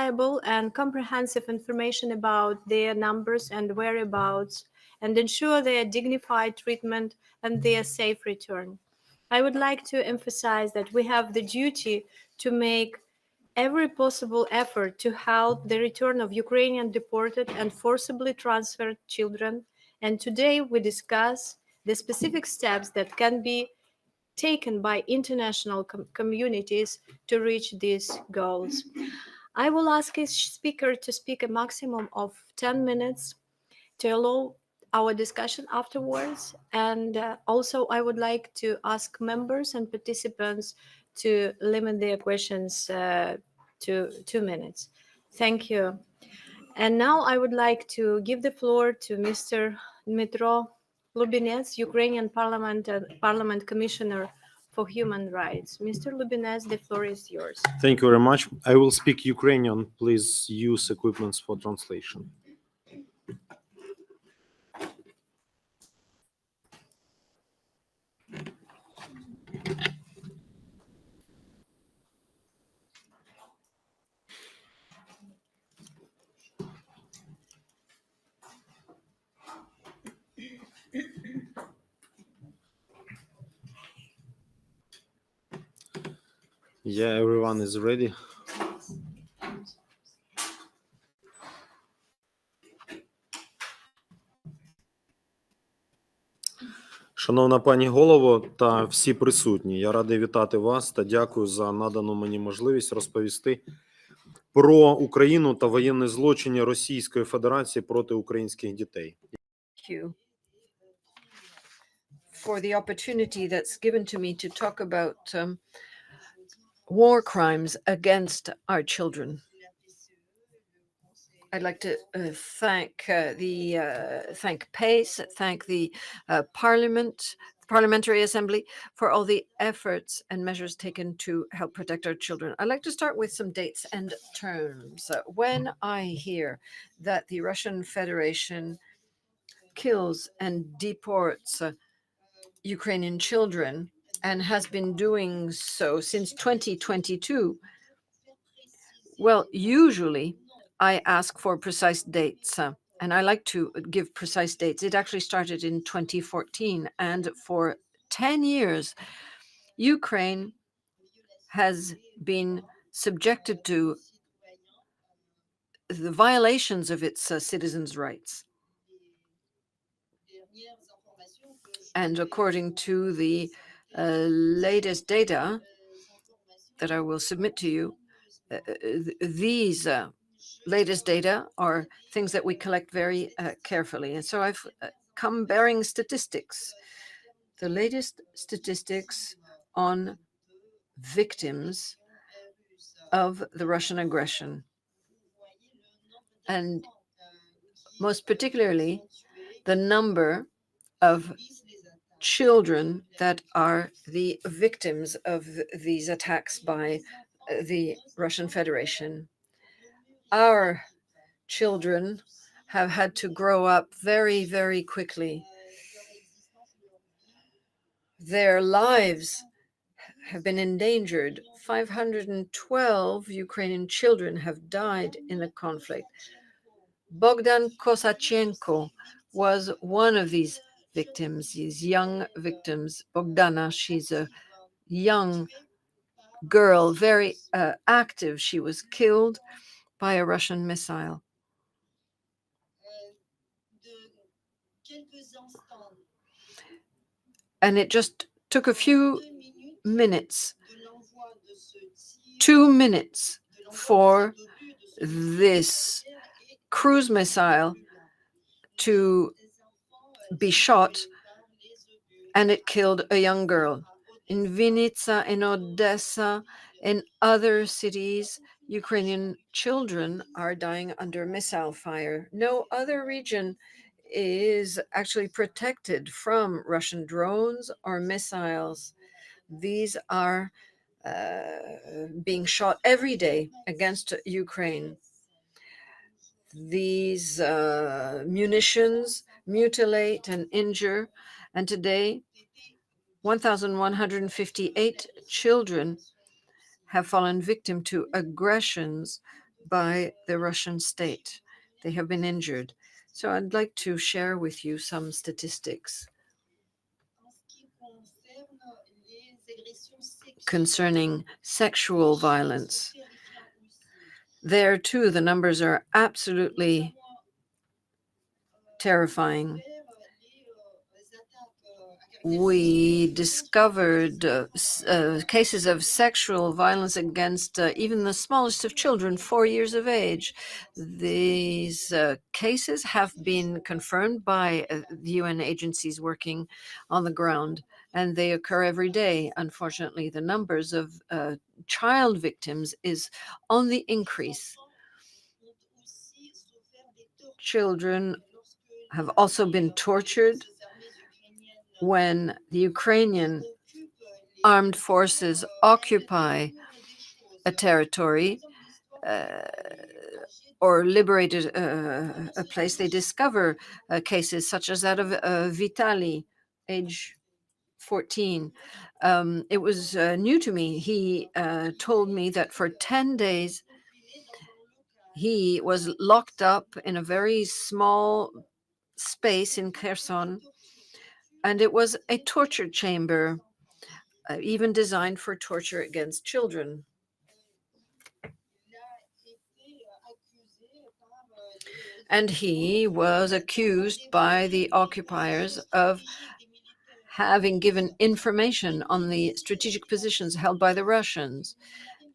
reliable and comprehensive information about their numbers and whereabouts, and ensure their dignified treatment and their safe return. I would like to emphasize that we have the duty to make every possible effort to help the return of Ukrainian deported and forcibly transferred children. And today we discuss the specific steps that can be taken by international communities to reach these goals. I will ask each speaker to speak a maximum of 10 minutes to allow our discussion afterwards. And also, I would like to ask members and participants to limit their questions to 2 minutes. Thank you. And now I would like to give the floor to Mr. Dmytro Lubinets, Ukrainian Parliament Commissioner for Human Rights. Mr. Lubinets, the floor is yours. Thank you very much. I will speak Ukrainian. Please use equipments for translation. Yeah, everyone is ready. Шановна пані голово та всі присутні, я радий вітати вас та дякую за надану мені можливість розповісти про Україну та воєнні злочини Російської Федерації проти українських дітей. For the opportunity that's given to me to talk about war crimes against our children. I'd like to thank PACE, thank the Parliamentary Assembly for all the efforts and measures taken to help protect our children. I'd like to start with some dates and terms. When I hear that the Russian Federation kills and deports Ukrainian children and has been doing so since 2022, well, usually I ask for precise dates, and I like to give precise dates. It actually started in 2014, and for 10 years, Ukraine has been subjected to the violations of its citizens' rights. And according to the latest data that I will submit to you, these latest data are things that we collect very carefully. And so I've come bearing statistics, the latest statistics on victims of the Russian aggression. And most particularly, the number of children that are the victims of these attacks by the Russian Federation. Our children have had to grow up very, very quickly. Their lives have been endangered. 512 Ukrainian children have died in the conflict. Bogdan Kosachenko was one of these victims, these young victims. Bogdana, she's a young girl, very active. She was killed by a Russian missile. And it just took a few minutes, 2 minutes, for this cruise missile to be shot, and it killed a young girl. In Vinnytsia, in Odessa, in other cities, Ukrainian children are dying under missile fire. No other region is actually protected from Russian drones or missiles. These are being shot every day against Ukraine. These munitions mutilate and injure, and today 1,158 children have fallen victim to aggressions by the Russian state. They have been injured. So I'd like to share with you some statistics concerning sexual violence. There too, the numbers are absolutely terrifying. We discovered cases of sexual violence against even the smallest of children, 4 years of age. These cases have been confirmed by the UN agencies working on the ground, and they occur every day. Unfortunately, the numbers of child victims is on the increase. Children have also been tortured when the Ukrainian armed forces occupy a territory or liberated a place. They discover cases such as that of Vitaly, age 14. It was new to me. He told me that for 10 days he was locked up in a very small space in Kherson, and it was a torture chamber, even designed for torture against children. And he was accused by the occupiers of having given information on the strategic positions held by the Russians.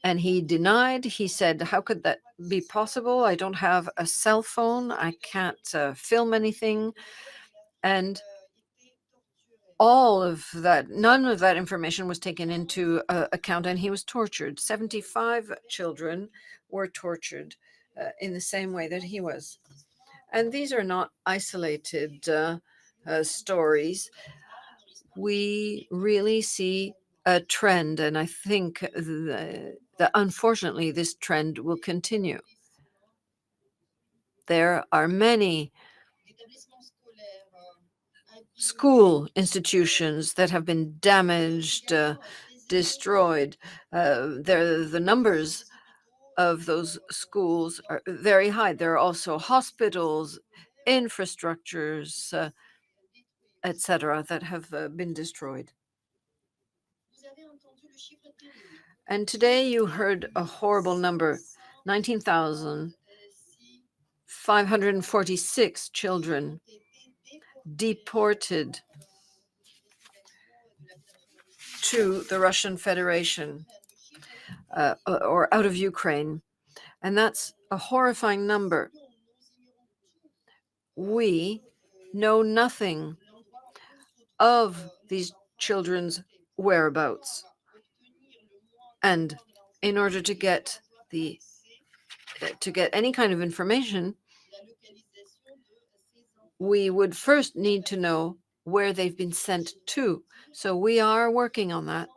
And he denied. He said, how could that be possible? I don't have a cell phone. I can't film anything. And all of that, none of that information was taken into account, and he was tortured. 75 children were tortured in the same way that he was. And these are not isolated stories. We really see a trend, and I think that unfortunately this trend will continue. There are many school institutions that have been damaged, destroyed. The numbers of those schools are very high. There are also hospitals, infrastructures, etc., that have been destroyed. And today you heard a horrible number, 19,546 children deported to the Russian Federation or out of Ukraine. And that's a horrifying number. We know nothing of these children's whereabouts. And in order to get any kind of information, we would first need to know where they've been sent to. So we are working on that.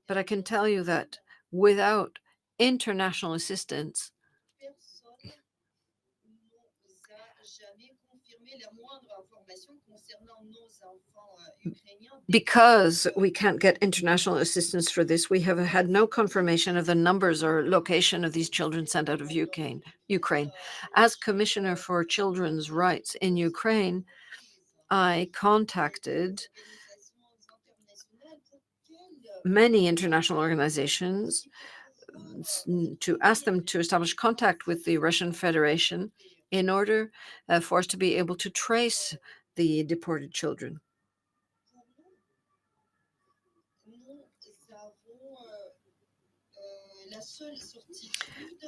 But I can tell you that without international assistance, because we can't get international assistance for this, we have had no confirmation of the numbers or location of these children sent out of Ukraine. As Commissioner for Children's Rights in Ukraine, I contacted many international organizations to ask them to establish contact with the Russian Federation in order for us to be able to trace the deported children.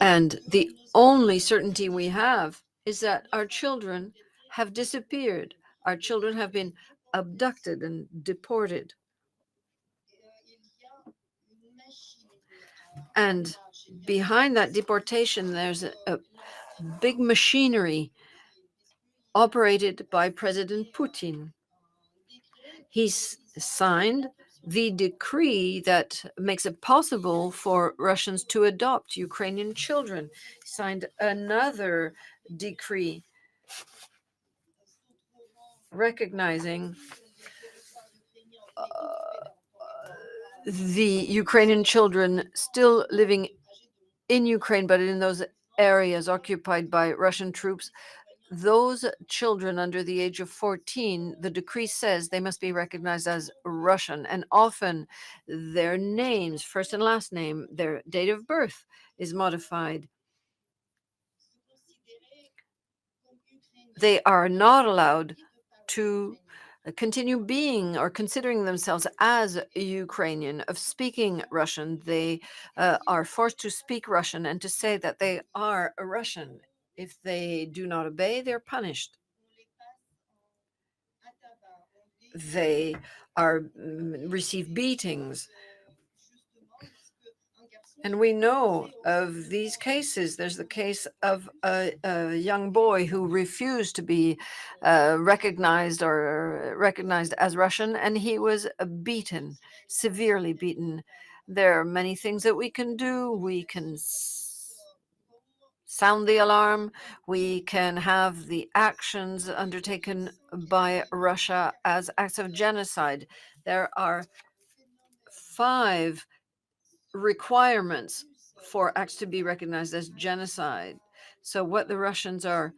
And the only certainty we have is that our children have disappeared. Our children have been abducted and deported. And behind that deportation, there's a big machinery operated by President Putin. He's signed the decree that makes it possible for Russians to adopt Ukrainian children. He signed another decree recognizing the Ukrainian children still living in Ukraine, but in those areas occupied by Russian troops, those children under the age of 14, the decree says they must be recognized as Russian, and often their names, first and last name, their date of birth is modified. They are not allowed to continue being or considering themselves as Ukrainian, of speaking Russian. They are forced to speak Russian and to say that they are a Russian. If they do not obey, they're punished. They are receive beatings. And we know of these cases. There's the case of a young boy who refused to be recognized as Russian, and he was beaten, severely beaten. There are many things that we can do. We can sound the alarm. We can have the actions undertaken by Russia as acts of genocide. There are 5 requirements for acts to be recognized as genocide. So what the Russians are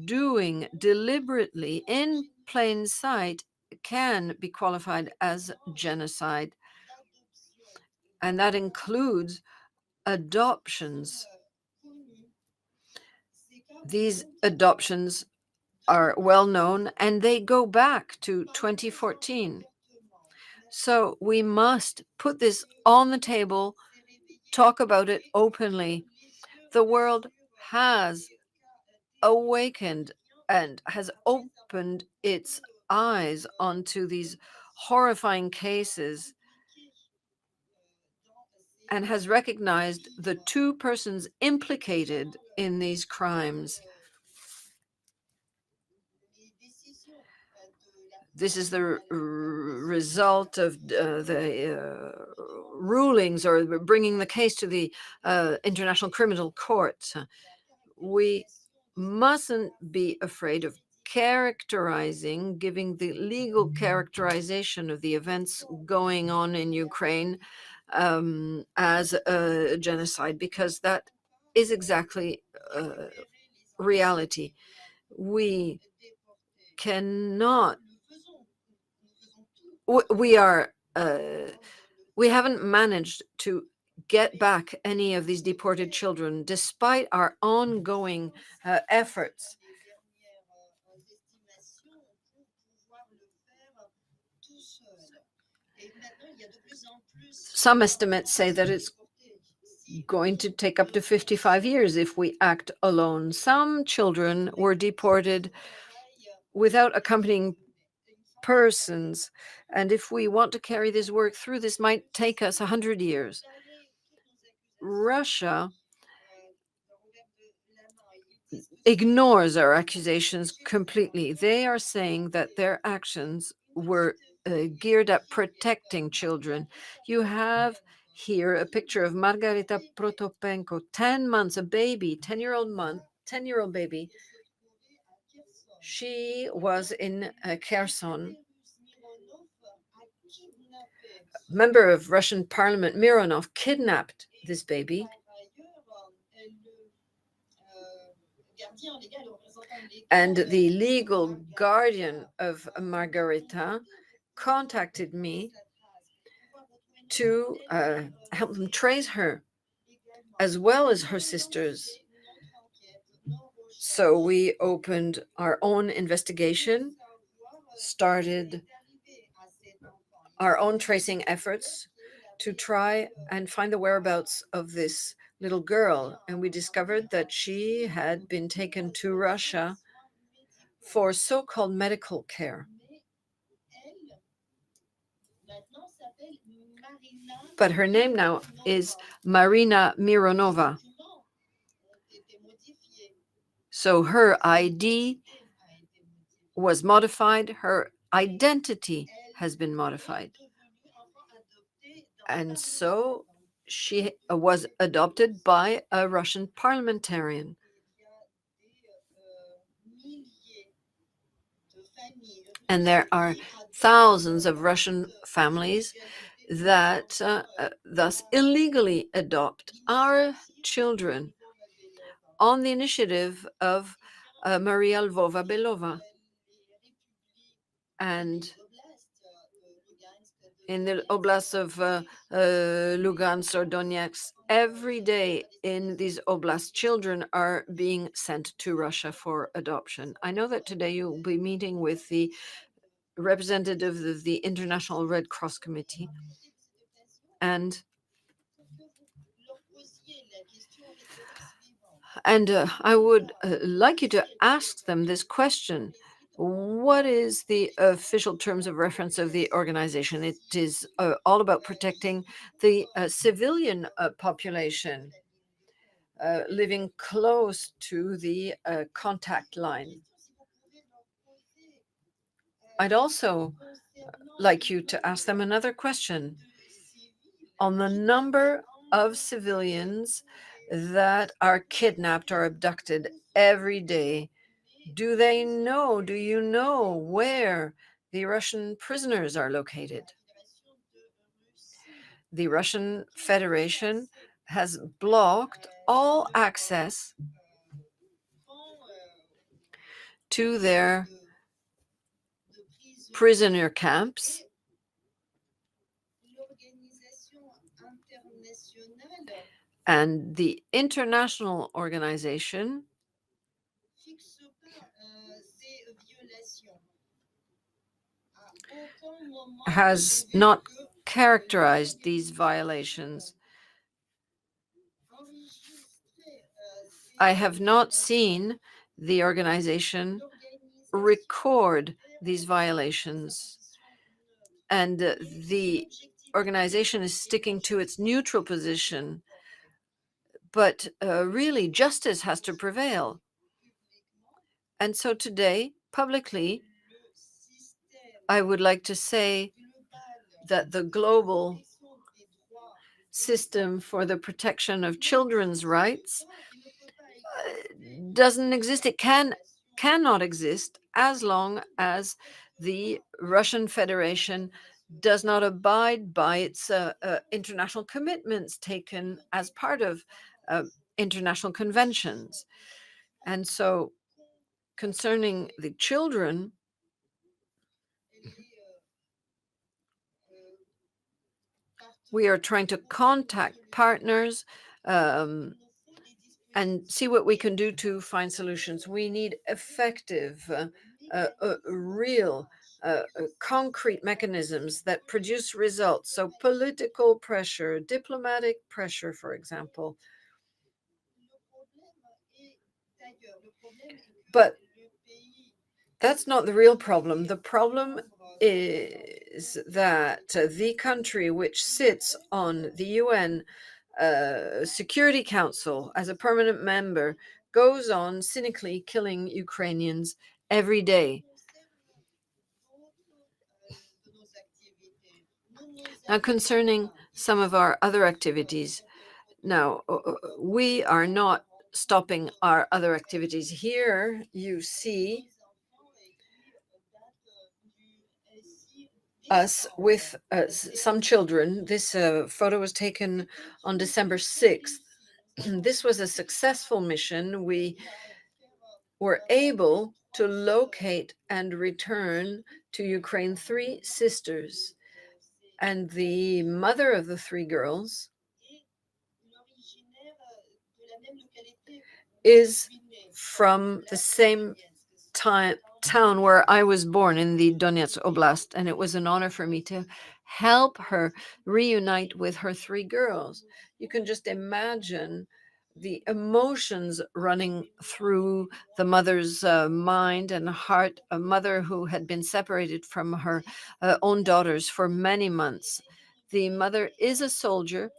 doing deliberately in plain sight can be qualified as genocide. And that includes adoptions. These adoptions are well known and they go back to 2014. So we must put this on the table, talk about it openly. The world has awakened and has opened its eyes onto these horrifying cases and has recognized the 2 persons implicated in these crimes. This is the result of the rulings or bringing the case to the International Criminal Court. We mustn't be afraid of characterizing, giving the legal characterization of the events going on in Ukraine as a genocide, because that is exactly reality. We cannot. We haven't managed to get back any of these deported children, despite our ongoing efforts. Some estimates say that it's going to take up to 55 years if we act alone. Some children were deported without accompanying persons. And if we want to carry this work through, this might take us 100 years. Russia ignores our accusations completely. They are saying that their actions were geared at protecting children. You have here a picture of Margarita Protopenko, 10 months, a baby, 10-year-old baby. She was in Kherson. Member of Russian Parliament Mironov kidnapped this baby. And the legal guardian of Margarita contacted me to help them trace her, as well as her sisters. So we opened our own investigation, started our own tracing efforts to try and find the whereabouts of this little girl. And we discovered that she had been taken to Russia for so-called medical care. But her name now is Marina Mironova. So her ID was modified. Her identity has been modified. And so she was adopted by a Russian parliamentarian. And there are thousands of Russian families that thus illegally adopt our children. on the initiative of Maria Lvova-Belova. And in the oblasts of Lugansk or Donetsk, every day in these oblasts, children are being sent to Russia for adoption. I know that today you'll be meeting with the representative of the International Red Cross Committee, and I would like you to ask them this question. What is the official terms of reference of the organization? It is all about protecting the civilian population living close to the contact line. I'd also like you to ask them another question on the number of civilians that are kidnapped or abducted every day. Do you know where the Russian prisoners are located? The Russian Federation has blocked all access to their prisoner camps, and the international organization has not characterized these violations. I have not seen the organization record these violations, and the organization is sticking to its neutral position. But really, justice has to prevail. And so today, publicly, I would like to say that the global system for the protection of children's rights doesn't exist. It cannot exist as long as the Russian Federation does not abide by its international commitments taken as part of international conventions. And so concerning the children, we are trying to contact partners and see what we can do to find solutions. We need effective, real, concrete mechanisms that produce results. So political pressure, diplomatic pressure, for example. But that's not the real problem. The problem is that the country which sits on the UN Security Council as a permanent member goes on cynically killing Ukrainians every day. Now, concerning some of our other activities, now we are not stopping our other activities. Here you see us with some children. This photo was taken on December 6th. This was a successful mission. We were able to locate and return to Ukraine 3 sisters. And the mother of the 3 girls is from the same town where I was born, in the Donetsk Oblast, and it was an honor for me to help her reunite with her 3 girls. You can just imagine the emotions running through the mother's mind and heart, a mother who had been separated from her own daughters for many months. The mother is a soldier.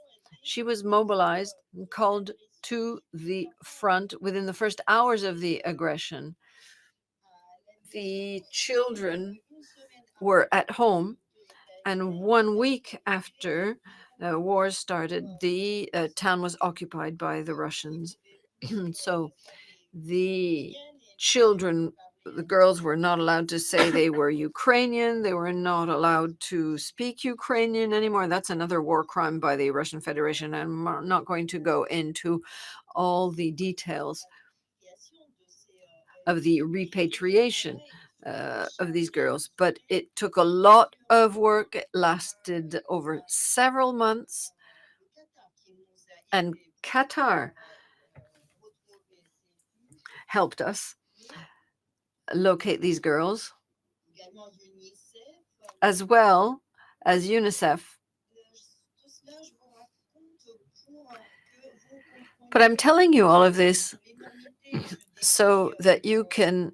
She was mobilized and called to the front within the first hours of the aggression. The children were at home, and 1 week after war started, the town was occupied by the Russians. So the children the girls were not allowed to say they were Ukrainian. They were not allowed to speak Ukrainian anymore. That's another war crime by the Russian Federation. I'm not going to go into all the details of the repatriation of these girls, but it took a lot of work. It lasted over several months, and Qatar helped us locate these girls, as well as UNICEF. But I'm telling you all of this so that you can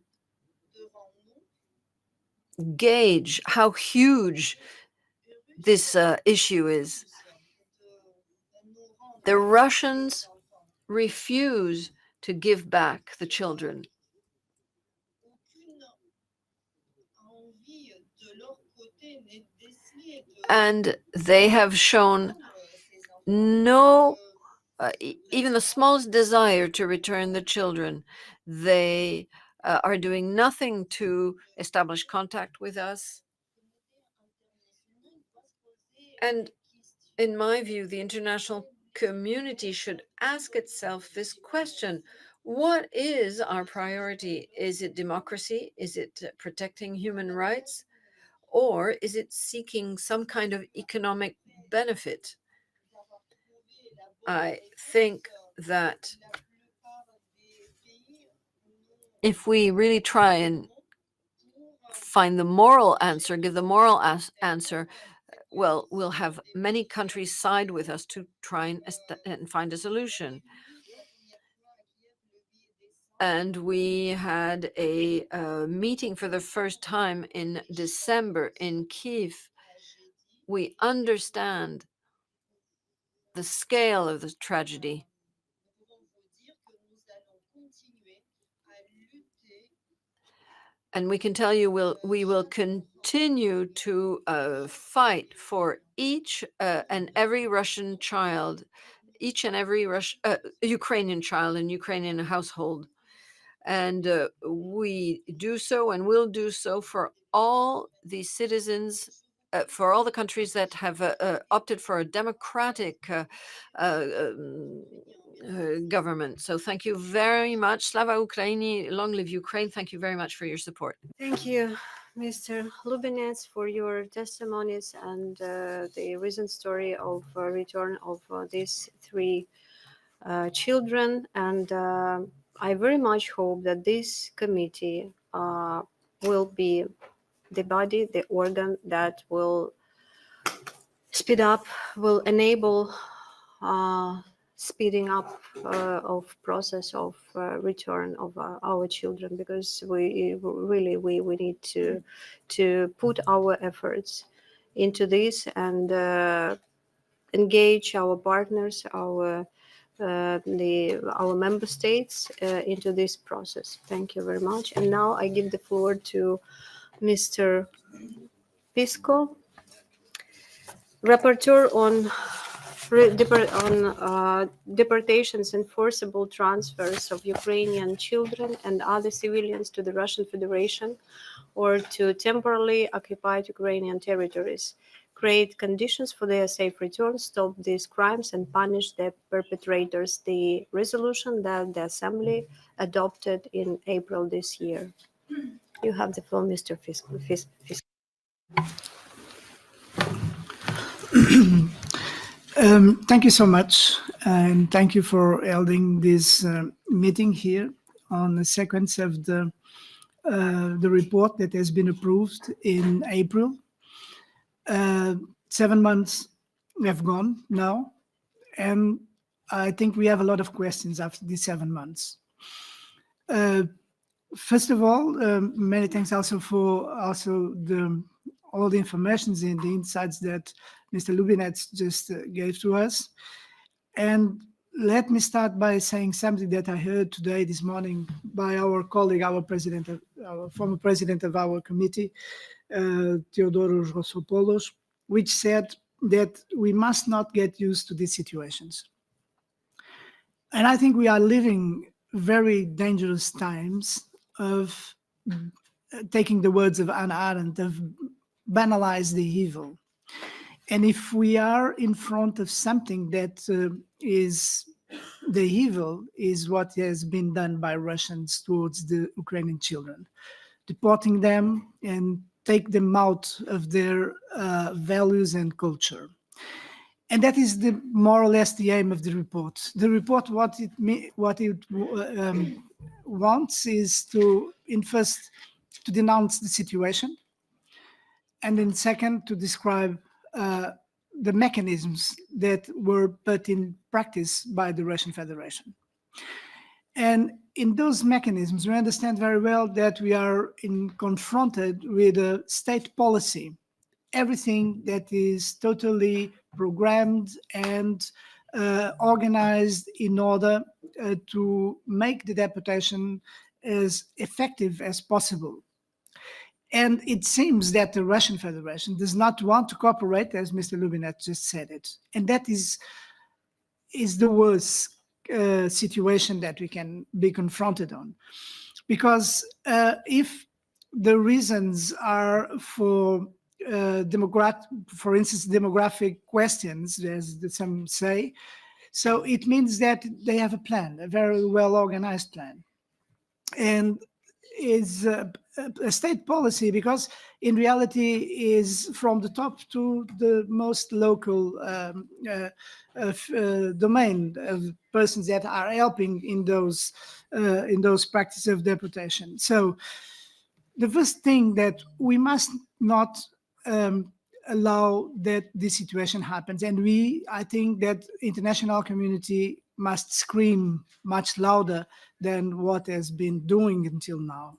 gauge how huge this issue is. The Russians refuse to give back the children. And they have shown no, even the smallest desire to return the children. They are doing nothing to establish contact with us. And in my view, the international community should ask itself this question: what is our priority? Is it democracy? Is it protecting human rights? Or is it seeking some kind of economic benefit? I think that if we really try and find the moral answer, give the moral answer, well, we'll have many countries side with us to try and find a solution. And we had a meeting for the first time in December in Kyiv. We understand the scale of the tragedy. And we can tell you we will continue to fight for each and every Russian child, each and every Ukrainian child and Ukrainian household. And we do so and will do so for all the citizens, for all the countries that have opted for a democratic government. So thank you very much. Slava Ukraini, long live Ukraine. Thank you very much for your support. Thank you, Mr. Lubinets, for your testimonies and the recent story of return of these three children. And I very much hope that this committee will be the body, the organ that will speed up, will enable speeding up of process of return of our children, because we really need to put our efforts into this and engage our partners, our member states into this process. Thank you very much. And now I give the floor to Mr. Pisco, rapporteur on deportations and forcible transfers of Ukrainian children and other civilians to the Russian Federation or to temporarily occupied Ukrainian territories, create conditions for their safe return, stop these crimes, and punish their perpetrators. The resolution that the Assembly adopted in April this year. You have the floor, Mr. Pisco. Thank you so much, and thank you for holding this meeting here on the sequence of the report that has been approved in April. 7 months have gone now, and I think we have a lot of questions after these 7 months. First of all, many thanks also for all the informations and the insights that Mr. Lubinets just gave to us. And let me start by saying something that I heard this morning by our colleague, our former president of our committee, Theodoros Rossopoulos, which said that we must not get used to these situations. And I think we are living very dangerous times of taking the words of Hannah Arendt, of banalize the evil. And if we are in front of something that is the evil, is what has been done by Russians towards the Ukrainian children, deporting them and take them out of their values and culture. And that is more or less the aim of the report. The report, what it wants is to, first, to denounce the situation, and then second, to describe the mechanisms that were put in practice by the Russian Federation. And in those mechanisms, we understand very well that we are confronted with a state policy, everything that is totally programmed and organized in order to make the deportation as effective as possible. And it seems that the Russian Federation does not want to cooperate, as Mr. Lubinets just said it. And that is the worst situation that we can be confronted on. Because if the reasons are for instance, demographic questions, as some say, so it means that they have a plan, a very well-organized plan. And is a state policy, because in reality is from the top to the most local domain of persons that are helping in those practices of deportation. So the first thing that we must not allow that this situation happens, and I think that international community must scream much louder than what has been doing until now,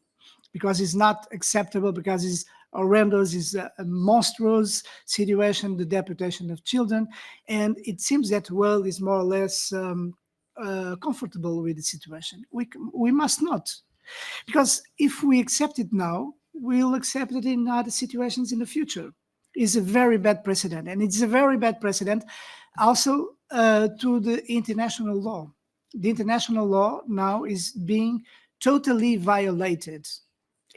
because it's not acceptable, because it's horrendous, it's a monstrous situation, the deportation of children, and it seems that the world is more or less comfortable with the situation. We must not, because if we accept it now, we'll accept it in other situations in the future. It's a very bad precedent, and it's a very bad precedent also to the international law. The international law now is being totally violated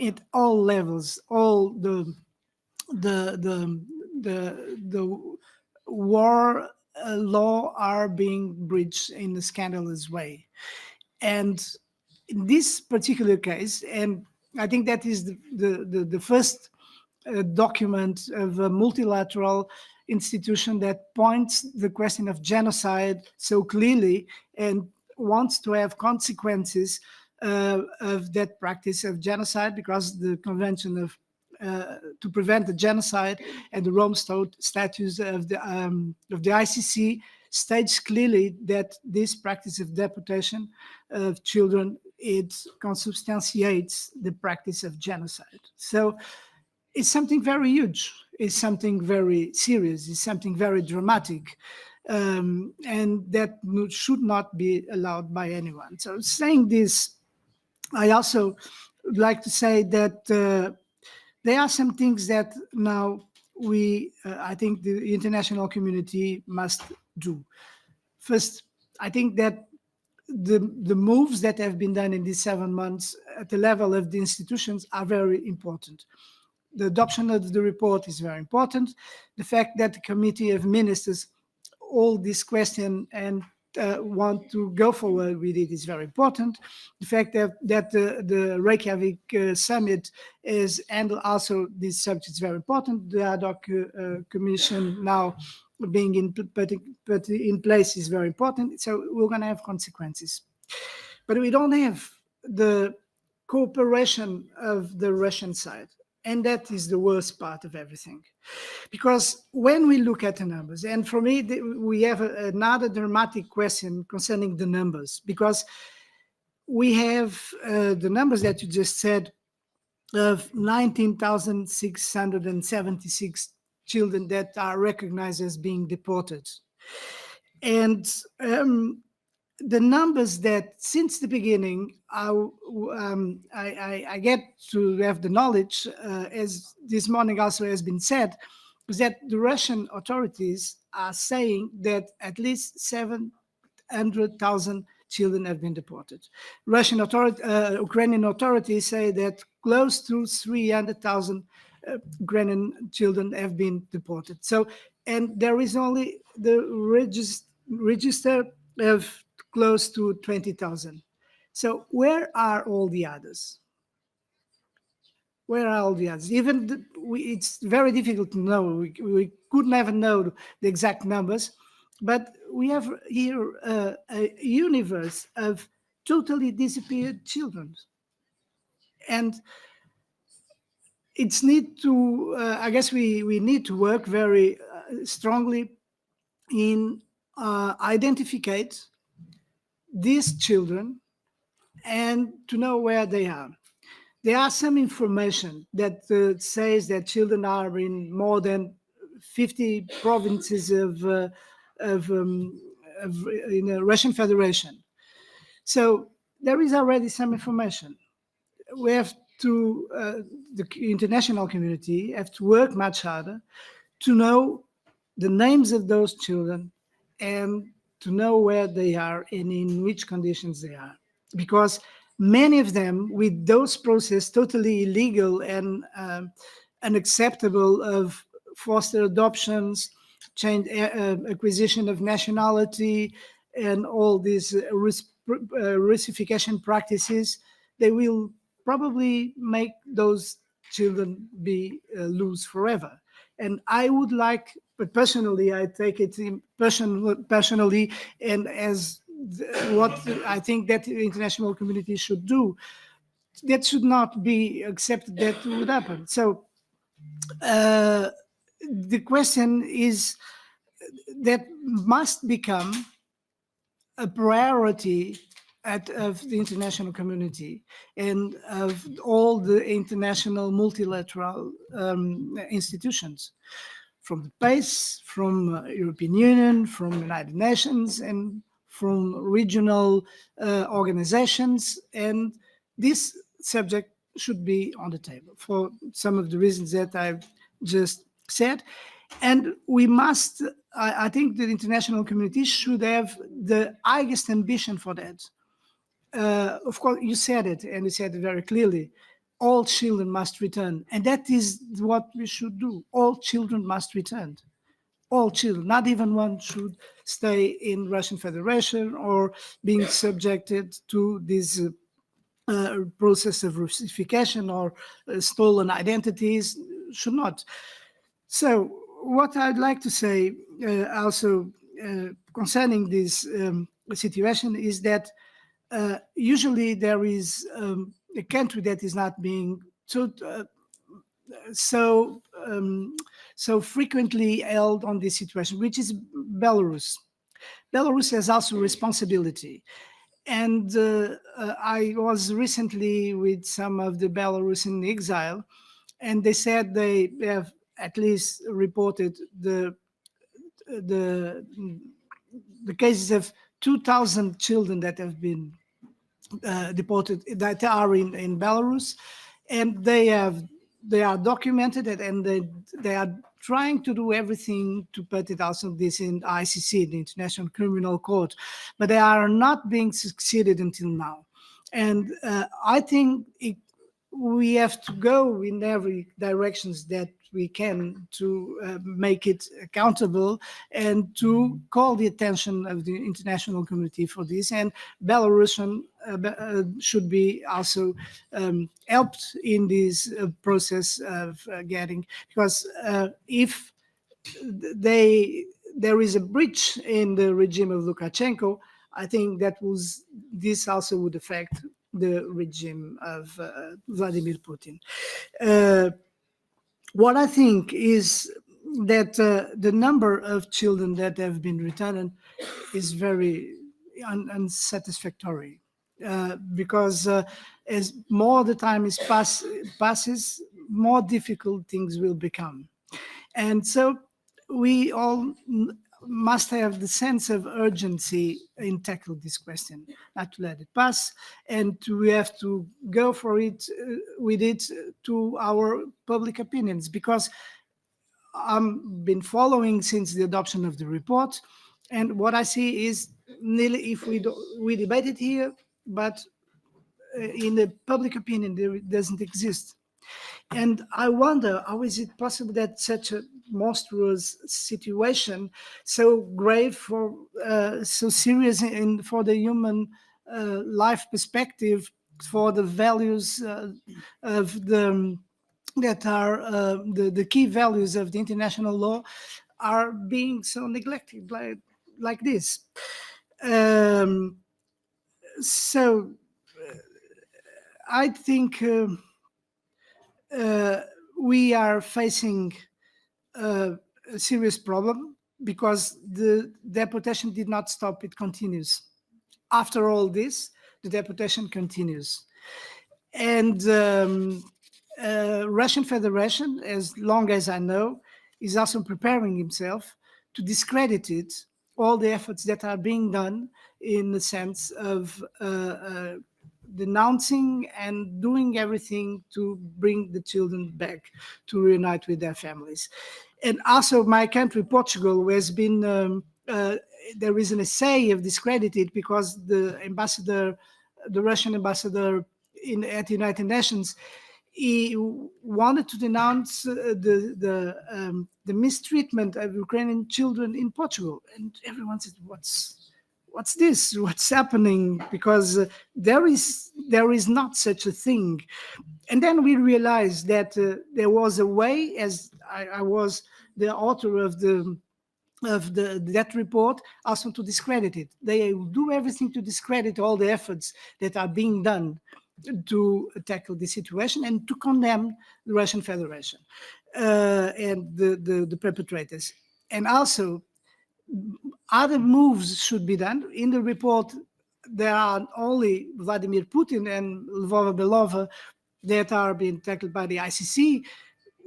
at all levels. All the war law are being breached in a scandalous way. And in this particular case, and I think that is the first document of a multilateral institution that points the question of genocide so clearly and wants to have consequences of that practice of genocide, because the Convention of to prevent the genocide and the Rome Statutes of the ICC states clearly that this practice of deportation of children, it consubstantiates the practice of genocide. So it's something very huge, it's something very serious, it's something very dramatic, and that should not be allowed by anyone. So saying this, I also would like to say that there are some things that now I think the international community must do. First, I think that the moves that have been done in these 7 months at the level of the institutions are very important. The adoption of the report is very important. The fact that the Committee of Ministers hold this question and want to go forward with it is very important. The fact that the Reykjavik summit is handled also this subject is very important. The ad hoc commission now being put in place is very important. So we're going to have consequences. But we don't have the cooperation of the Russian side. And that is the worst part of everything. Because when we look at the numbers, and for me, we have another dramatic question concerning the numbers, because we have the numbers that you just said of 19,676 children that are recognized as being deported. And the numbers that since the beginning, I get to have the knowledge, as this morning also has been said, is that the Russian authorities are saying that at least 700,000 children have been deported. Ukrainian authorities say that close to 300,000 Ukrainian children have been deported. So, and there is only the register of close to 20,000. So where are all the others? Where are all the others? Even it's very difficult to know. We could never know the exact numbers, but we have here a universe of totally disappeared children. And it's need to, I guess we need to work very strongly in identify these children and to know where they are. There are some information that says that children are in more than 50 provinces of in the Russian Federation. So there is already some information. We have to, the international community have to work much harder to know the names of those children and to know where they are and in which conditions they are. Because many of them, with those processes totally illegal and unacceptable of foster adoptions, change, acquisition of nationality, and all these Russification practices, they will probably make those children be loose forever. And I would like, but personally, I take it personally, and as what I think that the international community should do, that should not be accepted that would happen. So the question is that must become a priority of the international community and of all the international multilateral institutions, from the PACE, from European Union, from United Nations, and from regional organizations. And this subject should be on the table for some of the reasons that I've just said. And we must, I think the international community should have the highest ambition for that. Of course, you said it, and you said it very clearly. All children must return. And that is what we should do. All children must return. All children, not even one should stay in Russian Federation or being subjected to this process of Russification or stolen identities, should not. So what I'd like to say also concerning this situation is that usually there is a country that is not being so frequently held on this situation, which is Belarus. Belarus has also responsibility. And I was recently with some of the Belarusian exile, and they said they have at least reported the cases of 2,000 children that have been deported, that are in Belarus, and they are documented, and they are trying to do everything to put it also this in ICC, the International Criminal Court, but they are not being succeeded until now. And I think we have to go in every directions that we can to make it accountable and to call the attention of the international community for this. And Belarusian should be also helped in this process of getting, because if there is a breach in the regime of Lukashenko, I think this also would affect the regime of Vladimir Putin. What I think is that the number of children that have been returned is very unsatisfactory, because as more the time passes, more difficult things will become. And so we all must have the sense of urgency in tackling this question, not to let it pass, and we have to go for it with it to our public opinions, because I've been following since the adoption of the report, and what I see is nearly, if we debate it here, but in the public opinion, there doesn't exist. And I wonder, how is it possible that such a monstrous situation, so grave, so serious for the human life perspective, for the values of that are the key values of the international law, are being so neglected like this. So I think we are facing a serious problem because the deportation did not stop, it continues. After all this, the deportation continues. And Russian Federation, as long as I know, is also preparing himself to discredit it, all the efforts that are being done in the sense of denouncing and doing everything to bring the children back to reunite with their families. And also my country, Portugal, has been, there is an essay of discredited because the ambassador, the Russian ambassador at the United Nations, he wanted to denounce the mistreatment of Ukrainian children in Portugal. And everyone said, what's this? What's happening? Because there is not such a thing. And then we realized that there was a way, as I was the author of that report, also to discredit it. They do everything to discredit all the efforts that are being done to tackle the situation and to condemn the Russian Federation and the perpetrators. And also, other moves should be done. In the report, there are only Vladimir Putin and Lvova Belova that are being tackled by the ICC.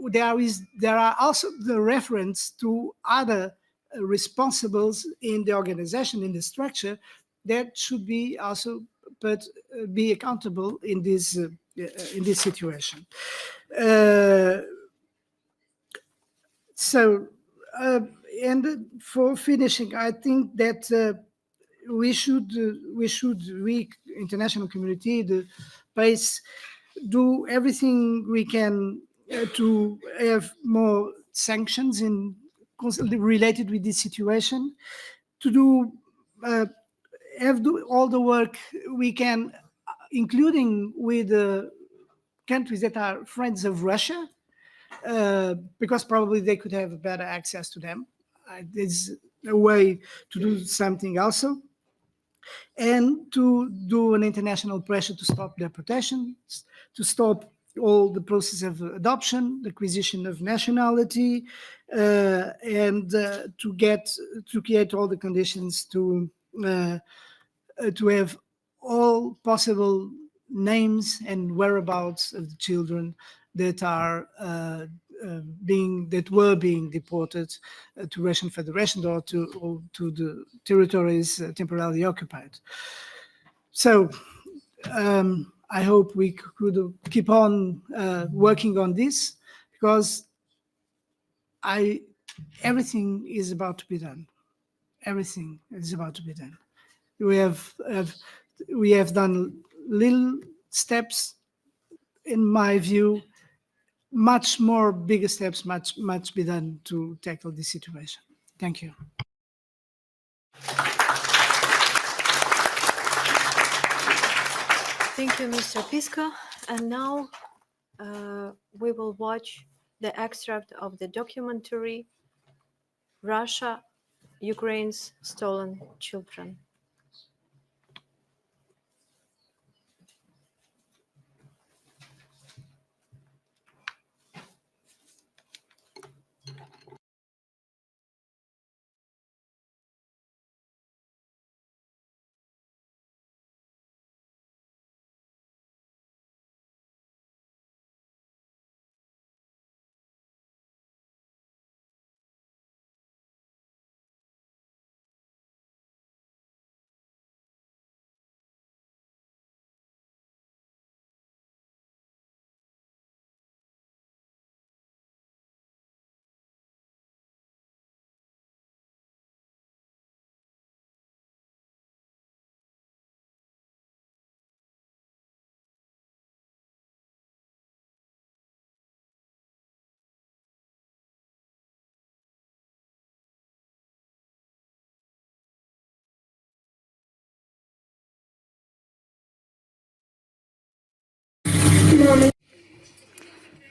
There are also the reference to other responsibles in the organization, in the structure, that should be also be accountable in this situation. And for finishing, I think that we international community, the PACE, do everything we can to have more sanctions related with this situation, to do all the work we can, including with countries that are friends of Russia, because probably they could have better access to them. There's a way to do something also, and to do an international pressure to stop deportations, to stop all the process of adoption, the acquisition of nationality, and to create all the conditions to have all possible names and whereabouts of the children that are were being deported to Russian Federation or to the territories temporarily occupied. So I hope we could keep on working on this, because everything is about to be done. Everything is about to be done. We have done little steps, in my view. Much more bigger steps must be done to tackle this situation. Thank you. Thank you, Mr. Pisco. And now we will watch the extract of the documentary Russia, Ukraine's Stolen Children.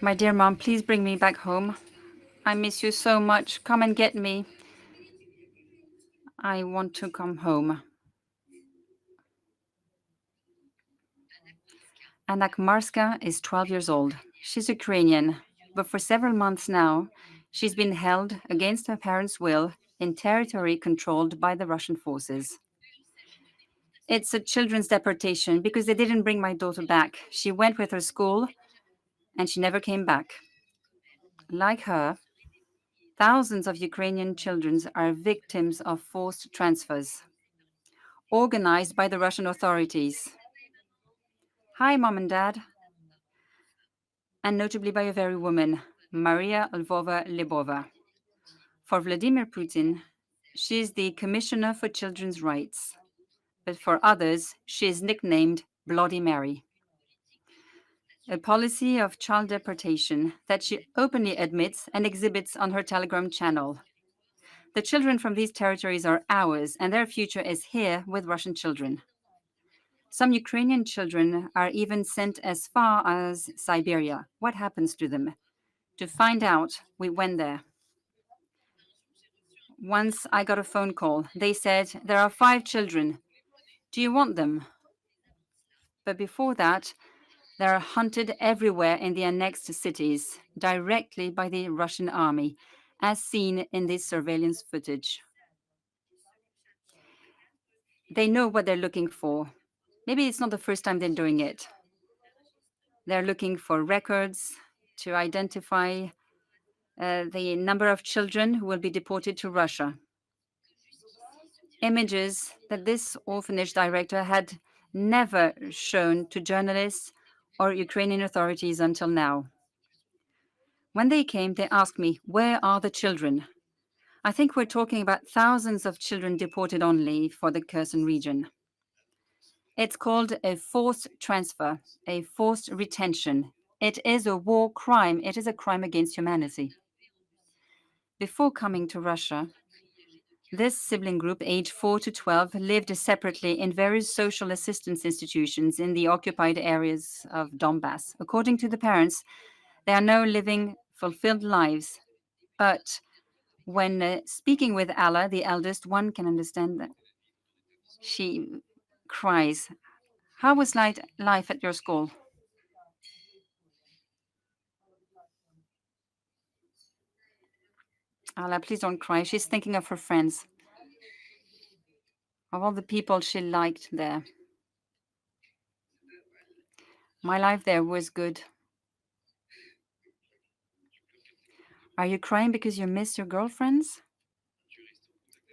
My dear mom, please bring me back home. I miss you so much. Come and get me. I want to come home. Anna Kmarska is 12 years old. She's Ukrainian, but for several months now, she's been held against her parents' will in territory controlled by the Russian forces. It's a children's deportation because they didn't bring my daughter back. She went with her school and she never came back. Like her, thousands of Ukrainian children are victims of forced transfers, organized by the Russian authorities. Hi, Mom and Dad. And notably by a very woman, Maria Lvova-Lebova. For Vladimir Putin, she is the Commissioner for Children's Rights, but for others, she is nicknamed Bloody Mary. A policy of child deportation that she openly admits and exhibits on her Telegram channel. The children from these territories are ours, and their future is here with Russian children. Some Ukrainian children are even sent as far as Siberia. What happens to them? To find out, we went there. Once I got a phone call. They said, there are 5 children. Do you want them? But before that, they are hunted everywhere in the annexed cities, directly by the Russian army, as seen in this surveillance footage. They know what they're looking for. Maybe it's not the first time they're doing it. They're looking for records to identify the number of children who will be deported to Russia. Images that this orphanage director had never shown to journalists or Ukrainian authorities until now. When they came, they asked me, where are the children? I think we're talking about thousands of children deported only for the Kherson region. It's called a forced transfer, a forced retention. It is a war crime. It is a crime against humanity. Before coming to Russia, this sibling group, aged 4 to 12, lived separately in various social assistance institutions in the occupied areas of Donbass. According to the parents, they are now living fulfilled lives. But when speaking with Alla, the eldest, one can understand that she cries. How was life at your school? Alla, please don't cry. She's thinking of her friends, of all the people she liked there. My life there was good. Are you crying because you miss your girlfriends?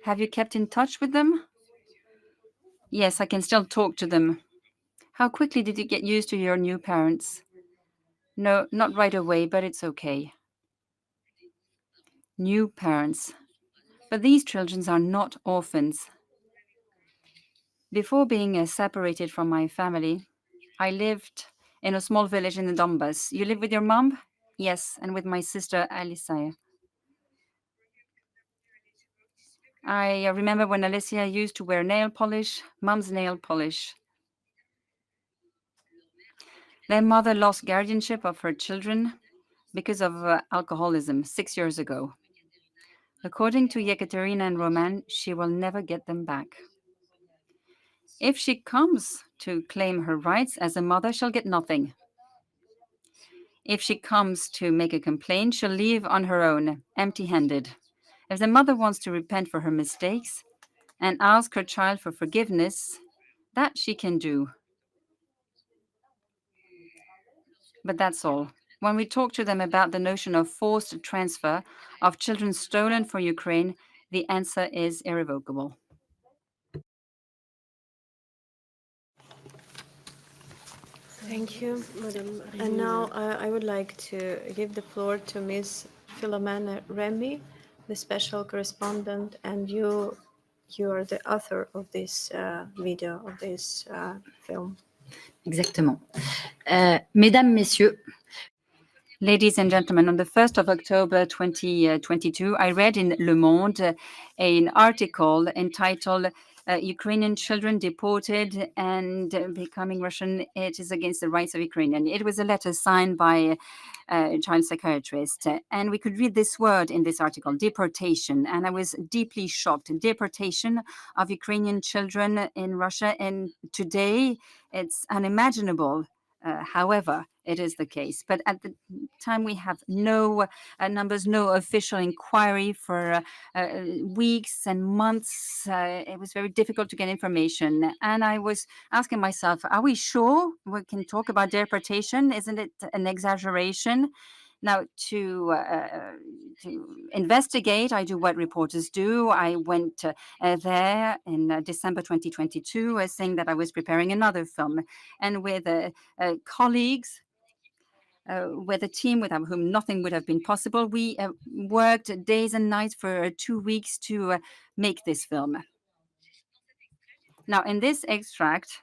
Have you kept in touch with them? Yes, I can still talk to them. How quickly did you get used to your new parents? No, not right away, but it's okay. New parents. But these children are not orphans. Before being separated from my family, I lived in a small village in the Donbass. You live with your mom? Yes, and with my sister Alicia. I remember when Alicia used to wear nail polish, mom's nail polish. Their mother lost guardianship of her children because of alcoholism 6 years ago. According to Yekaterina and Roman, she will never get them back. If she comes to claim her rights as a mother, she'll get nothing. If she comes to make a complaint, she'll leave on her own, empty-handed. If the mother wants to repent for her mistakes and ask her child for forgiveness, that she can do. But that's all. When we talk to them about the notion of forced transfer of children stolen for Ukraine, the answer is irrevocable. Thank you, Madam. And now I would like to give the floor to Ms. Philomena Remy, the special correspondent, and you are the author of this video, of this film. Exactement. Mesdames, Messieurs, Ladies and gentlemen, on the 1st of October 2022, I read in Le Monde an article entitled Ukrainian children deported and becoming Russian, it is against the rights of Ukrainian. It was a letter signed by a child psychiatrist, and we could read this word in this article, deportation, and I was deeply shocked. Deportation of Ukrainian children in Russia, and today it's unimaginable. However, it is the case. But at the time, we have no numbers, no official inquiry for weeks and months. It was very difficult to get information. And I was asking myself, are we sure we can talk about deportation? Isn't it an exaggeration? Now, to investigate, I do what reporters do. I went there in December 2022, saying that I was preparing another film. And with colleagues, with a team without whom nothing would have been possible, we worked days and nights for 2 weeks to make this film. Now, in this extract,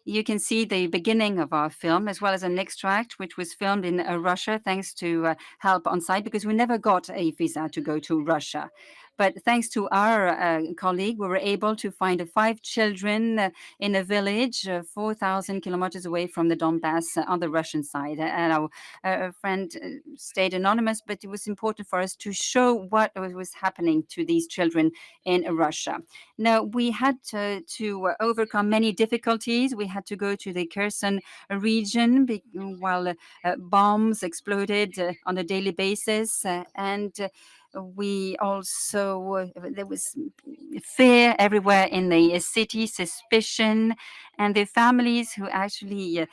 you can see the beginning of our film, as well as an extract which was filmed in Russia, thanks to help on site, because we never got a visa to go to Russia. But thanks to our colleague, we were able to find 5 children in a village 4,000 kilometers away from the Donbass on the Russian side. And our friend stayed anonymous, but it was important for us to show what was happening to these children in Russia. Now, we had to overcome many difficulties. We had to go to the Kherson region while bombs exploded on a daily basis. And we also, there was fear everywhere in the city, suspicion, and the families who actually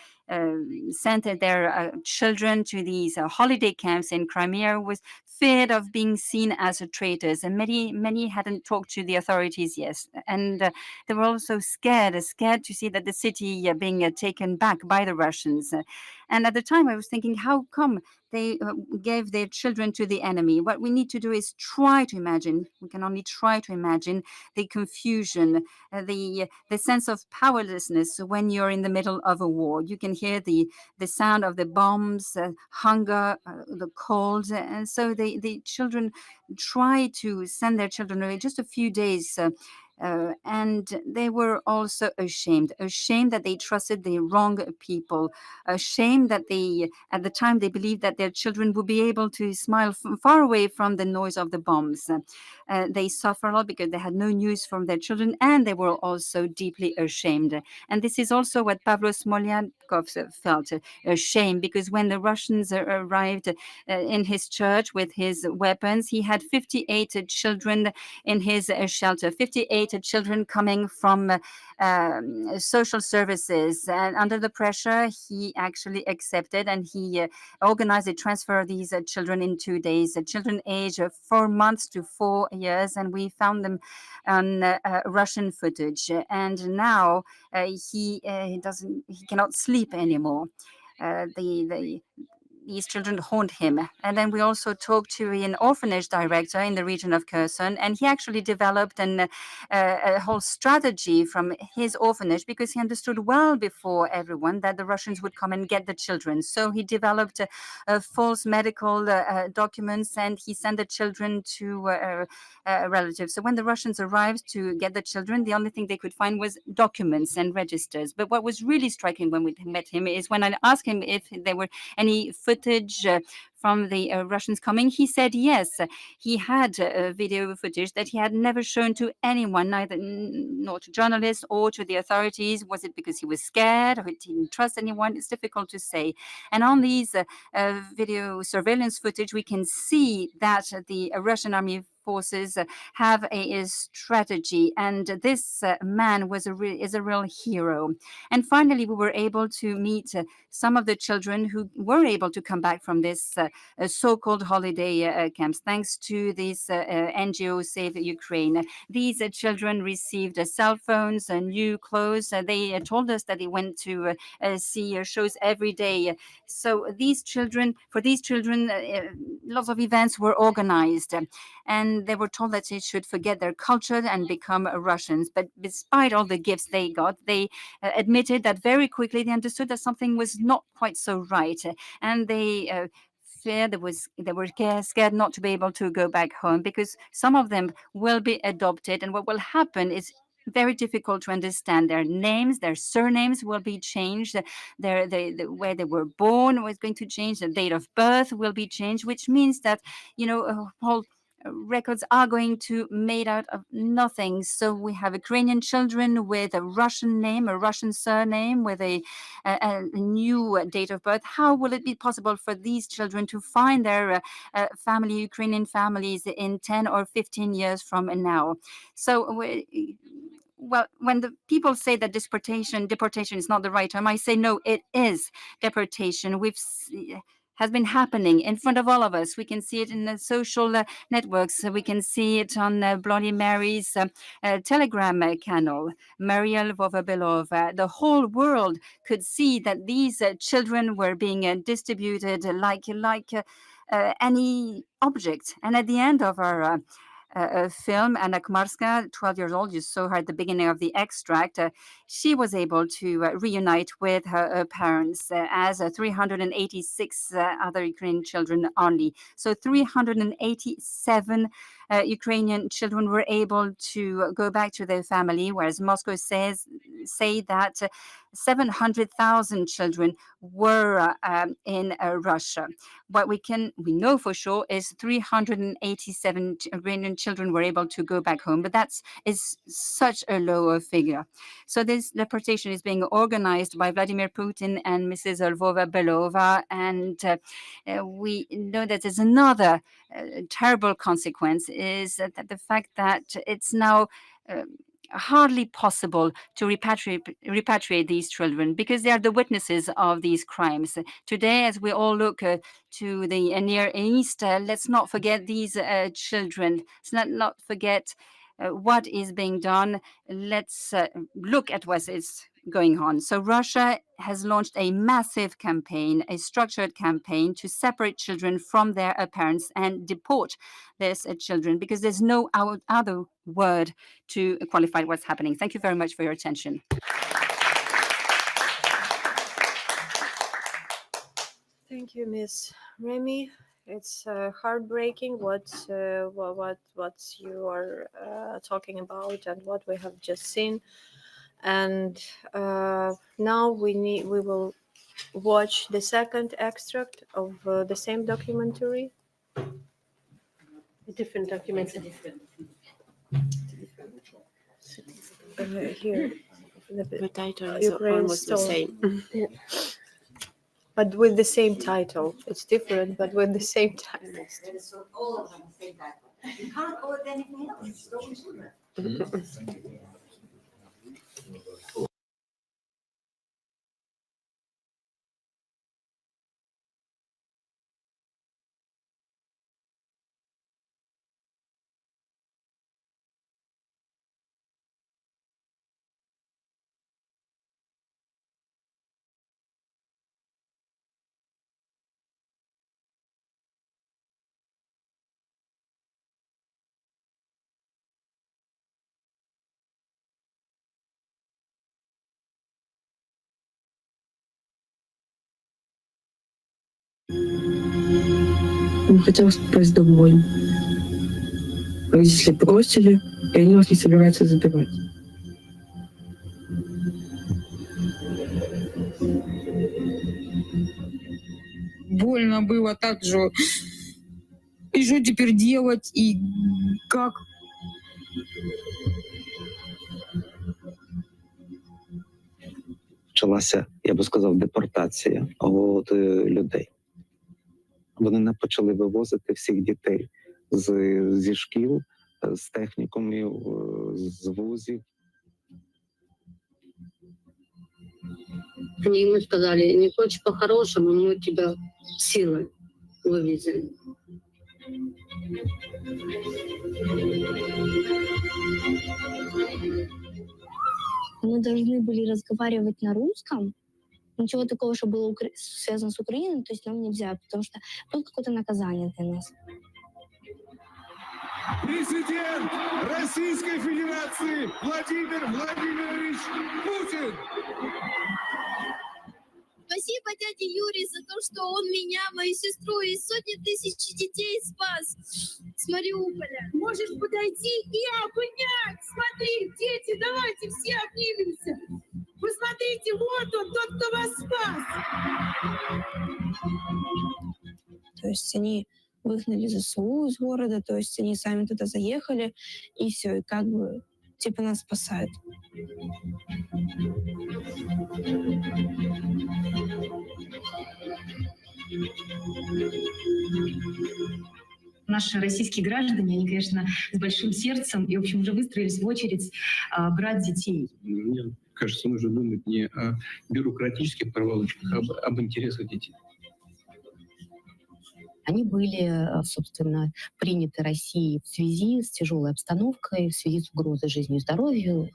sent their children to these holiday camps in Crimea was feared of being seen as traitors, and many hadn't talked to the authorities yet, and they were also scared to see that the city being taken back by the Russians. And at the time, I was thinking, how come they gave their children to the enemy? What we need to do is try to imagine. We can only try to imagine the confusion, the sense of powerlessness when you're in the middle of a war. You can hear the sound of the bombs, hunger, the cold, and so the children try to send their children away just a few days. And they were also ashamed that they trusted the wrong people, ashamed that at the time, they believed that their children would be able to smile far away from the noise of the bombs. They suffered a lot because they had no news from their children, and they were also deeply ashamed. And this is also what Pavlo Smolyankov felt, ashamed, because when the Russians arrived in his church with his weapons, he had 58 children in his shelter, 58 children coming from social services. And under the pressure, he actually accepted, and he organized a transfer of these children in 2 days, children aged 4 months to 4 years, and we found them on Russian footage. And now he cannot sleep anymore. These children haunt him. And then we also talked to an orphanage director in the region of Kherson, and he actually developed a whole strategy from his orphanage, because he understood well before everyone that the Russians would come and get the children. So he developed false medical documents, and he sent the children to relatives. So when the Russians arrived to get the children, the only thing they could find was documents and registers. But what was really striking when we met him is when I asked him if there were any footage from the Russians coming, he said yes. He had video footage that he had never shown to anyone, neither nor to journalists or to the authorities. Was it because he was scared or he didn't trust anyone? It's difficult to say. And on these video surveillance footage, we can see that the Russian army forces have a strategy, and this man is a real hero. And finally, we were able to meet some of the children who were able to come back from this so-called holiday camps, thanks to this NGO Save Ukraine. These children received cell phones and new clothes. They told us that they went to see shows every day. So for these children, lots of events were organized, and they were told that they should forget their culture and become Russians. But despite all the gifts they got, they admitted that very quickly they understood that something was not quite so right, and they feared they were scared not to be able to go back home, because some of them will be adopted, and what will happen is very difficult to understand. Their names, their surnames will be changed. Where they were born was going to change. The date of birth will be changed, which means that, whole records are going to made out of nothing. So we have Ukrainian children with a Russian name, a Russian surname, with a new date of birth. How will it be possible for these children to find their family, Ukrainian families, in 10 or 15 years from now? So well, when the people say that deportation is not the right term, I say no, it is deportation. Has been happening in front of all of us. We can see it in the social networks. We can see it on Bloody Mary's Telegram channel, Maria Lvova-Belova. The whole world could see that these children were being distributed like any object. And at the end of our film, Anna Kmarska, 12 years old, you saw her at the beginning of the extract, she was able to reunite with her parents, as 386 other Ukrainian children only. So 387 Ukrainian children were able to go back to their family, whereas Moscow say that 700,000 children were in Russia. What we know for sure is 387 Iranian children were able to go back home, but is such a lower figure. So this deportation is being organized by Vladimir Putin and Mrs. Lvova-Belova, and we know that there's another terrible consequence, is that the fact that it's now hardly possible to repatriate these children, because they are the witnesses of these crimes. Today, as we all look to the Near East, let's not forget these children. Let's not forget what is being done. Let's look at what is going on. So Russia has launched a massive campaign, a structured campaign, to separate children from their parents and deport these children, because there's no other word to qualify what's happening. Thank you very much for your attention. Thank you, Ms. Remy. It's heartbreaking what you are talking about and what we have just seen. And now we will watch the second extract of the same documentary. A different document. Here, The title is Ukraine almost the story. same. Yeah. But with the same title. It's different, but with the same title. All of them say that. You can't call it anything else. Он хотел попасть домой. Родители бросили, и они вас не собираются забирать. Больно было так же. И что теперь делать, и как? Почалася, я би сказав, депортація людей. Вони почали вивозити всіх дітей зі шкіл, з технікумів, з вузів. Они ему сказали: не хочешь по-хорошему, мы тебя силой вывезем. Мы должны были разговаривать на русском. Ничего такого, что было связано с Украиной, то есть нам нельзя, потому что тут какое-то наказание для нас. Президент Российской Федерации Владимир Владимирович Путин. Спасибо дяде Юрию за то, что он меня, мою сестру и сотни тысяч детей спас с Мариуполя. Можешь подойти и обнять. Смотри, дети, давайте все обнимемся. Посмотрите, вот он, тот, кто вас спас. То есть они выгнали ЗСУ из города, то есть они сами туда заехали, и все, и как бы типа нас спасают. Наши российские граждане, они, конечно, с большим сердцем и, в общем, уже выстроились в очередь брать детей. Мне кажется, нужно думать не о бюрократических проволочках, а об интересах детей. Они были, собственно, приняты Россией в связи с тяжелой обстановкой, в связи с угрозой жизни и здоровью.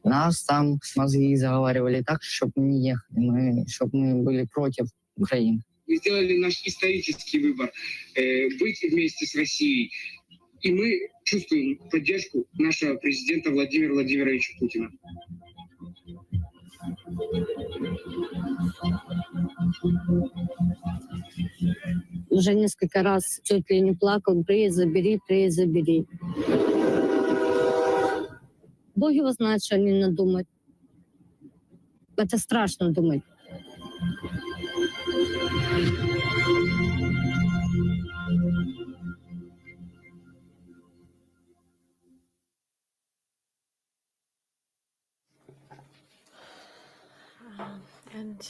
Нас там мозги заговаривали так, чтобы мы не ехали, чтобы мы были против Украины. Мы сделали наш исторический выбор быть вместе с Россией. И мы чувствуем поддержку нашего президента Владимира Владимировича Путина. Уже несколько раз чуть ли не плакал: приедь, забери, приедь, забери. Бог его знает, что они надумают. Это страшно думать. And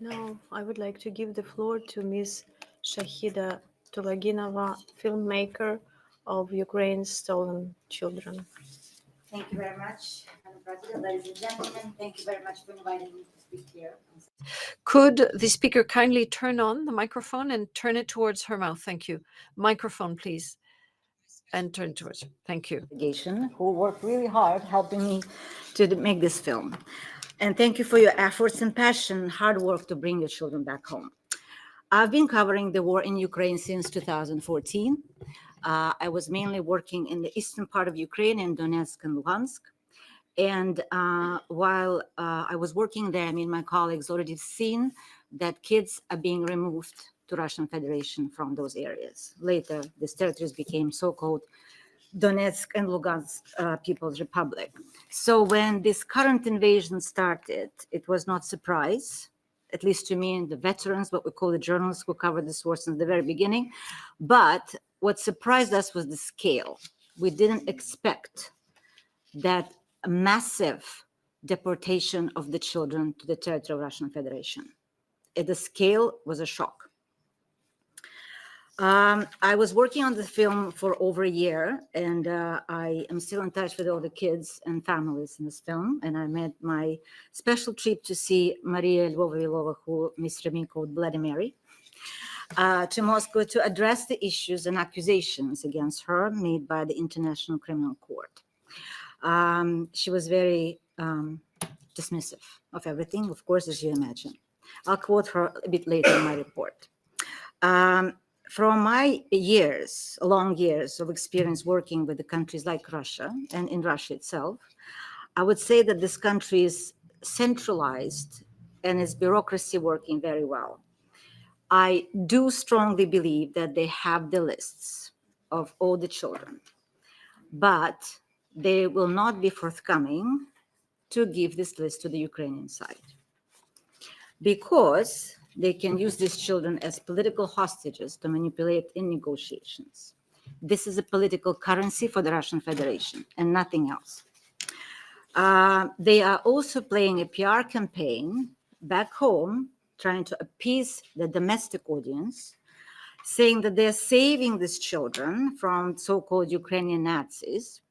now I would like to give the floor to Ms. Shahida Tulaginova, filmmaker of Ukraine's stolen children. Thank you very much, Madam President. Ladies and gentlemen, thank you very much for inviting me to speak here. Could the speaker kindly turn on the microphone and turn it towards her mouth? Thank you. Microphone, please. And turn towards her. Thank you. Who worked really hard helping me to make this film. And thank you for your efforts and passion, hard work to bring your children back home. I've been covering the war in Ukraine since 2014. I was mainly working in the eastern part of Ukraine in Donetsk and Luhansk. And while I was working there, I mean, my colleagues already seen that kids are being removed to Russian Federation from those areas. Later, these territories became so-called Donetsk and Lugansk People's Republic. So when this current invasion started, it was not surprise, at least to me and the veterans, what we call the journalists who covered this war since the very beginning. But what surprised us was the scale. We didn't expect that a massive deportation of the children to the territory of Russian Federation. The scale was a shock. I was working on the film for over a year, and I am still in touch with all the kids and families in this film. And I made my special trip to see Maria Lvova, who Ms. Ramin called Bloody Mary, to Moscow to address the issues and accusations against her made by the International Criminal Court. She was very dismissive of everything, of course, as you imagine. I'll quote her a bit later in my report. From my years, long years of experience working with the countries like Russia and in Russia itself, I would say that this country is centralized and its bureaucracy working very well. I do strongly believe that they have the lists of all the children, but they will not be forthcoming to give this list to the Ukrainian side, because they can use these children as political hostages to manipulate in negotiations. This is a political currency for the Russian Federation and nothing else. They are also playing a PR campaign back home, trying to appease the domestic audience, saying that they're saving these children from so-called Ukrainian Nazis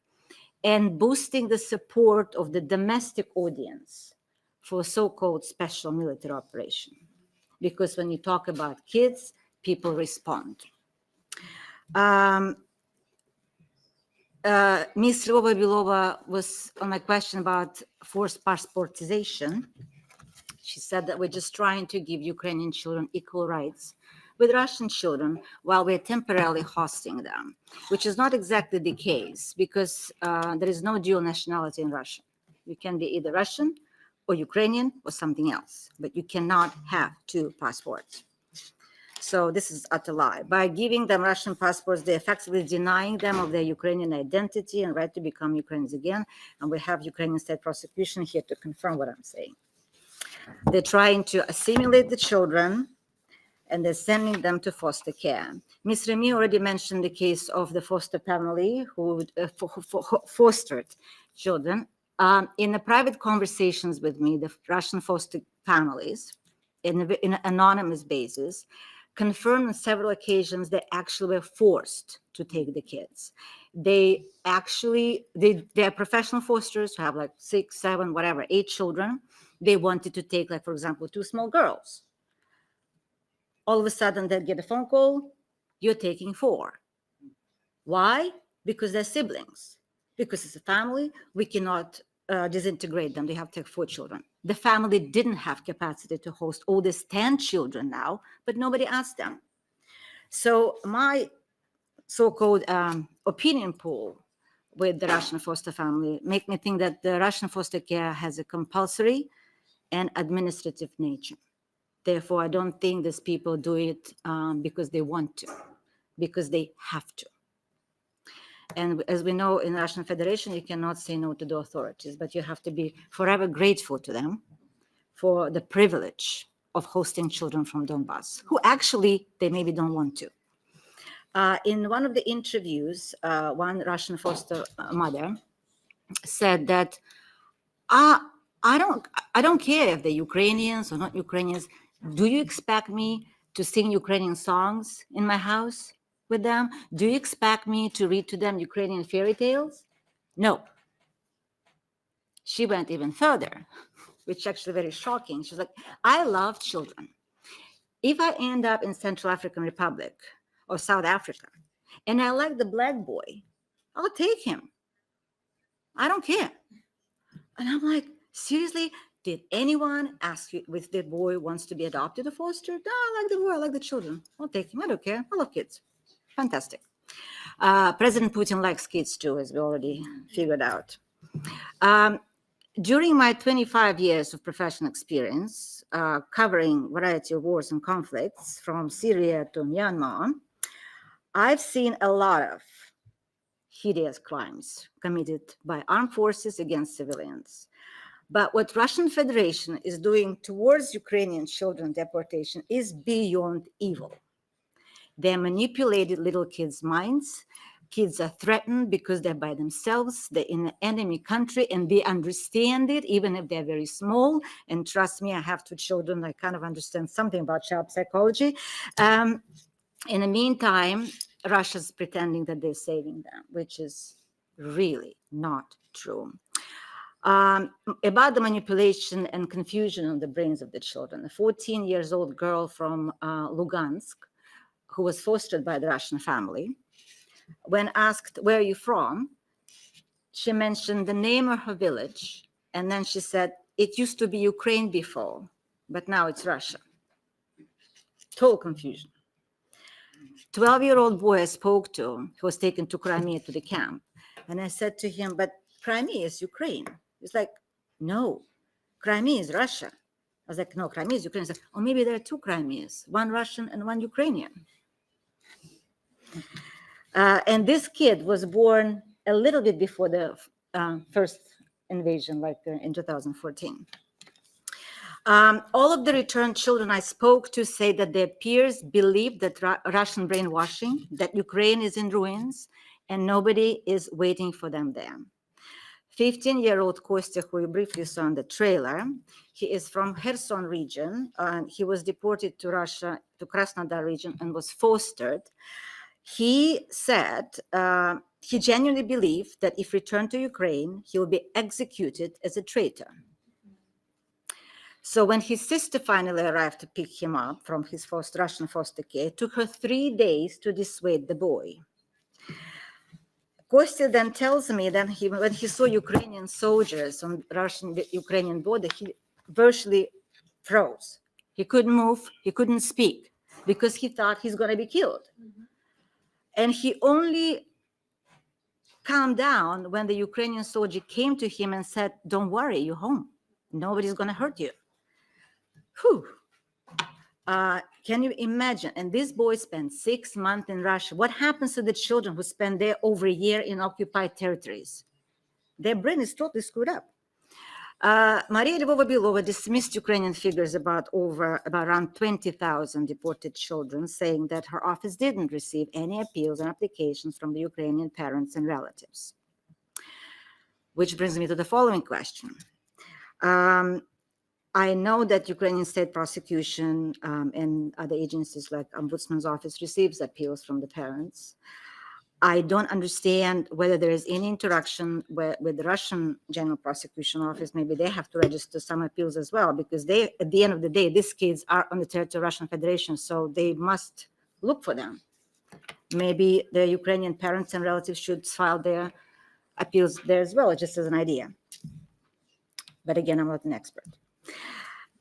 and boosting the support of the domestic audience for so-called special military operation. Because when you talk about kids, people respond. Ms. Lvova was on my question about forced passportization. She said that we're just trying to give Ukrainian children equal rights with Russian children while we're temporarily hosting them, which is not exactly the case, because there is no dual nationality in Russia. You can be either Russian or Ukrainian or something else, but you cannot have two passports. So this is utter lie. By giving them Russian passports, they're effectively denying them of their Ukrainian identity and right to become Ukrainians again. And we have Ukrainian state prosecution here to confirm what I'm saying. They're trying to assimilate the children, and they're sending them to foster care. Ms. Remy already mentioned the case of the foster family who fostered children. In the private conversations with me, the Russian foster families, in an anonymous basis, confirmed on several occasions they actually were forced to take the kids. They are professional fosters who have like 6, 7, whatever, 8 children. They wanted to take, like, for example, 2 small girls. All of a sudden they'd get a phone call, you're taking 4. Why? Because they're siblings. Because it's a family, we cannot disintegrate them. They have to take 4 children. The family didn't have capacity to host all these 10 children now, but nobody asked them. So my so-called opinion poll with the Russian foster family make me think that the Russian foster care has a compulsory and administrative nature. Therefore, I don't think these people do it because they want to, because they have to. And as we know, in the Russian Federation, you cannot say no to the authorities, but you have to be forever grateful to them for the privilege of hosting children from Donbass, who actually, they maybe don't want to. In one of the interviews, one Russian foster mother said that, I don't care if they're Ukrainians or not Ukrainians. Do you expect me to sing Ukrainian songs in my house with them? Do you expect me to read to them Ukrainian fairy tales? No. She went even further, which is actually very shocking. She's like, I love children. If I end up in Central African Republic or South Africa and I like the black boy, I'll take him. I don't care. And I'm like, seriously? Did anyone ask you if the boy wants to be adopted or fostered? No, I like the boy, I like the children. I'll take him, I don't care. I love kids. Fantastic. President Putin likes kids too, as we already figured out. During my 25 years of professional experience, covering a variety of wars and conflicts from Syria to Myanmar, I've seen a lot of hideous crimes committed by armed forces against civilians. But what Russian Federation is doing towards Ukrainian children deportation is beyond evil. They manipulated little kids' minds. Kids are threatened because they're by themselves, they're in an enemy country, and they understand it, even if they're very small. And trust me, I have 2 children, I kind of understand something about child psychology. In the meantime, Russia's pretending that they're saving them, which is really not true. About the manipulation and confusion on the brains of the children, a 14-year-old girl from Lugansk, who was fostered by the Russian family, when asked, where are you from? She mentioned the name of her village. And then she said, it used to be Ukraine before, but now it's Russia. Total confusion. 12-year-old boy I spoke to, who was taken to Crimea to the camp. And I said to him, but Crimea is Ukraine. He's like, no, Crimea is Russia. I was like, no, Crimea is Ukraine. He's like, oh, maybe there are 2 Crimeas, one Russian and one Ukrainian. And this kid was born a little bit before the first invasion, like in 2014. All of the returned children I spoke to say that their peers believe that Russian brainwashing, that Ukraine is in ruins, and nobody is waiting for them there. 15-year-old Kostya, who you briefly saw in the trailer, he is from Kherson region, and he was deported to Russia, to Krasnodar region, and was fostered. He said he genuinely believed that if returned to Ukraine, he will be executed as a traitor. So when his sister finally arrived to pick him up from his Russian foster care, it took her 3 days to dissuade the boy. Kostya then tells me that when he saw Ukrainian soldiers on Russian-Ukrainian border, he virtually froze. He couldn't move, he couldn't speak, because he thought he's going to be killed. And he only calmed down when the Ukrainian soldier came to him and said, "Don't worry, you're home. Nobody's going to hurt you." Whew. Can you imagine? And this boy spent 6 months in Russia. What happens to the children who spend there over a year in occupied territories? Their brain is totally screwed up. Maria Lvova-Belova dismissed Ukrainian figures about around 20,000 deported children, saying that her office didn't receive any appeals and applications from the Ukrainian parents and relatives. Which brings me to the following question. I know that Ukrainian state prosecution and other agencies like Ombudsman's office receives appeals from the parents. I don't understand whether there is any interaction with the Russian General Prosecution Office. Maybe they have to register some appeals as well, because they, at the end of the day, these kids are on the territory of Russian Federation, so they must look for them. Maybe the Ukrainian parents and relatives should file their appeals there as well, just as an idea. But again, I'm not an expert.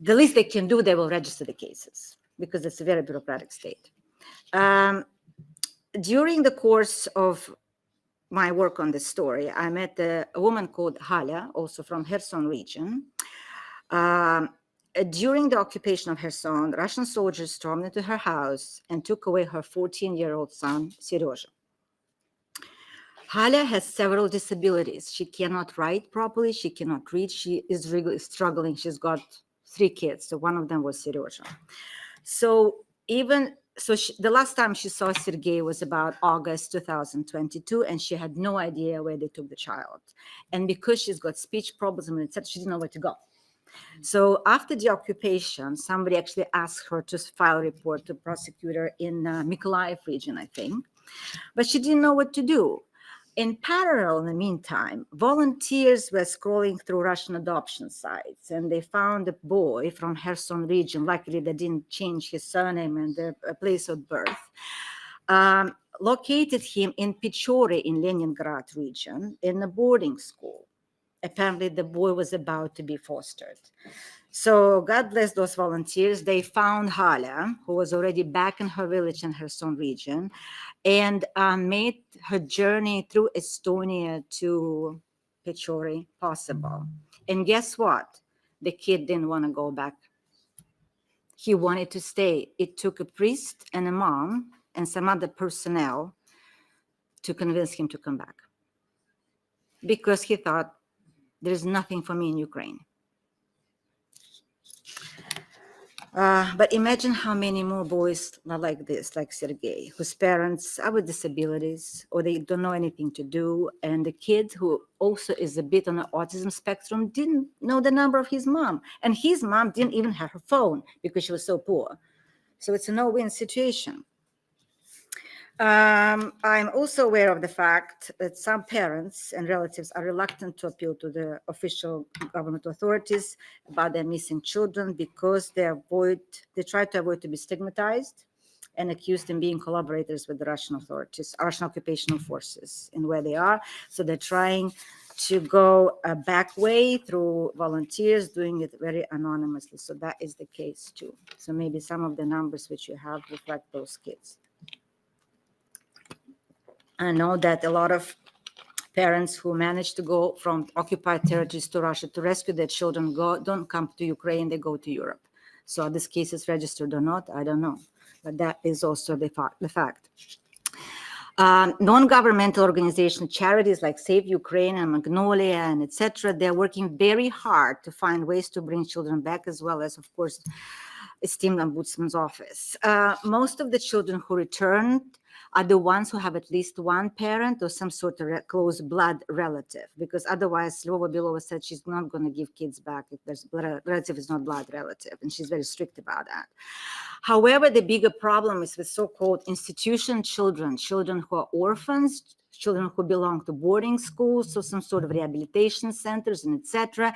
The least they can do, they will register the cases, because it's a very bureaucratic state. During the course of my work on this story, I met a woman called Halia, also from Kherson region. During the occupation of Kherson, Russian soldiers stormed into her house and took away her 14-year-old son, Serezha. Halia has several disabilities. She cannot write properly. She cannot read. She is really struggling. She's got 3 kids. So one of them was Serezha. The last time she saw Sergei was about August 2022, and she had no idea where they took the child. And because she's got speech problems and etc., she didn't know where to go. So after the occupation, somebody actually asked her to file a report to prosecutor in Mykolaiv region, I think, but she didn't know what to do. In parallel, in the meantime, volunteers were scrolling through Russian adoption sites, and they found a boy from Kherson region. Luckily, they didn't change his surname and the place of birth. Located him in Pechory in Leningrad region in a boarding school. Apparently, the boy was about to be fostered. So God bless those volunteers. They found Halia, who was already back in her village in Kherson region, and made her journey through Estonia to Pechory possible. And guess what? The kid didn't want to go back. He wanted to stay. It took a priest and a mom and some other personnel to convince him to come back, because he thought, there's nothing for me in Ukraine. But imagine how many more boys are like this, like Sergei, whose parents are with disabilities or they don't know anything to do. And the kid who also is a bit on the autism spectrum didn't know the number of his mom. And his mom didn't even have her phone because she was so poor. So it's a no-win situation. I'm also aware of the fact that some parents and relatives are reluctant to appeal to the official government authorities about their missing children because they try to avoid to be stigmatized and accused in being collaborators with the Russian authorities, Russian occupational forces in where they are. So they're trying to go a back way through volunteers, doing it very anonymously. So that is the case too. So maybe some of the numbers which you have reflect those kids. I know that a lot of parents who manage to go from occupied territories to Russia to rescue their children don't come to Ukraine, they go to Europe. So are these cases registered or not? I don't know. But that is also the fact. Non-governmental organizations, charities like Save Ukraine and Magnolia and etc., they're working very hard to find ways to bring children back, as well as, of course, esteemed Ombudsman's office. Most of the children who returned are the ones who have at least one parent or some sort of close blood relative, because otherwise Lvova-Belova said she's not going to give kids back if there's blood relative is not blood relative, and she's very strict about that. However, the bigger problem is with so-called institution children, children who are orphans, children who belong to boarding schools, so some sort of rehabilitation centers and etc.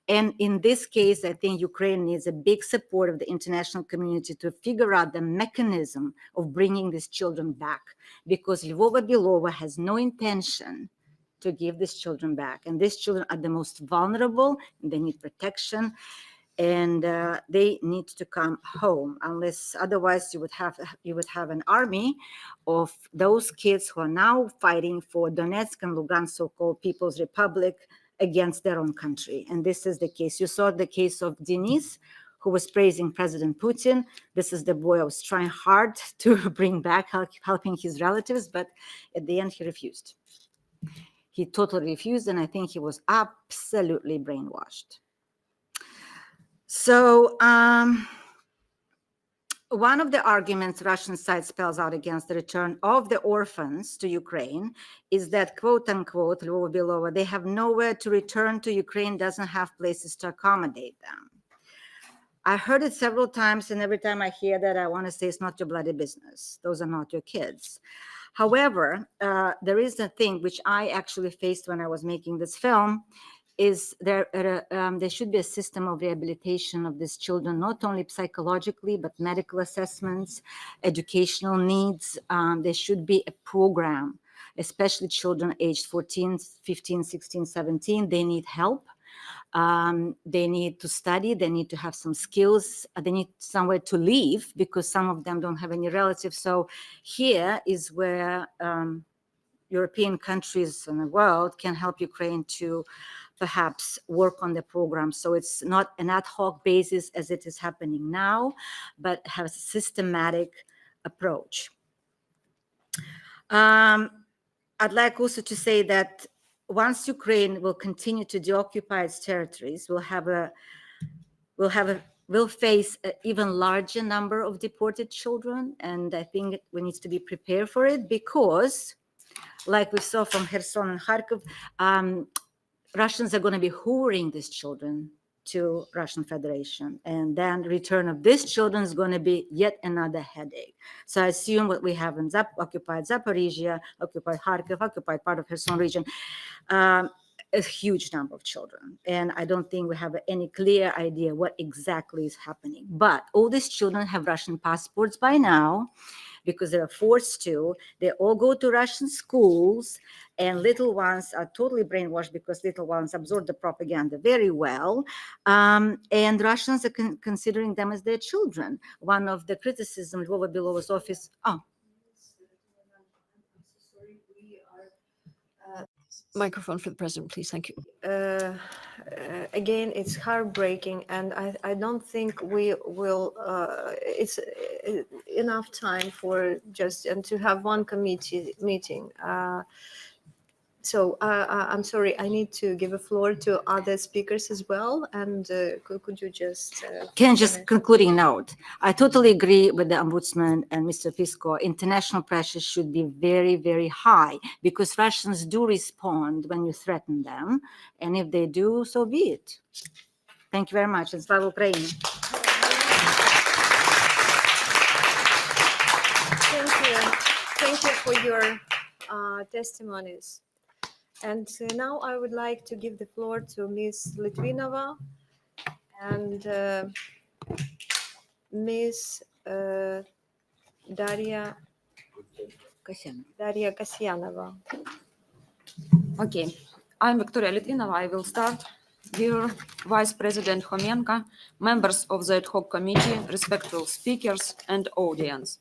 And in this case, I think Ukraine needs a big support of the international community to figure out the mechanism of bringing these children back, because Lvova-Belova has no intention to give these children back. And these children are the most vulnerable, and they need protection. and they need to come home, unless otherwise you would have an army of those kids who are now fighting for Donetsk and Lugansk, so-called People's Republic, against their own country. And this is the case. You saw the case of Denis, who was praising President Putin. This is the boy who was trying hard to bring back, helping his relatives, but at the end he refused. He totally refused, and I think he was absolutely brainwashed. So one of the arguments Russian side spells out against the return of the orphans to Ukraine is that, quote unquote, Lvova Belova, they have nowhere to return to. Ukraine doesn't have places to accommodate them. I heard it several times, and every time I hear that, I want to say it's not your bloody business. Those are not your kids. However, there is a thing which I actually faced when I was making this film, is there should be a system of rehabilitation of these children, not only psychologically, but medical assessments, educational needs. There should be a program, especially children aged 14, 15, 16, 17. They need help. They need to study, they need to have some skills, they need somewhere to live, because some of them don't have any relatives. So here is where European countries in the world can help Ukraine to perhaps work on the program. So it's not an ad hoc basis as it is happening now, but has a systematic approach. I'd like also to say that once Ukraine will continue to deoccupy its territories, we'll face an even larger number of deported children. And I think we need to be prepared for it, because like we saw from Kherson and Kharkov, Russians are going to be hoovering these children to Russian Federation. And then return of these children is going to be yet another headache. So I assume what we have in occupied Zaporizhia, occupied Kharkov, occupied part of Kherson region, a huge number of children. And I don't think we have any clear idea what exactly is happening. But all these children have Russian passports by now, because they're forced to. They all go to Russian schools, and little ones are totally brainwashed, because little ones absorb the propaganda very well. And Russians are considering them as their children. One of the criticisms Lvova Belova's office, Microphone for the president, please. Thank you. Again, it's heartbreaking, and I don't think we will, it's enough time for just to have one committee meeting. So I'm sorry, I need to give a floor to other speakers as well. And could you just... concluding note, I totally agree with the Ombudsman and Mr. Pisco. International pressure should be very, very high, because Russians do respond when you threaten them. And if they do, so be it. Thank you very much. And Slava Ukraini. Thank you. Thank you for your testimonies. And now I would like to give the floor to Ms. Litvinova and Ms. Daria Kasyanova. Okay, I'm Viktoriia Litvinova. I will start. Dear Vice President Khomenko, members of the ad hoc committee, respectful speakers, and audience.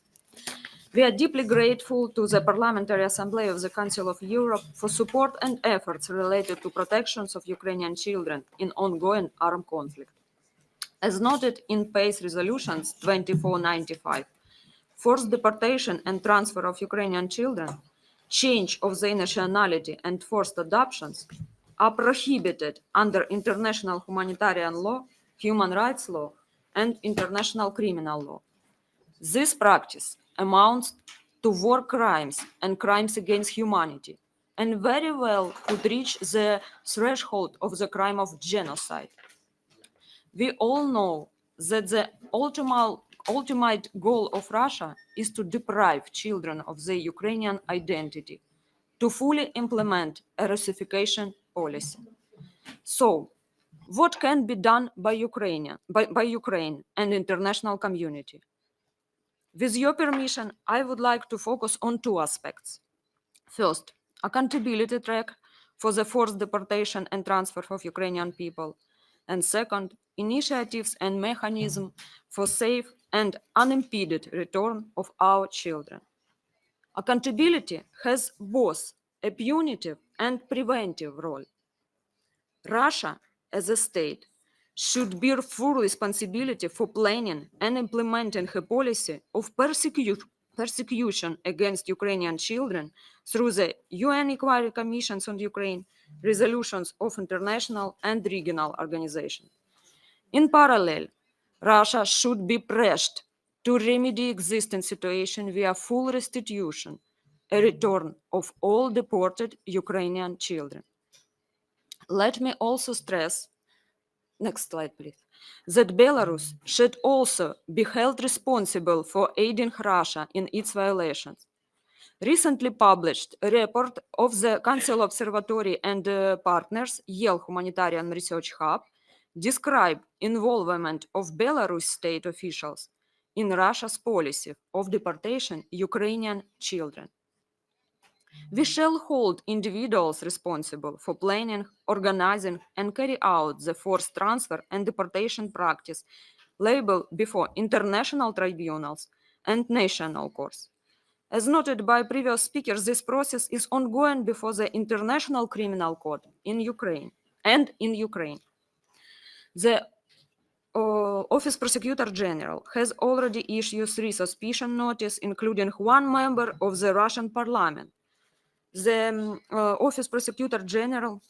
We are deeply grateful to the Parliamentary Assembly of the Council of Europe for support and efforts related to protections of Ukrainian children in ongoing armed conflict. As noted in PACE resolutions 2495, forced deportation and transfer of Ukrainian children, change of their nationality, and forced adoptions are prohibited under international humanitarian law, human rights law, and international criminal law. This practice amounts to war crimes and crimes against humanity, and very well could reach the threshold of the crime of genocide. We all know that the ultimate goal of Russia is to deprive children of their Ukrainian identity, to fully implement a Russification policy. So, what can be done by Ukraine and international community? With your permission, I would like to focus on two aspects. First, accountability track for the forced deportation and transfer of Ukrainian people. And second, initiatives and mechanisms for safe and unimpeded return of our children. Accountability has both a punitive and preventive role. Russia, as a state, should bear full responsibility for planning and implementing a policy of persecution against Ukrainian children through the UN Inquiry Commissions on Ukraine, resolutions of international and regional organizations. In parallel, Russia should be pressed to remedy existing situation via full restitution, a return of all deported Ukrainian children. Let me also stress, next slide please, that Belarus should also be held responsible for aiding Russia in its violations. Recently published a report of the Council Observatory and partners, Yale Humanitarian Research Hub, describe involvement of Belarus state officials in Russia's policy of deportation Ukrainian children. We shall hold individuals responsible for planning, organizing, and carry out the forced transfer and deportation practice labeled before international tribunals and national courts. As noted by previous speakers, this process is ongoing before the International Criminal Court in Ukraine and in Ukraine. The Office Prosecutor General has already issued 3 suspicion notices, including 1 member of the Russian Parliament. The Office Prosecutor General,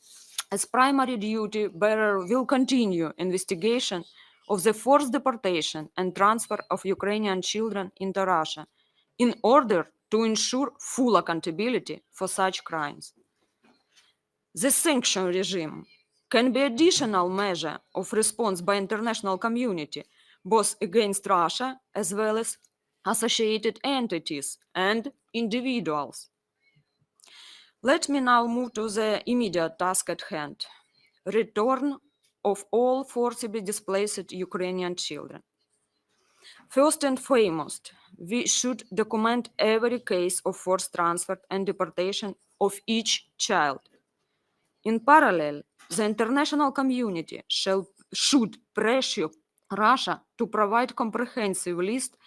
as primary duty bearer, will continue investigation of the forced deportation and transfer of Ukrainian children into Russia in order to ensure full accountability for such crimes. The sanction regime can be additional measure of response by international community, both against Russia as well as associated entities and individuals. Let me now move to the immediate task at hand, return of all forcibly displaced Ukrainian children. First and foremost, we should document every case of forced transfer and deportation of each child. In parallel, the international community should pressure Russia to provide comprehensive list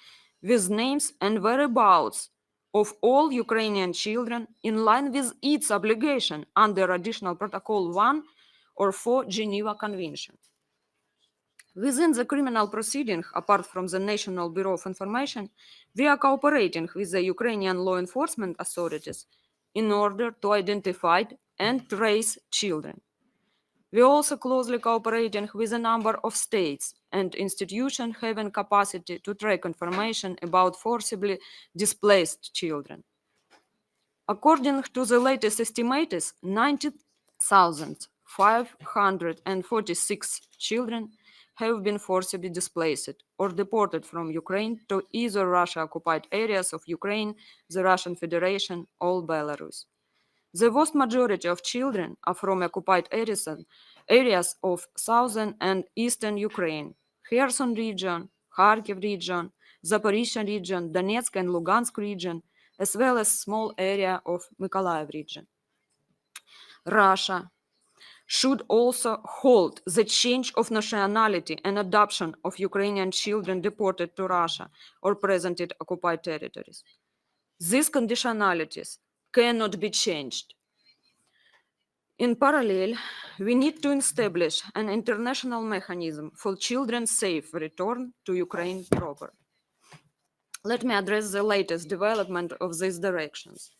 with names and whereabouts of all Ukrainian children in line with its obligation under Additional Protocol 1 or 4 Geneva Convention. Within the criminal proceeding, apart from the National Bureau of Information, we are cooperating with the Ukrainian law enforcement authorities in order to identify and trace children. We are also closely cooperating with a number of states and institutions having capacity to track information about forcibly displaced children. According to the latest estimates, 90,546 children have been forcibly displaced or deported from Ukraine to either Russia-occupied areas of Ukraine, the Russian Federation, or Belarus. The vast majority of children are from occupied areas of southern and eastern Ukraine, Kherson region, Kharkiv region, Zaporizhzhia region, Donetsk and Lugansk region, as well as small area of Mykolaiv region. Russia should also hold the change of nationality and adoption of Ukrainian children deported to Russia or present in occupied territories. These conditionalities cannot be changed. In parallel, we need to establish an international mechanism for children's safe return to Ukraine proper. Let me address the latest development of these directions.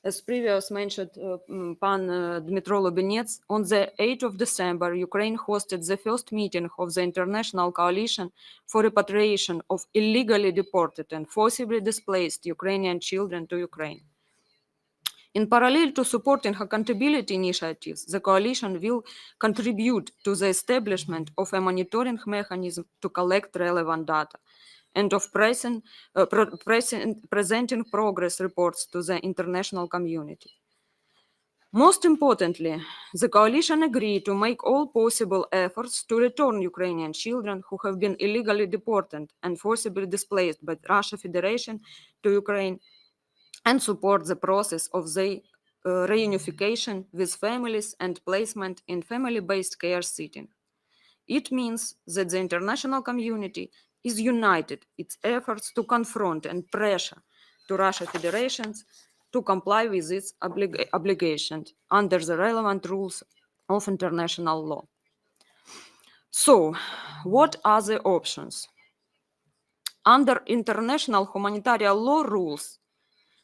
As previously mentioned, Dmytro Lubinets, on the 8th of December, Ukraine hosted the first meeting of the International Coalition for Repatriation of Illegally Deported and Forcibly Displaced Ukrainian Children to Ukraine. In parallel to supporting accountability initiatives, the coalition will contribute to the establishment of a monitoring mechanism to collect relevant data and of presenting progress reports to the international community. Most importantly, the coalition agreed to make all possible efforts to return Ukrainian children who have been illegally deported and forcibly displaced by the Russian Federation to Ukraine and support the process of the reunification with families and placement in family-based care setting. It means that the international community is united its efforts to confront and pressure to Russia Federations to comply with its obligations under the relevant rules of international law. So, what are the options? Under international humanitarian law rules,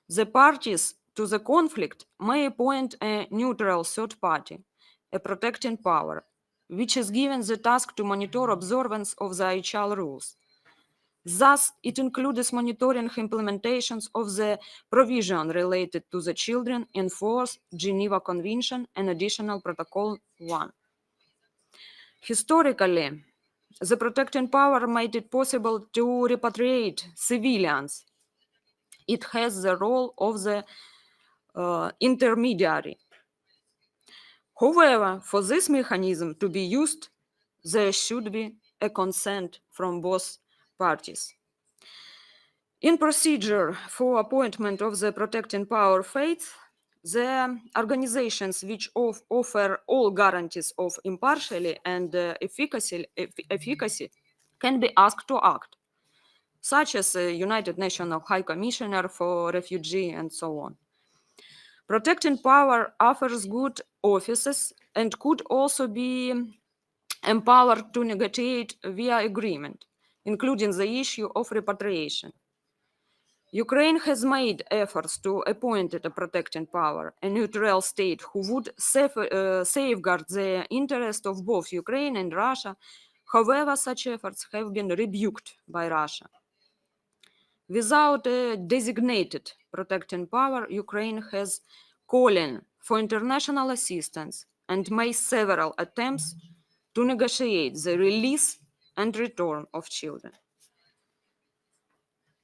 the parties to the conflict may appoint a neutral third party, a protecting power, which is given the task to monitor observance of the IHL rules. Thus, it includes monitoring implementations of the provision related to the children in force Geneva Convention and Additional Protocol 1. Historically, the protecting power made it possible to repatriate civilians. It has the role of the intermediary. However, for this mechanism to be used, there should be a consent from both parties. In procedure for appointment of the protecting power phase, the organizations which offer all guarantees of impartiality and efficacy can be asked to act, such as the United Nations High Commissioner for Refugee and so on. Protecting power offers good offices and could also be empowered to negotiate via agreement, including the issue of repatriation. Ukraine has made efforts to appoint a protecting power, a neutral state who would safeguard the interest of both Ukraine and Russia. However, such efforts have been rebuked by Russia. Without a designated protecting power, Ukraine has calling for international assistance and made several attempts to negotiate the release and return of children.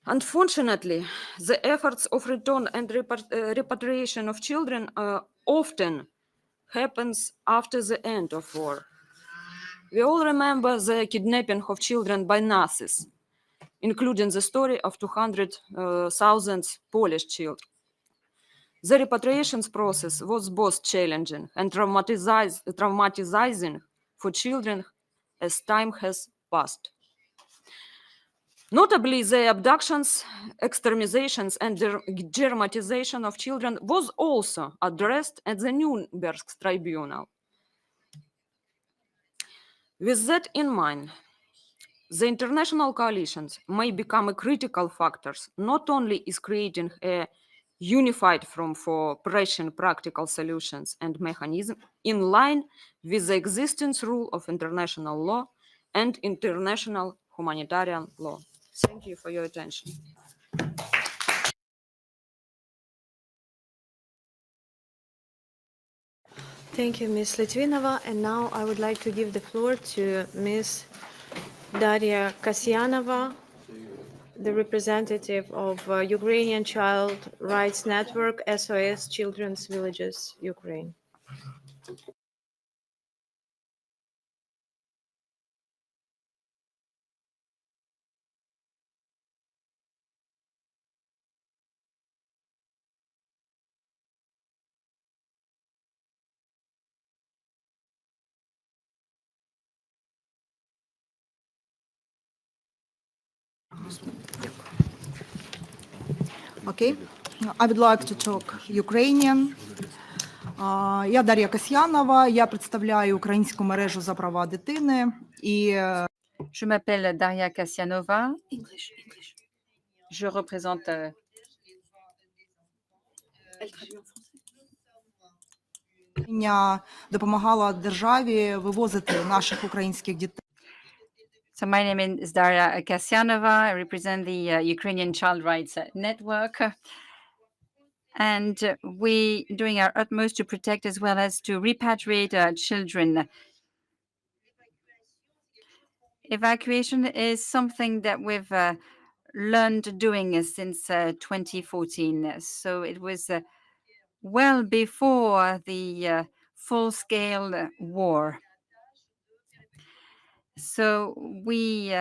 Unfortunately, the efforts of return and repatriation of children often happens after the end of war. We all remember the kidnapping of children by Nazis, including the story of 200,000 Polish children. The repatriation process was both challenging and traumatizing for children as time has passed. Notably, the abductions, exterminations, and germatization of children was also addressed at the Nuremberg Tribunal. With that in mind, the international coalitions may become critical factors, not only is creating a unified front for pressing practical solutions and mechanisms in line with the existing rule of international law and international humanitarian law. Thank you for your attention. Thank you, Ms. Litvinova. And now I would like to give the floor to Ms. Daria Kasyanova, the representative of Ukrainian Child Rights Network, SOS Children's Villages, Ukraine. Okay, I would like to talk Ukrainian. Я Дар'я Касьянова, я представляю українську мережу за права дитини. Je m'appelle Daria Kasyanova. Je représente допомагала державі вивозити наших українських дітей. So my name is Daria Kasyanova. I represent the Ukrainian Child Rights Network. And we're doing our utmost to protect as well as to repatriate children. Evacuation is something that we've learned doing since 2014. So it was well before the full-scale war. So we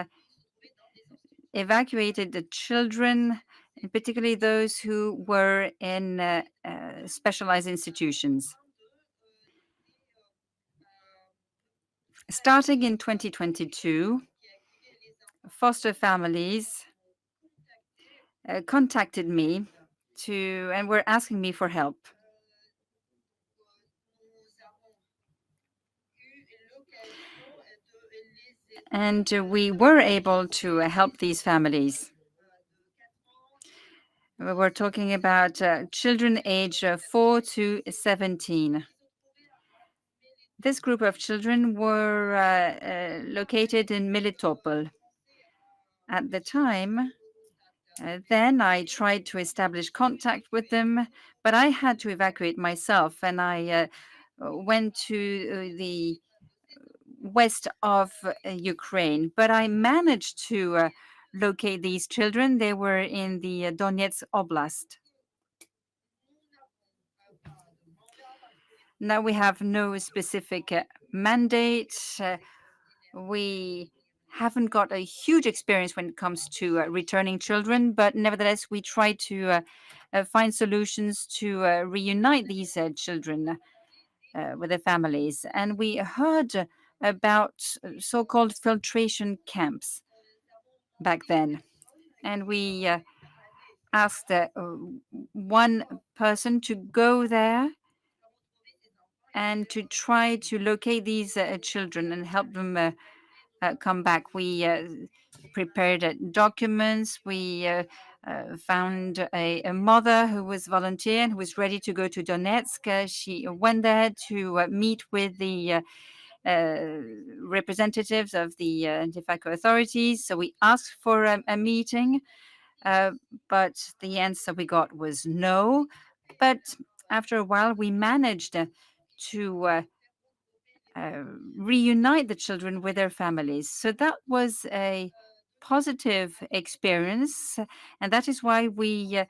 evacuated the children, and particularly those who were in specialized institutions. Starting in 2022, foster families contacted me and were asking me for help. And we were able to help these families. We're talking about children aged 4 to 17. This group of children were located in Melitopol. At the time, then I tried to establish contact with them, but I had to evacuate myself, and I went to the west of Ukraine. But I managed to locate these children. They were in the Donetsk Oblast. Now we have no specific mandate. We haven't got a huge experience when it comes to returning children, but nevertheless, we try to find solutions to reunite these children with their families. And we heard about so-called filtration camps back then. And we asked one person to go there and to try to locate these children and help them come back. We prepared documents. We found a mother who was volunteer and who was ready to go to Donetsk. She went there to meet with the representatives of the de facto authorities. So we asked for a meeting, but the answer we got was no. But after a while, we managed to reunite the children with their families. So that was a positive experience, and that is why we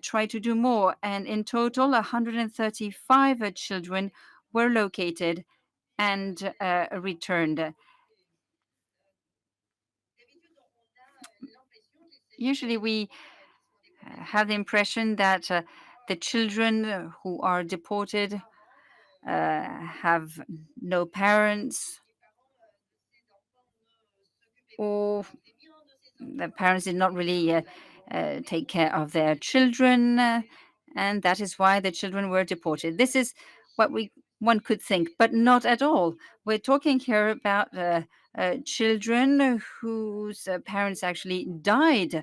try to do more. And in total, 135 children were located and returned. Usually, we have the impression that the children who are deported have no parents, or the parents did not really take care of their children, and that is why the children were deported. This is what one could think, but not at all. We're talking here about children whose parents actually died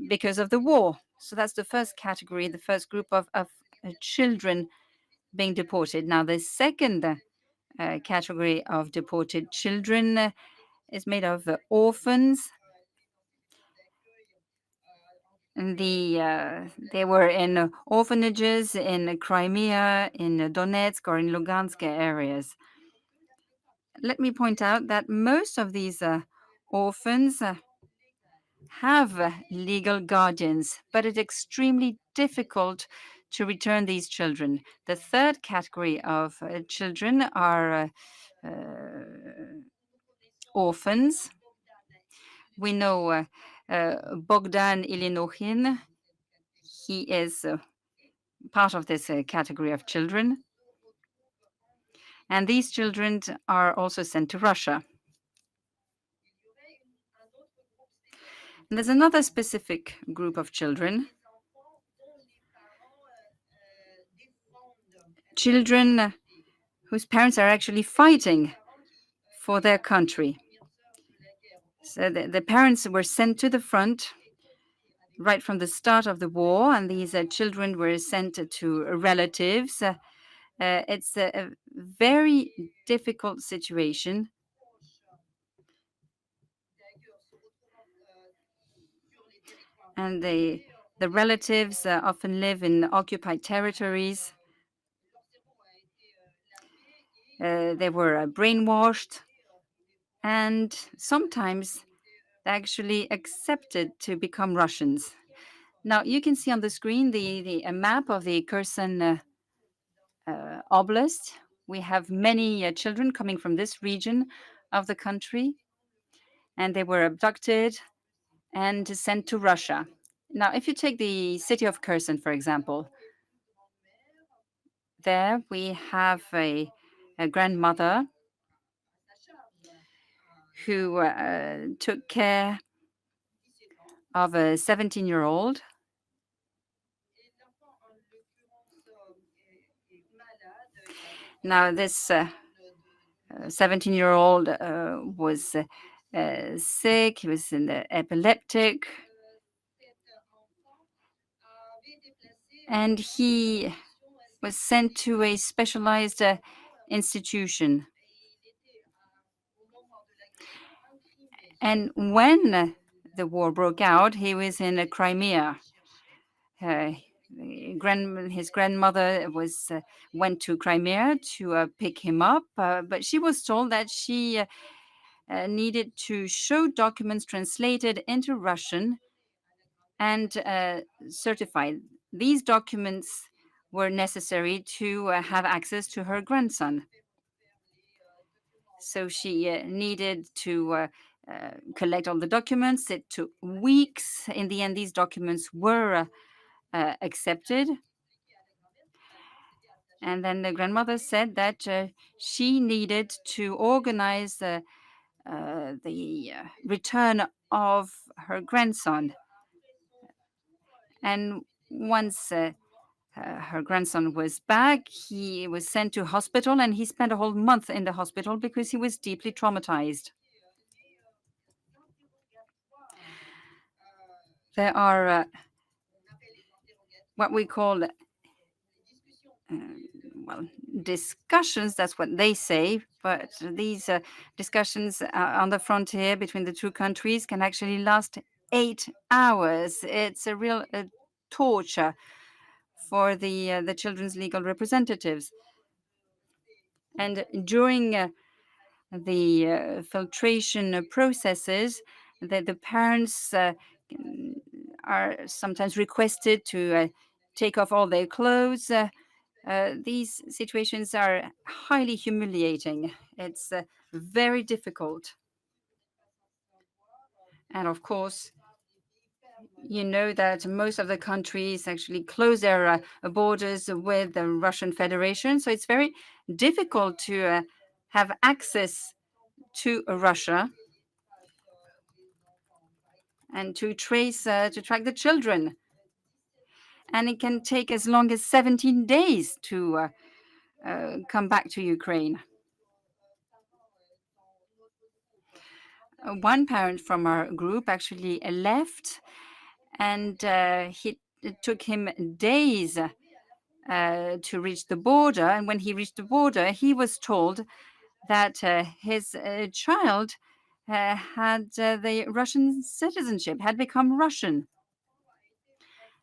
because of the war. So that's the first category, the first group of children being deported. Now, the second category of deported children is made of orphans. And they were in orphanages in Crimea, in Donetsk, or in Lugansk areas. Let me point out that most of these orphans have legal guardians, but it's extremely difficult to return these children. The third category of children are orphans. We know Bogdan Ilinokhin. He is part of this category of children. And these children are also sent to Russia. And there's another specific group of children. Children whose parents are actually fighting for their country. So the parents were sent to the front right from the start of the war, and these children were sent to relatives. It's a very difficult situation. And the relatives often live in occupied territories. They were brainwashed, and sometimes they actually accepted to become Russians. Now, you can see on the screen a map of the Kherson Oblast. We have many children coming from this region of the country, and they were abducted and sent to Russia. Now, if you take the city of Kherson, for example, there we have a grandmother who took care of a 17-year-old. Now, this 17-year-old was sick. He was epileptic. And he was sent to a specialized institution. And when the war broke out, he was in Crimea. His grandmother went to Crimea to pick him up, but she was told that she needed to show documents translated into Russian and certified. These documents were necessary to have access to her grandson. So she needed to collect all the documents. It took weeks. In the end, these documents were accepted. And then the grandmother said that she needed to organize the return of her grandson. And once her grandson was back, he was sent to hospital, and he spent a whole month in the hospital because he was deeply traumatized. There are what we call discussions, that's what they say, but these discussions on the frontier between the two countries can actually last 8 hours. It's a real torture for the children's legal representatives. And during the filtration processes, the parents are sometimes requested to take off all their clothes. These situations are highly humiliating. It's very difficult. And of course, you know that most of the countries actually close their borders with the Russian Federation. So it's very difficult to have access to Russia and to track the children. And it can take as long as 17 days to come back to Ukraine. One parent from our group actually left, and it took him days to reach the border. And when he reached the border, he was told that his child had the Russian citizenship, had become Russian.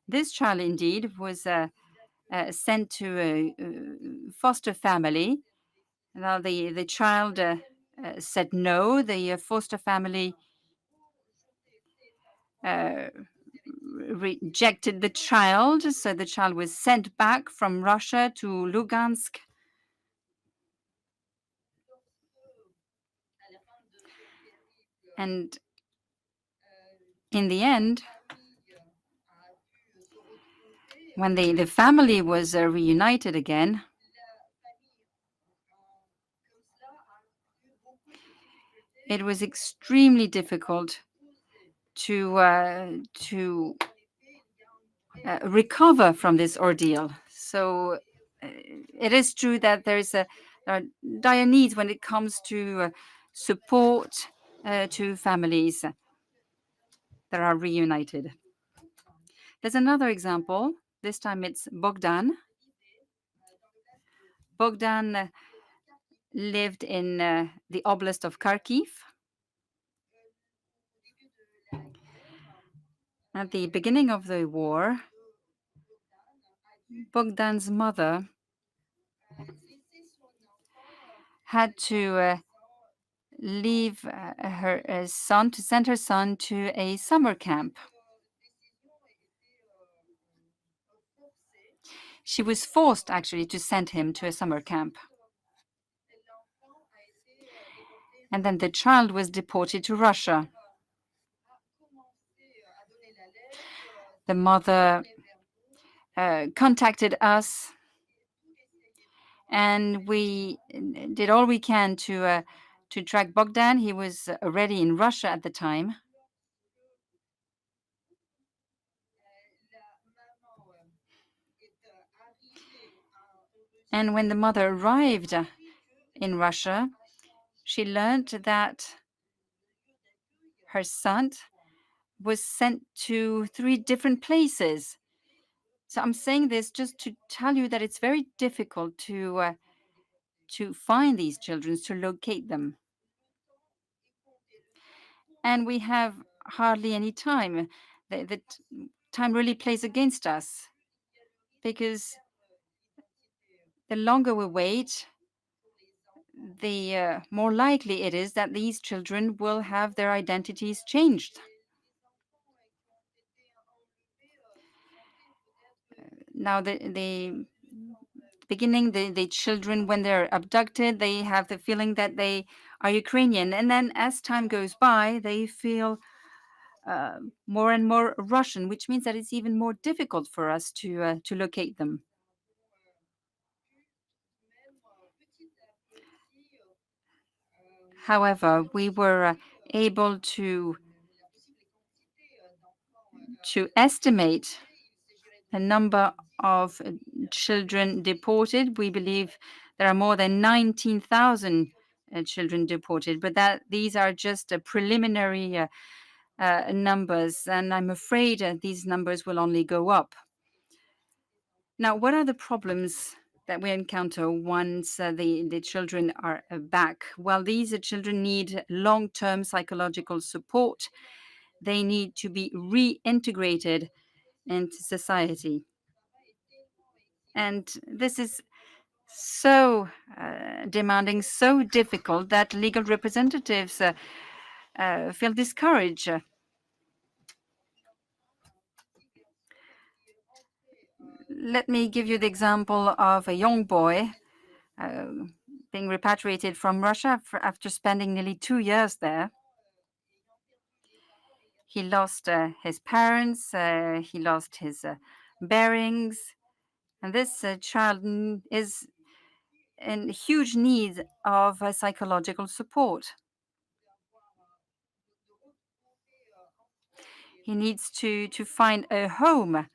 This child indeed was sent to a foster family. Now the child said no. The foster family rejected the child, so the child was sent back from Russia to Lugansk. And in the end, when the family was reunited again, it was extremely difficult to recover from this ordeal. So it is true that there are dire needs when it comes to support to families that are reunited. There's another example. This time it's Bogdan. Bogdan lived in the oblast of Kharkiv. At the beginning of the war, Bogdan's mother had to leave her son, to send her son to a summer camp. She was forced actually to send him to a summer camp. And then the child was deported to Russia. The mother contacted us, and we did all we can to to track Bogdan. He was already in Russia at the time. And when the mother arrived in Russia, she learned that her son was sent to 3 different places. So I'm saying this just to tell you that it's very difficult to find these children, to locate them. And we have hardly any time. The time really plays against us, because the longer we wait, the more likely it is that these children will have their identities changed. Now, the beginning, the children, when they're abducted, they have the feeling that they are Ukrainian. And then as time goes by, they feel more and more Russian, which means that it's even more difficult for us to locate them. However, we were able to estimate the number of children deported. We believe there are more than 19,000 children deported, but these are just preliminary numbers, and I'm afraid these numbers will only go up. Now, what are the problems that we encounter once the children are back? Well, these children need long-term psychological support. They need to be reintegrated into society. And this is so demanding, so difficult, that legal representatives feel discouraged. Let me give you the example of a young boy being repatriated from Russia after spending nearly 2 years there. He lost his parents, he lost his bearings, and this child is in huge need of psychological support. He needs to find a home,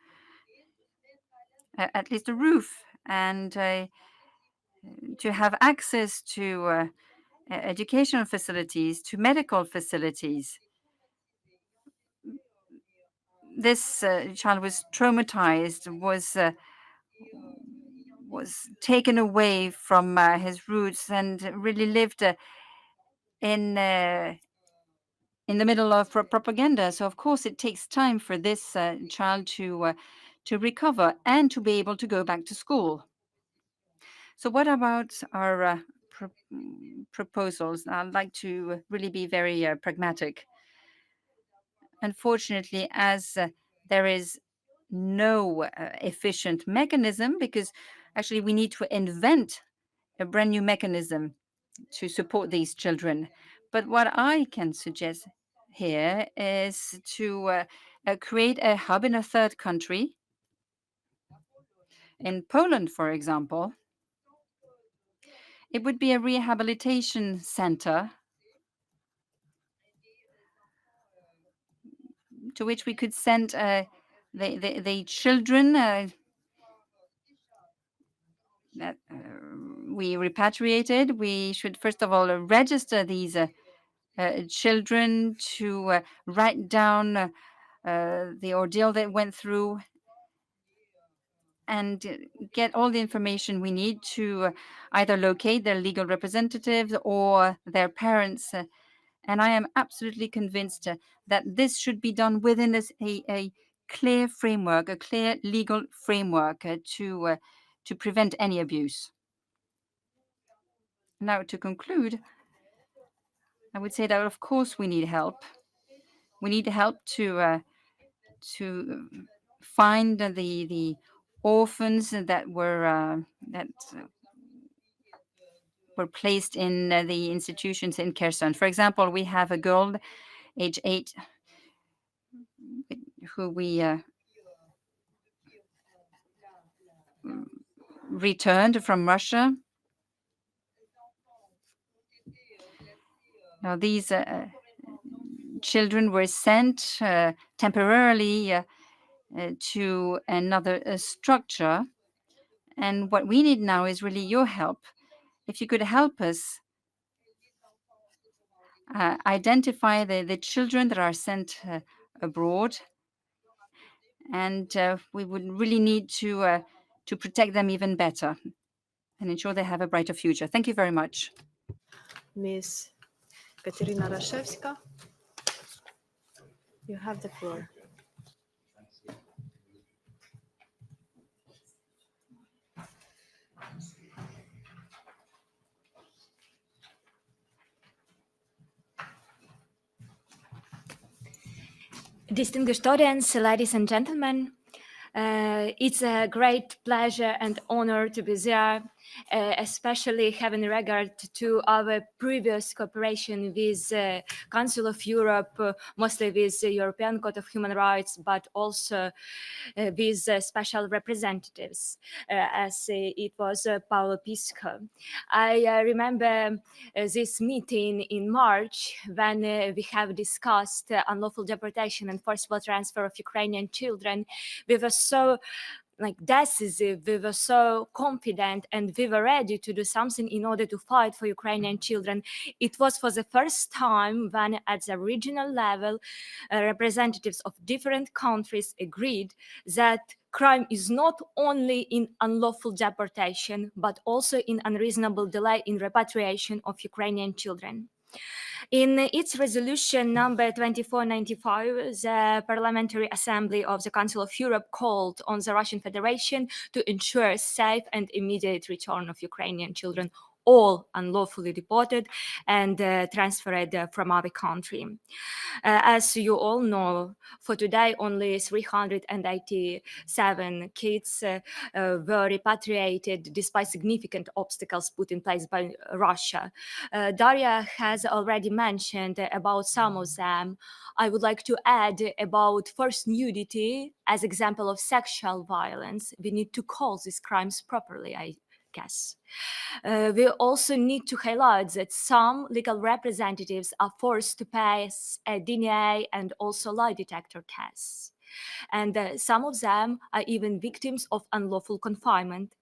at least a roof, and to have access to educational facilities, to medical facilities. This child was traumatized, was taken away from his roots, and really lived in the middle of propaganda. So of course it takes time for this child to recover and to be able to go back to school. So what about our proposals? I'd like to really be very pragmatic. Unfortunately, as there is no efficient mechanism, because actually we need to invent a brand new mechanism to support these children. But what I can suggest here is to create a hub in a third country. In Poland, for example, it would be a rehabilitation center to which we could send the children that we repatriated. We should first of all register these children, to write down the ordeal they went through, and get all the information we need to either locate their legal representatives or their parents. And I am absolutely convinced that this should be done within a clear framework, a clear legal framework to prevent any abuse. Now, to conclude, I would say that of course we need help. We need help to find the orphans that were placed in the institutions in Kherson. For example, we have a girl, age 8, who we returned from Russia. Now, these children were sent temporarily to another structure. And what we need now is really your help. If you could help us identify the children that are sent abroad, and we would really need to protect them even better and ensure they have a brighter future. Thank you very much. Miss Katerina Rashevska, you have the floor. Distinguished audience, ladies and gentlemen, it's a great pleasure and honor to be there, especially having regard to our previous cooperation with Council of Europe, mostly with the European Court of Human Rights, but also with special representatives, as it was Paulo Pisco. I remember this meeting in March when we have discussed unlawful deportation and forcible transfer of Ukrainian children. We were so decisive, we were so confident, and we were ready to do something in order to fight for Ukrainian children. It was for the first time when at the regional level, representatives of different countries agreed that crime is not only in unlawful deportation, but also in unreasonable delay in repatriation of Ukrainian children. In its resolution number 2495, the Parliamentary Assembly of the Council of Europe called on the Russian Federation to ensure safe and immediate return of Ukrainian children, all unlawfully deported and transferred from our country. As you all know, for today, only 387 kids were repatriated despite significant obstacles put in place by Russia. Daria has already mentioned about some of them. I would like to add about forced nudity as example of sexual violence. We need to call these crimes properly, I guess. We also need to highlight that some legal representatives are forced to pass a DNA and also lie detector tests. And some of them are even victims of unlawful confinement.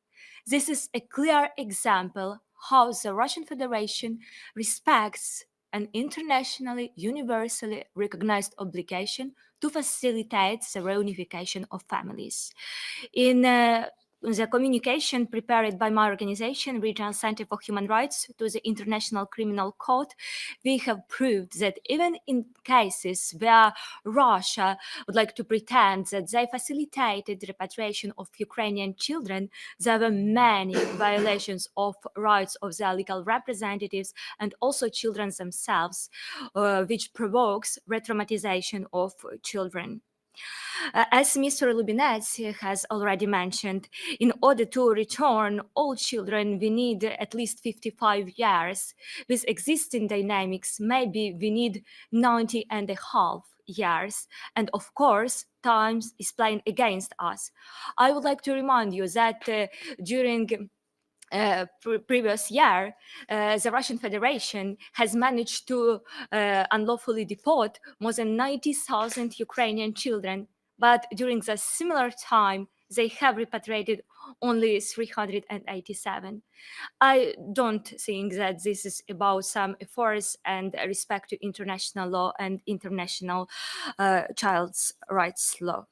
This is a clear example how the Russian Federation respects an internationally, universally recognized obligation to facilitate the reunification of families. In the communication prepared by my organization, Regional Center for Human Rights, to the International Criminal Court, we have proved that even in cases where Russia would like to pretend that they facilitated the repatriation of Ukrainian children, there were many violations of rights of their legal representatives and also children themselves, which provokes re-traumatization of children. As Mr. Lubinets has already mentioned, in order to return all children, we need at least 55 years. With existing dynamics, maybe we need 90 and a half years. And of course, time is playing against us. I would like to remind you that during previous year, the Russian Federation has managed to unlawfully deport more than 90,000 Ukrainian children. But during the similar time, they have repatriated only 387. I don't think that this is about some efforts and respect to international law and international child's rights law.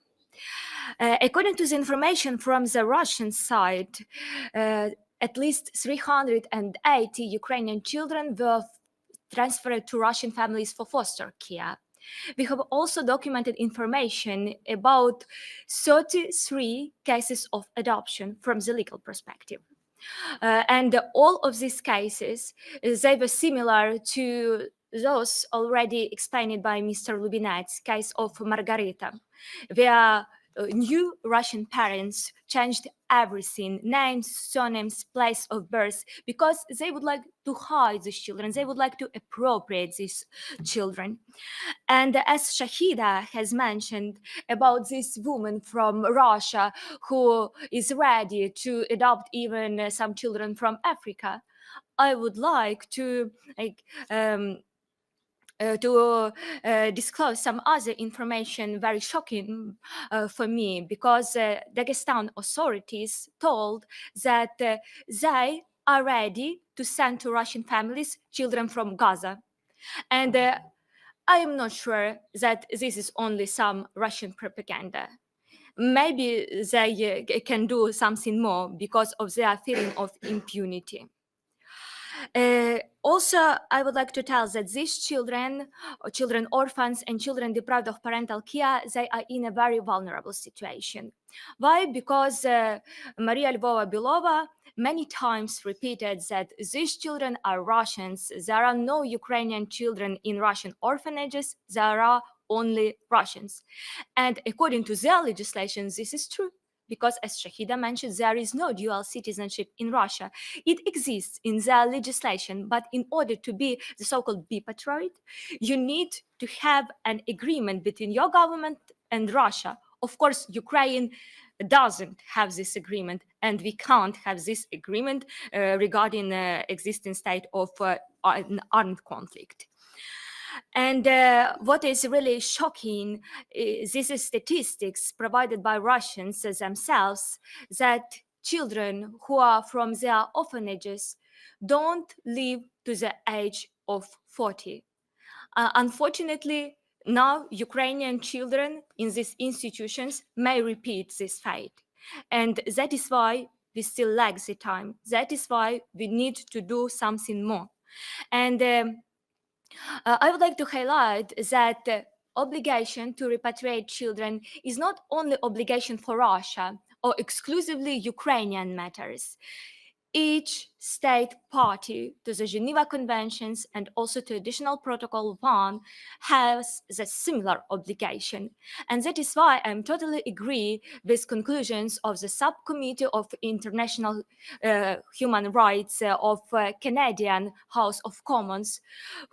According to the information from the Russian side, at least 380 Ukrainian children were transferred to Russian families for foster care. We have also documented information about 33 cases of adoption from the legal perspective. And all of these cases, they were similar to those already explained by Mr. Lubinets' case of Margarita, where new Russian parents changed everything, names, surnames, place of birth, because they would like to hide these children. They would like to appropriate these children. And as Shahida has mentioned about this woman from Russia who is ready to adopt even some children from Africa, I would like to disclose some other information very shocking for me, because Dagestan authorities told that they are ready to send to Russian families children from Gaza. And I am not sure that this is only some Russian propaganda. Maybe they can do something more because of their feeling of impunity. Also, I would like to tell that these children orphans and children deprived of parental care, they are in a very vulnerable situation. Why? Because Maria Lvova-Belova many times repeated that these children are Russians. There are no Ukrainian children in Russian orphanages. There are only Russians. And according to their legislation, this is true. Because, as Shahida mentioned, there is no dual citizenship in Russia. It exists in their legislation, but in order to be the so-called deported, you need to have an agreement between your government and Russia. Of course, Ukraine doesn't have this agreement, and we can't have this agreement regarding the existing state of an armed conflict. And what is really shocking is these statistics provided by Russians themselves, that children who are from their orphanages don't live to the age of 40. Unfortunately, now Ukrainian children in these institutions may repeat this fate. And that is why we still lack the time. That is why we need to do something more. And I would like to highlight that obligation to repatriate children is not only obligation for Russia or exclusively Ukrainian matters. Each state party to the Geneva Conventions and also to Additional Protocol 1 has the similar obligation. And that is why I totally agree with conclusions of the Subcommittee of International Human Rights of Canadian House of Commons,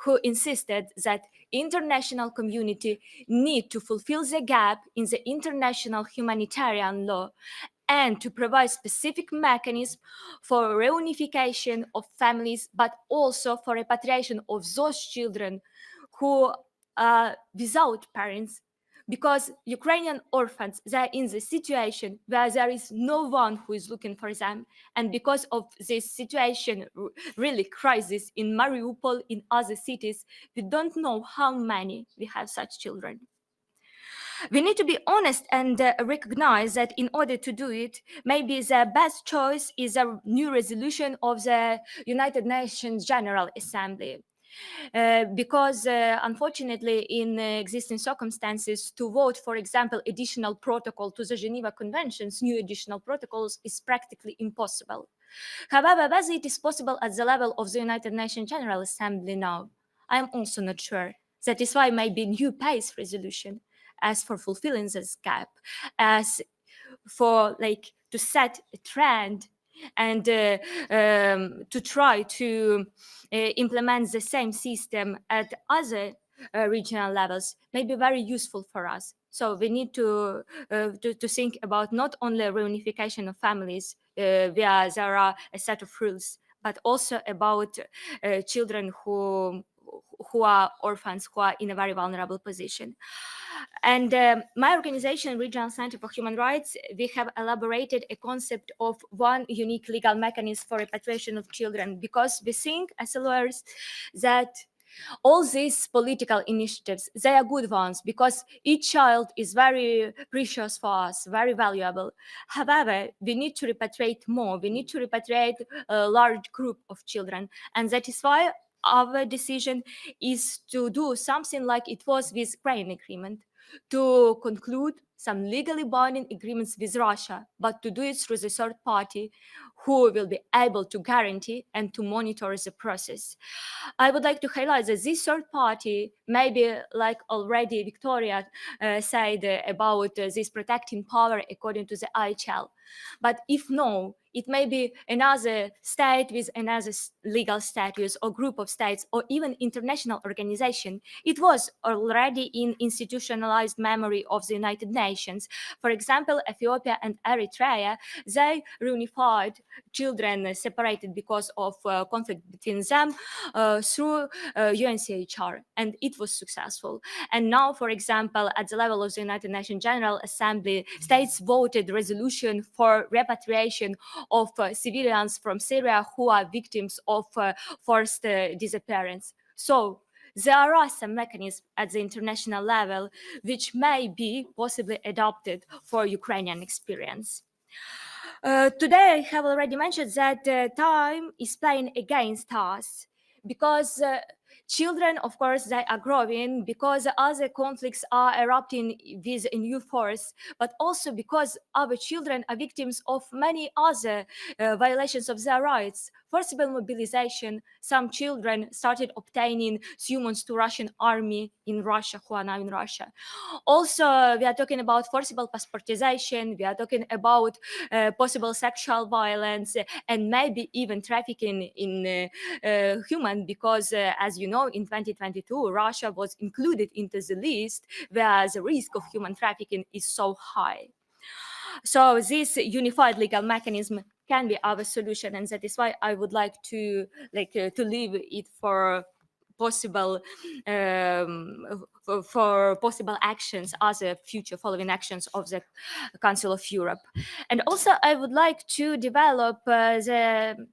who insisted that international community need to fulfill the gap in the international humanitarian law and to provide specific mechanisms for reunification of families, but also for repatriation of those children who are without parents, because Ukrainian orphans, they're in the situation where there is no one who is looking for them. And because of this situation, really crisis in Mariupol, in other cities, we don't know how many we have such children. We need to be honest and recognize that in order to do it, maybe the best choice is a new resolution of the United Nations General Assembly. Because unfortunately, in existing circumstances, to vote, for example, additional protocol to the Geneva Conventions, new additional protocols, is practically impossible. However, whether it is possible at the level of the United Nations General Assembly now, I am also not sure. That is why maybe new PACE resolution, as for fulfilling this gap, as for to set a trend and to try to implement the same system at other regional levels may be very useful for us. So we need to think about not only reunification of families where there are a set of rules, but also about children who are orphans, who are in a very vulnerable position. And my organization, Regional Center for Human Rights, we have elaborated a concept of one unique legal mechanism for repatriation of children, because we think as lawyers that all these political initiatives, they are good ones, because each child is very precious for us, very valuable. However, we need to repatriate more. We need to repatriate a large group of children. And that is why our decision is to do something like it was with Ukraine agreement, to conclude some legally binding agreements with Russia, but to do it through the third party who will be able to guarantee and to monitor the process. I would like to highlight that this third party, maybe like already Viktoriia said about this protecting power according to the IHL, but if It may be another state with another legal status or group of states or even international organization. It was already in institutionalized memory of the United Nations. For example, Ethiopia and Eritrea, they reunified children separated because of conflict between them through UNCHR, and it was successful. And now, for example, at the level of the United Nations General Assembly, states voted resolution for repatriation of civilians from Syria who are victims of forced disappearance. So there are some mechanisms at the international level which may be possibly adopted for Ukrainian experience. Today, I have already mentioned that time is playing against us because children, of course, they are growing because other conflicts are erupting with a new force, but also because our children are victims of many other violations of their rights. Forcible mobilization, some children started obtaining summons to Russian army in Russia, who are now in Russia. Also, we are talking about forcible passportization, we are talking about possible sexual violence, and maybe even trafficking in human, because as you know, in 2022, Russia was included into the list where the risk of human trafficking is so high. So this unified legal mechanism can be our solution, and that is why I would like to leave it for possible for possible actions as a future following actions of the Council of Europe. And also I would like to develop the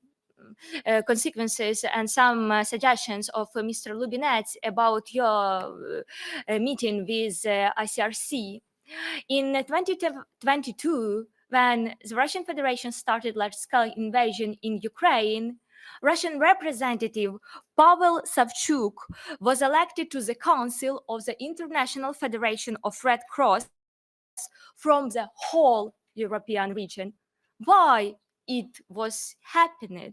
consequences and some suggestions of Mr. Lubinets about your meeting with ICRC. In 2022, when the Russian Federation started large-scale invasion in Ukraine, Russian representative Pavel Savchuk was elected to the Council of the International Federation of Red Cross from the whole European region. Why it was happening?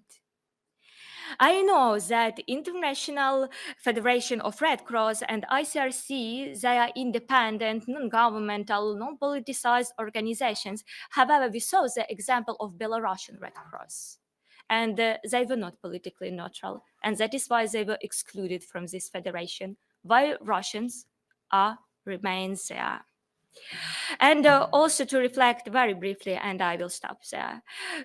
I know that International Federation of Red Cross and ICRC, they are independent, non-governmental, non-politicized organizations. However, we saw the example of Belarusian Red Cross, and they were not politically neutral, and that is why they were excluded from this federation, while Russians remain there. And also to reflect very briefly, and I will stop there,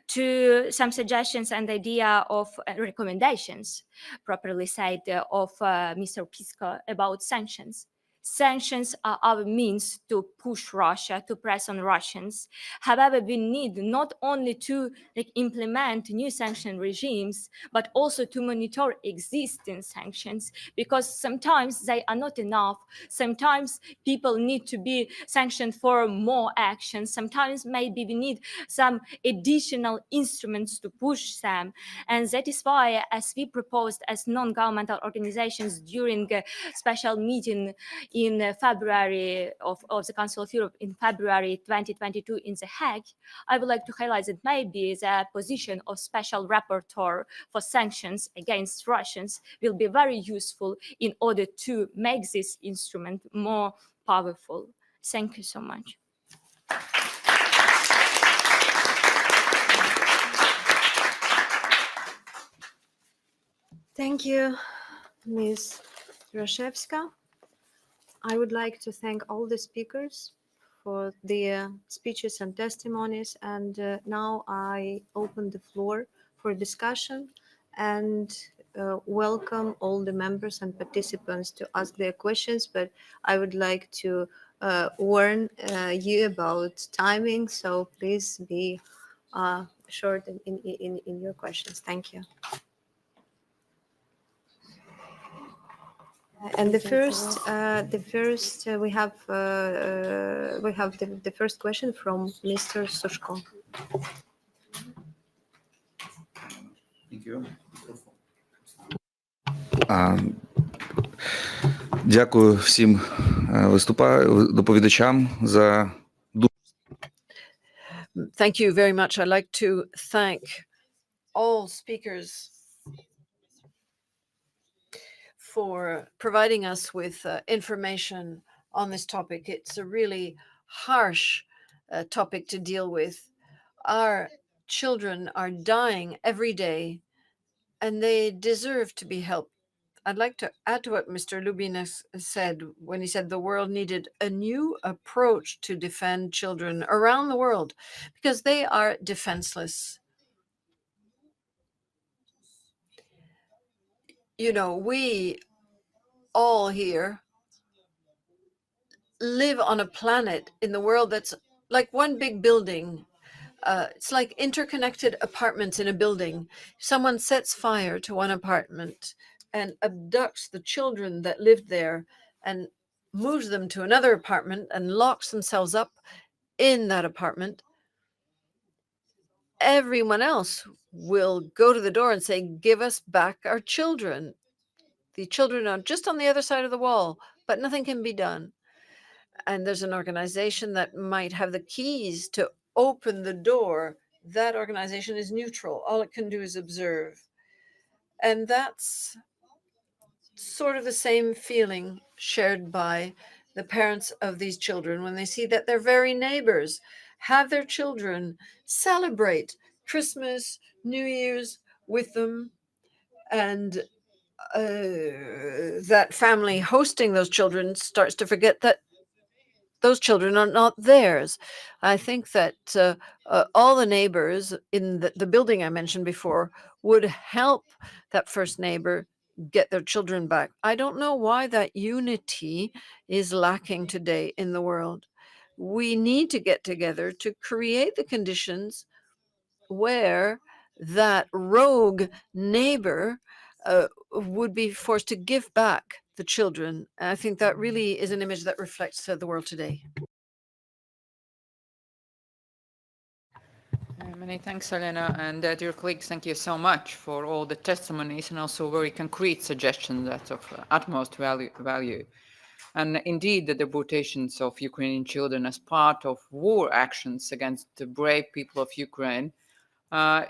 to some suggestions and idea of recommendations, properly said, of Mr. Pisco about sanctions. Sanctions are our means to push Russia, to press on Russians. However, we need not only to implement new sanction regimes, but also to monitor existing sanctions, because sometimes they are not enough. Sometimes people need to be sanctioned for more action. Sometimes maybe we need some additional instruments to push them. And that is why, as we proposed as non-governmental organizations during a special meeting in February of the Council of Europe in February 2022 in The Hague, I would like to highlight that maybe the position of special rapporteur for sanctions against Russians will be very useful in order to make this instrument more powerful. Thank you so much. Thank you, Ms. Rashevska. I would like to thank all the speakers for their speeches and testimonies. And now I open the floor for discussion and welcome all the members and participants to ask their questions. But I would like to warn you about timing, so please be short in your questions. Thank you. And the first we have the first question from Mr. Sushko. Thank you. Дякую всім доповідачам за. Thank you very much. I'd like to thank all speakers for providing us with information on this topic. It's a really harsh topic to deal with. Our children are dying every day, and they deserve to be helped. I'd like to add to what Mr. Lubinets said when he said the world needed a new approach to defend children around the world because they are defenseless. You know, we all here live on a planet in the world that's like one big building. It's like interconnected apartments in a building. Someone sets fire to one apartment and abducts the children that lived there and moves them to another apartment and locks themselves up in that apartment. Everyone else will go to the door and say, "Give us back our children." The children are just on the other side of the wall, but nothing can be done. And there's an organization that might have the keys to open the door. That organization is neutral. All it can do is observe. And that's sort of the same feeling shared by the parents of these children when they see that their very neighbors have their children celebrate Christmas, New Year's with them, and that family hosting those children starts to forget that those children are not theirs. I think that all the neighbors in the building I mentioned before would help that first neighbor get their children back. I don't know why that unity is lacking today in the world. We need to get together to create the conditions where that rogue neighbor would be forced to give back the children. And I think that really is an image that reflects the world today. Many thanks, Olena, and dear colleagues, thank you so much for all the testimonies and also very concrete suggestions that's of utmost value. And indeed, the deportations of Ukrainian children as part of war actions against the brave people of Ukraine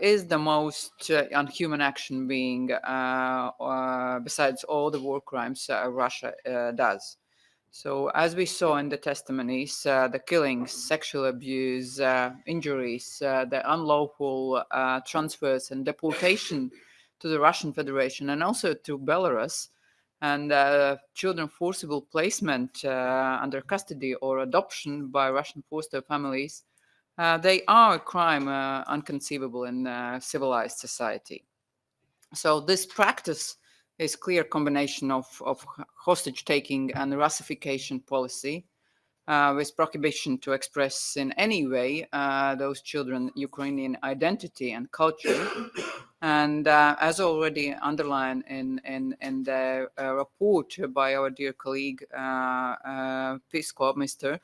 is the most unhuman action being, besides all the war crimes Russia does. So as we saw in the testimonies, the killings, sexual abuse, injuries, the unlawful transfers and deportation to the Russian Federation and also to Belarus, and children forcible placement under custody or adoption by Russian foster families, they are a crime unconceivable in civilized society. So this practice is clear combination of hostage-taking and Russification policy with prohibition to express in any way those children Ukrainian identity and culture. And as already underlined in the report by our dear colleague Pisco, Mr.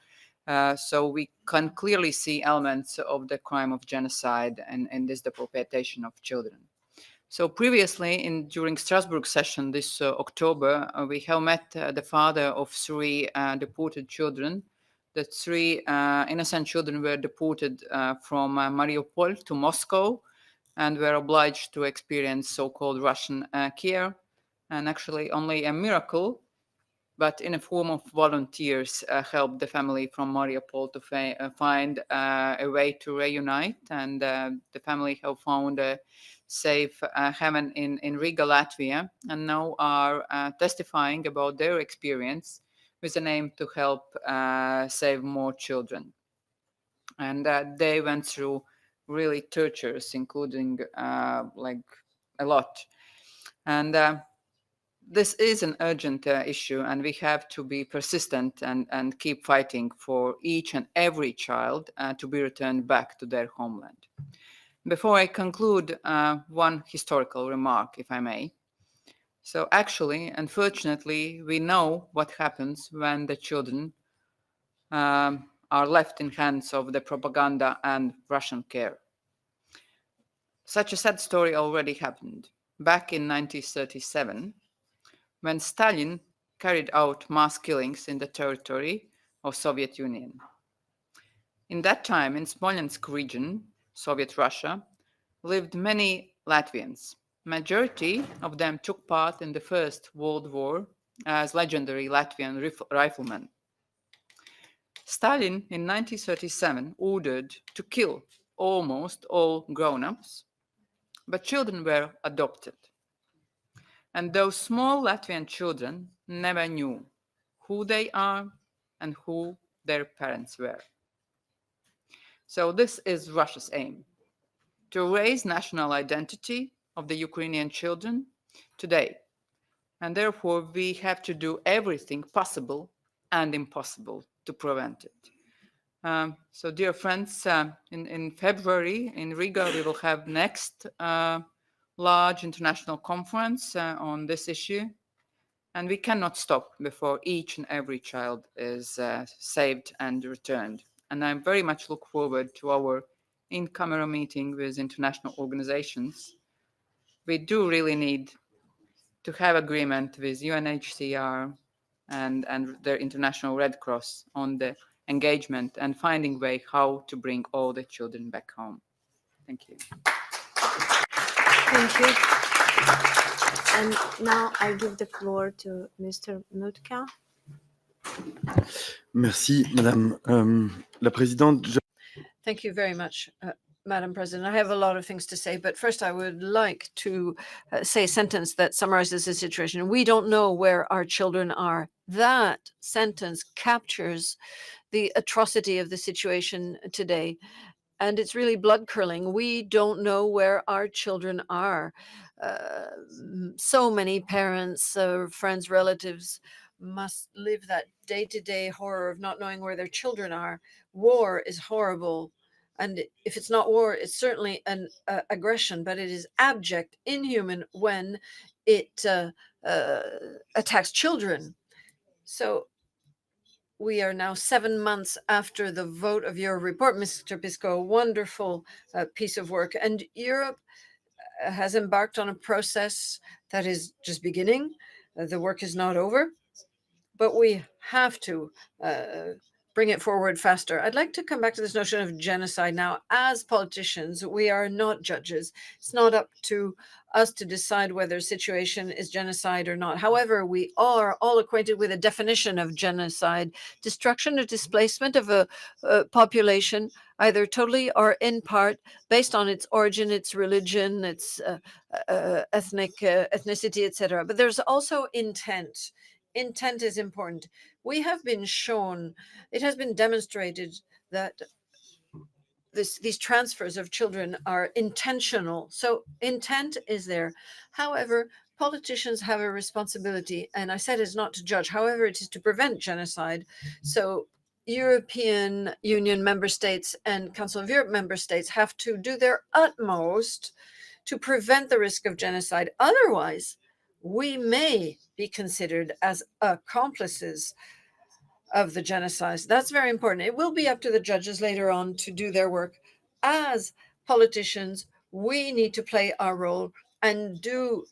So we can clearly see elements of the crime of genocide and this deportation of children. So previously, during Strasbourg session this October, we have met the father of 3 deported children. The 3 innocent children were deported from Mariupol to Moscow and were obliged to experience so-called Russian care. And actually only a miracle, but in a form of volunteers, helped the family from Mariupol to find a way to reunite. And the family have found a safe haven in Riga, Latvia, and now are testifying about their experience with an aim to help save more children. And they went through really tortures, including like a lot. And this is an urgent issue, and we have to be persistent and keep fighting for each and every child to be returned back to their homeland. Before I conclude, one historical remark, if I may. So actually, unfortunately, we know what happens when the children are left in hands of the propaganda and Russian care. Such a sad story already happened back in 1937, when Stalin carried out mass killings in the territory of Soviet Union. In that time, in Smolensk region, Soviet Russia, lived many Latvians. Majority of them took part in the First World War as legendary Latvian riflemen. Stalin in 1937 ordered to kill almost all grown-ups, but children were adopted. And those small Latvian children never knew who they are and who their parents were. So this is Russia's aim, to raise national identity of the Ukrainian children today. And therefore, we have to do everything possible and impossible to prevent it. So dear friends, in February in Riga, we will have next large international conference on this issue. And we cannot stop before each and every child is saved and returned. And I very much look forward to our in-camera meeting with international organizations. We do really need to have agreement with UNHCR and the International Red Cross on the engagement and finding way how to bring all the children back home. Thank you. Thank you. And now I give the floor to Mr. Mutka. Merci, Madame la Présidente. Thank you very much, Madam President. I have a lot of things to say, but first I would like to say a sentence that summarizes the situation. We don't know where our children are. That sentence captures the atrocity of the situation today. And it's really blood-curdling. We don't know where our children are. So many parents, friends, relatives must live that day-to-day horror of not knowing where their children are. War is horrible. And if it's not war, it's certainly an aggression, but it is abject, inhuman when it attacks children. So we are now 7 months after the vote of your report, Mr. Pisco, a wonderful piece of work. And Europe has embarked on a process that is just beginning. The work is not over, but we have to bring it forward faster. I'd like to come back to this notion of genocide now. As politicians, we are not judges. It's not up to us to decide whether a situation is genocide or not. However, we are all acquainted with a definition of genocide: destruction or displacement of a population, either totally or in part, based on its origin, its religion, its ethnicity, etc. But there's also intent. Intent is important. We have been shown, it has been demonstrated that these transfers of children are intentional. So intent is there. However, politicians have a responsibility, and I said it's not to judge. However, it is to prevent genocide. So European Union member states and Council of Europe member states have to do their utmost to prevent the risk of genocide. Otherwise, we may be considered as accomplices of the genocide. That's very important. It will be up to the judges later on to do their work. As politicians, we need to play our role and do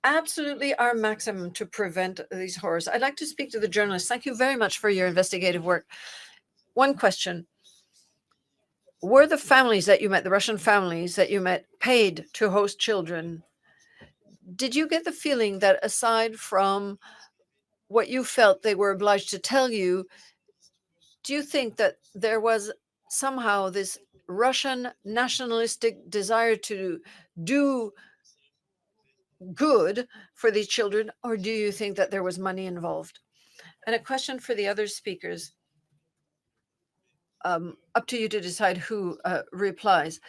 absolutely our maximum to prevent these horrors. I'd like to speak to the journalists. Thank you very much for your investigative work. One question. Were the families that you met, the Russian families that you met, paid to host children? Did you get the feeling that aside from what you felt they were obliged to tell you, do you think that there was somehow this Russian nationalistic desire to do good for these children, or do you think that there was money involved? And a question for the other speakers. Up to you to decide who replies.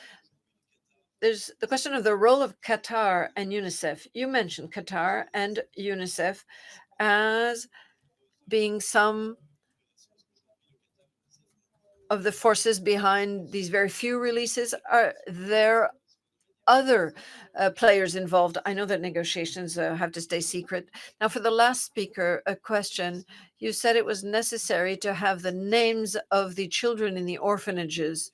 There's the question of the role of Qatar and UNICEF. You mentioned Qatar and UNICEF as being some of the forces behind these very few releases. Are there other players involved? I know that negotiations have to stay secret. Now, for the last speaker, a question. You said it was necessary to have the names of the children in the orphanages.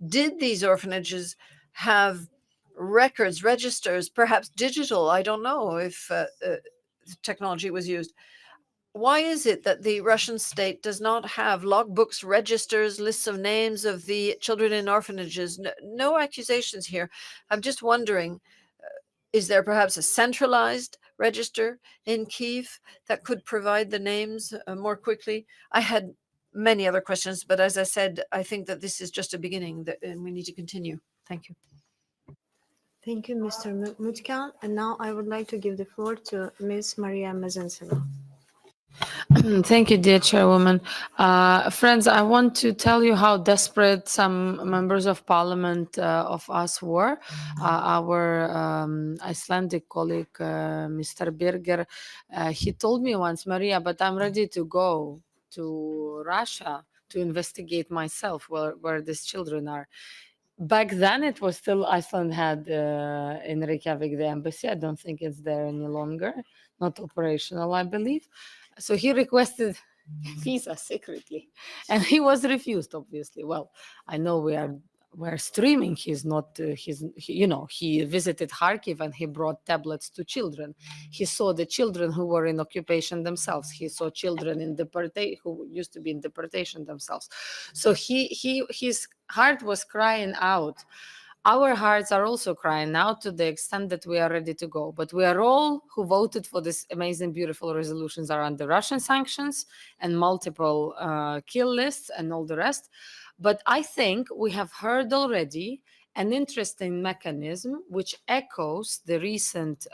Did these orphanages have records, registers, perhaps digital? I don't know if technology was used. Why is it that the Russian state does not have logbooks, registers, lists of names of the children in orphanages? No accusations here. I'm just wondering, is there perhaps a centralized register in Kyiv that could provide the names more quickly? I had many other questions, but as I said, I think that this is just a beginning and we need to continue. Thank you. Thank you, Mr. Mutka. And now I would like to give the floor to Ms. Maria Mezentseva. Thank you, dear Chairwoman. Friends, I want to tell you how desperate some members of parliament of us were. Our Icelandic colleague, Mr. Birger, he told me once, Maria, but I'm ready to go to Russia to investigate myself where these children are. Back then, it was still Iceland had in Reykjavik the embassy. I don't think it's there any longer, not operational, I believe. So he requested visa secretly, and he was refused. Obviously, well, I know we're streaming. He's not. He visited Kharkiv and he brought tablets to children. He saw the children who were in occupation themselves. He saw children in who used to be in deportation themselves. So his heart was crying out. Our hearts are also crying out to the extent that we are ready to go. But we are all who voted for this amazing, beautiful resolutions are under Russian sanctions and multiple kill lists and all the rest. But I think we have heard already an interesting mechanism which echoes the recent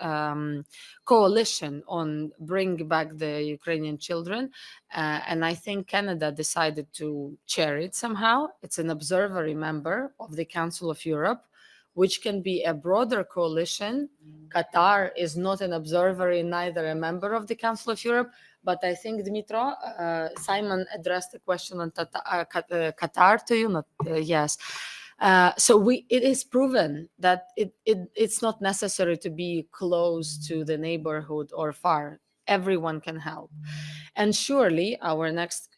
coalition on bring back the Ukrainian children. And I think Canada decided to chair it somehow. It's an observatory member of the Council of Europe, which can be a broader coalition. Qatar is not an observer, neither a member of the Council of Europe, but I think, Dmytro, Simon addressed the question on Qatar to you, not yes. So it is proven that it's not necessary to be close to the neighborhood or far. Everyone can help. And surely our next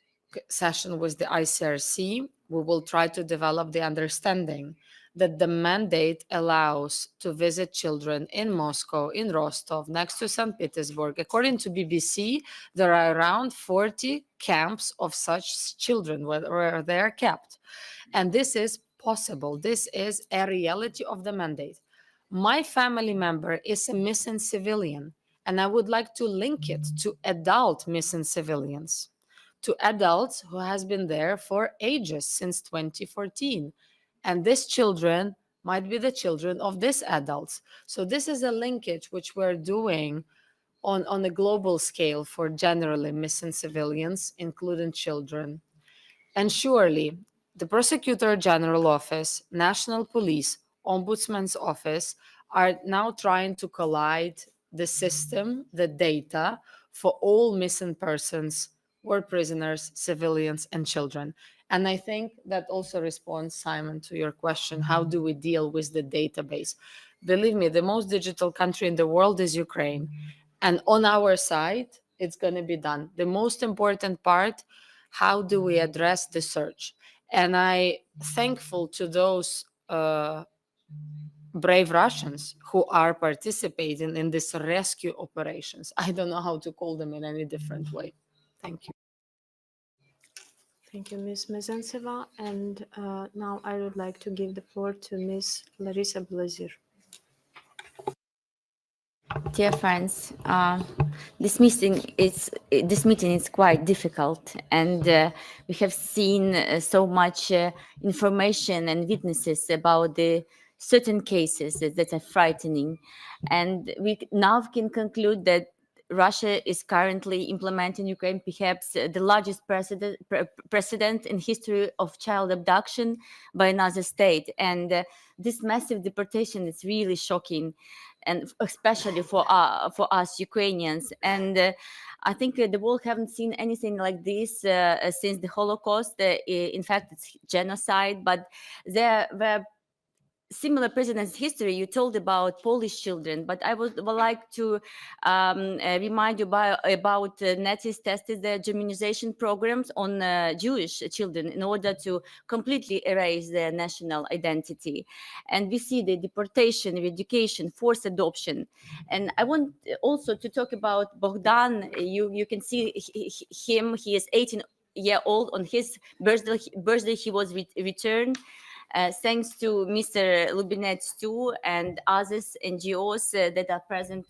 session with the ICRC, we will try to develop the understanding that the mandate allows to visit children in Moscow, in Rostov, next to St. Petersburg. According to BBC, there are around 40 camps of such children where they are kept. And this is possible. This is a reality of the mandate. My family member is a missing civilian, and I would like to link it to adult missing civilians, to adults who has been there for ages since 2014. And these children might be the children of these adults. So this is a linkage which we're doing on a global scale for generally missing civilians, including children. And surely the Prosecutor General Office, National Police, Ombudsman's Office are now trying to collide the system, the data for all missing persons, war prisoners, civilians, and children. And I think that also responds, Simon, to your question, how do we deal with the database? Believe me, the most digital country in the world is Ukraine. And on our side, it's going to be done. The most important part, how do we address the search? And I'm thankful to those brave Russians who are participating in these rescue operations. I don't know how to call them in any different way. Thank you. Thank you, Ms. Mezentseva. And now I would like to give the floor to Ms. Larissa Blazir. Dear friends, this meeting is quite difficult, and we have seen so much information and witnesses about the certain cases that are frightening, and we now can conclude that Russia is currently implementing Ukraine perhaps the largest precedent in history of child abduction by another state, and this massive deportation is really shocking, and especially for us Ukrainians. And I think the world haven't seen anything like this since the Holocaust. In fact, it's genocide, but there were similar precedents in history. You told about Polish children, but I would like to remind you about Nazis tested their Germanization programs on Jewish children in order to completely erase their national identity. And we see the deportation, re-education, forced adoption. And I want also to talk about Bogdan. You can see him. He is 18 years old. On his birthday he was returned. thanks to Mr. Lubinets too and others NGOs that are present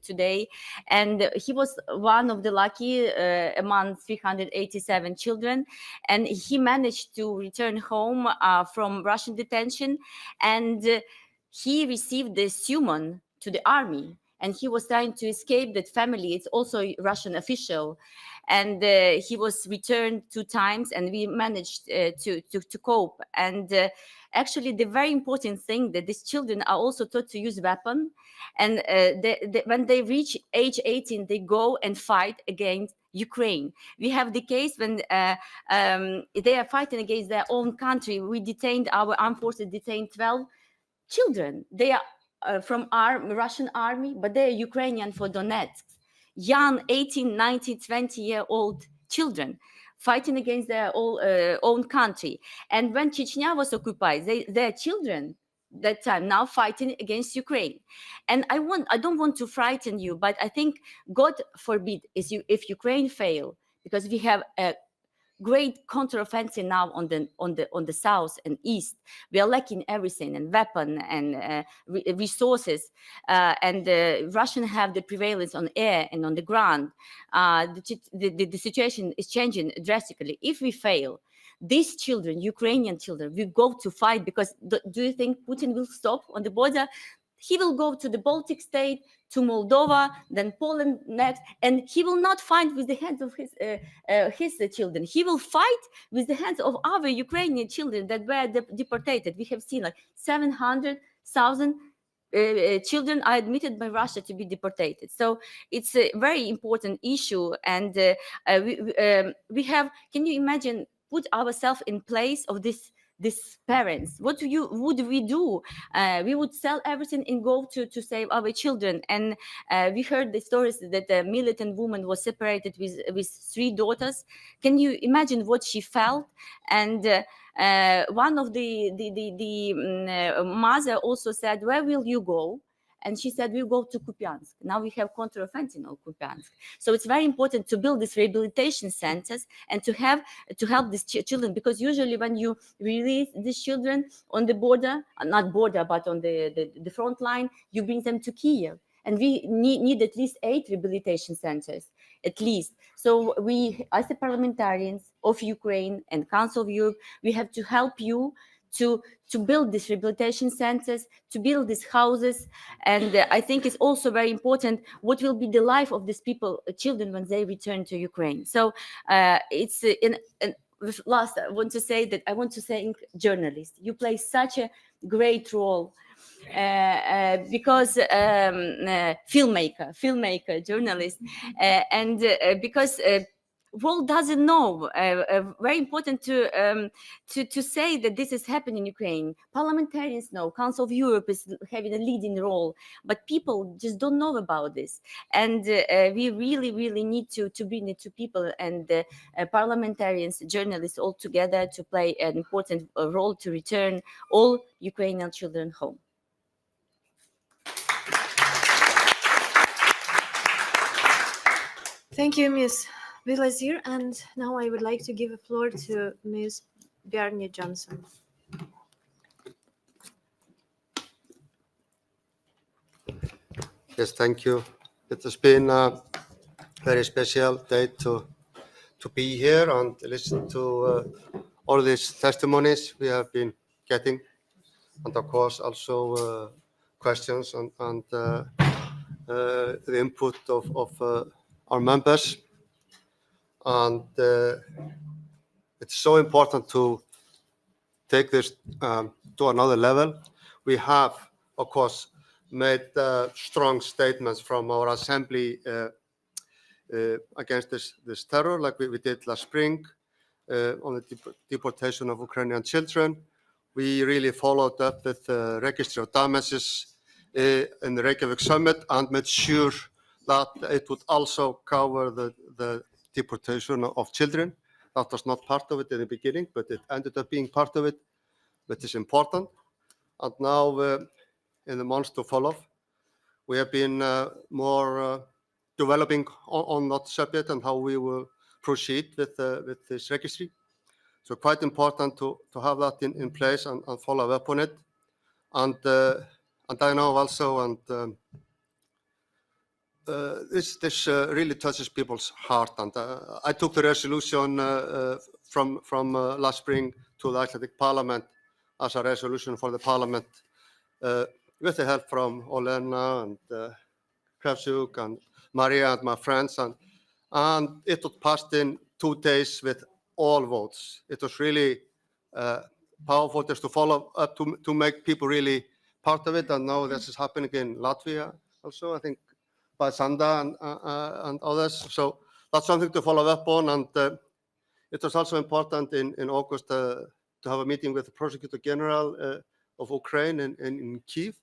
today. And he was one of the lucky among 387 children, and he managed to return home from Russian detention, and he received the summon to the army, and he was trying to escape that family. It's also a Russian official, and he was returned 2 times, and we managed to cope. And actually, the very important thing that these children are also taught to use weapon, and when they reach age 18, they go and fight against Ukraine. We have the case when they are fighting against their own country. Our armed forces detained 12 children. They are from our Russian army, but they are Ukrainian for Donetsk. Young 18, 19, 20-year-old children fighting against their own country. And when Chechnya was occupied, their children that time now fighting against Ukraine. And I don't want to frighten you, but I think God forbid if Ukraine fail, because we have a great counteroffensive now on the south and east. We are lacking everything, and weapon and resources, and the Russians have the prevalence on air and on the ground. The situation is changing drastically. If we fail, these children, Ukrainian children, will go to fight, because do you think Putin will stop on the border? He will go to the Baltic state, to Moldova, then Poland next, and he will not fight with the hands of his children. He will fight with the hands of our Ukrainian children that were deported. We have seen like 700,000 children are admitted by Russia to be deported. So it's a very important issue, and we have. Can you imagine? Put ourselves in place of these parents. What would we do? We would sell everything and go to save our children. And we heard the stories that a militant woman was separated with 3 daughters. Can you imagine what she felt? And one of the mother also said, "Where will you go?" And she said, "We'll go to Kupiansk." Now we have counteroffensive on Kupiansk. So it's very important to build these rehabilitation centers and to help these children, because usually when you release these children on the border, not border, but on the front line, you bring them to Kiev. And we need at least 8 rehabilitation centers, at least. So we, as the parliamentarians of Ukraine and Council of Europe, we have to help you to build these rehabilitation centers, to build these houses. And I think it's also very important what will be the life of these people, children, when they return to Ukraine. So it's last, I want to say journalists, you play such a great role, because filmmaker, journalist, and because world doesn't know. Very important to say that this is happening in Ukraine. Parliamentarians know, Council of Europe is having a leading role, but people just don't know about this. And we really need to bring it to people, and parliamentarians, journalists all together to play an important role to return all Ukrainian children home. Thank you, Ms. Vilazir. And now I would like to give the floor to Ms. Bjarne Johnson. Yes, thank you. It has been a very special day to be here and listen to all these testimonies we have been getting, and of course also questions and the input of our members. And it's so important to take this to another level. We have, of course, made strong statements from our assembly against this terror, like we did last spring on the deportation of Ukrainian children. We really followed up with the registry of damages in the Reykjavik summit and made sure that it would also cover the deportation of children. That was not part of it in the beginning, but it ended up being part of it, which is important. And now, in the months to follow, we have been more developing on that subject and how we will proceed with this registry. So quite important to have that in place and follow up on it. And I know also, and this really touches people's heart. And I took the resolution from last spring to the Icelandic Parliament as a resolution for the Parliament with the help from Olena and Krafsuk and Maria and my friends. And it was passed in 2 days with all votes. It was really powerful just to follow up to make people really part of it. And now this is happening in Latvia also, I think, by Sanda and others. So that's something to follow up on. And it was also important in August to have a meeting with the Prosecutor General of Ukraine in Kyiv,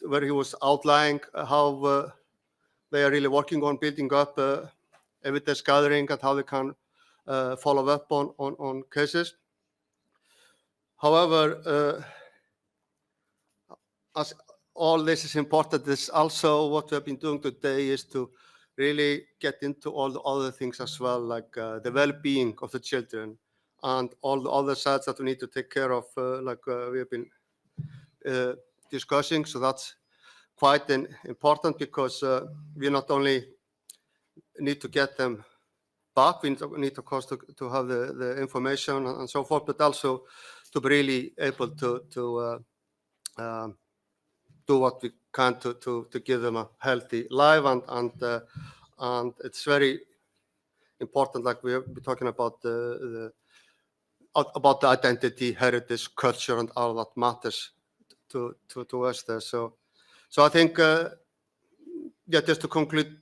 where he was outlining how they are really working on building up evidence gathering and how they can follow up on cases. However, as all this is important, this also what we have been doing today is to really get into all the other things as well, like the well-being of the children and all the other sides that we need to take care of, like we have been discussing. So that's quite important because we not only need to get them back, we need of course to have the information and so forth, but also to be really able to do what we can to give them a healthy life, and it's very important, like we're talking about the identity, heritage, culture, and all that matters to us there. So I think, yeah, just to conclude,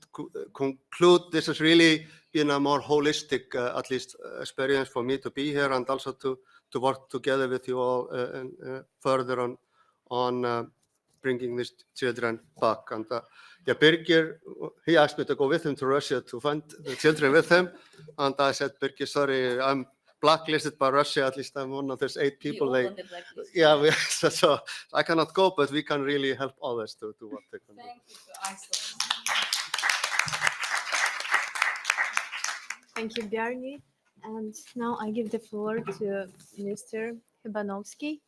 this has really been a more holistic, at least, experience for me to be here, and also to work together with you all further on bringing these children back. And yeah, Birgir, he asked me to go with him to Russia to find the children with him, and I said, Birgir, sorry, I'm blacklisted by Russia. At least I'm one of those 8 people. Yeah, so I cannot go, but we can really help others to do what they can do. Thank you to Iceland. Thank you, Bjarni. And now I give the floor to Mr. Hibanovsky.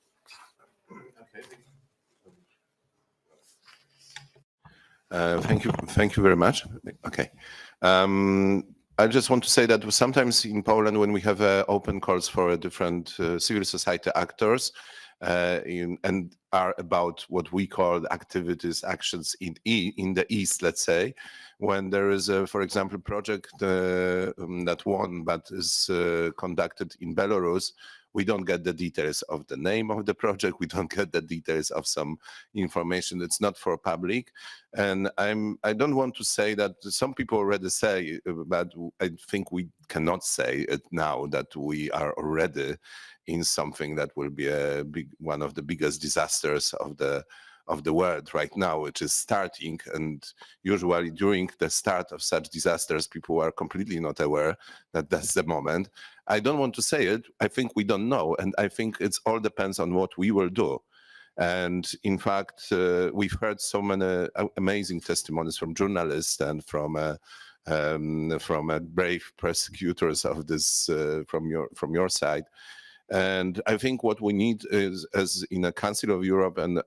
Thank you very much. Okay. I just want to say that sometimes in Poland, when we have open calls for different civil society actors and are about what we call activities, actions in the East, let's say, when there is, for example, project that won but is conducted in Belarus, we don't get the details of the name of the project. We don't get the details of some information that's not for public. And I don't want to say that some people already say, but I think we cannot say it now that we are already in something that will be one of the biggest disasters of the world right now, which is starting. And usually during the start of such disasters, people are completely not aware that that's the moment. I don't want to say it. I think we don't know. And I think it all depends on what we will do. And in fact, we've heard so many amazing testimonies from journalists and from brave prosecutors of this from your side. And I think what we need is, as in a Council of Europe and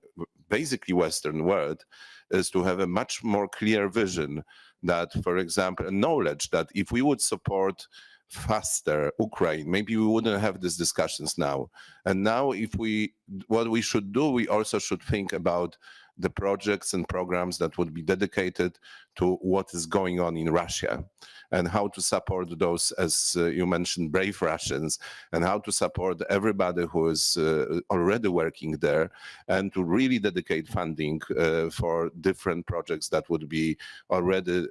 basically Western world, is to have a much more clear vision that, for example, knowledge that if we would support faster Ukraine, maybe we wouldn't have these discussions now. And now what we should do, we also should think about the projects and programs that would be dedicated to what is going on in Russia and how to support those, as you mentioned, brave Russians, and how to support everybody who is already working there, and to really dedicate funding for different projects that would be already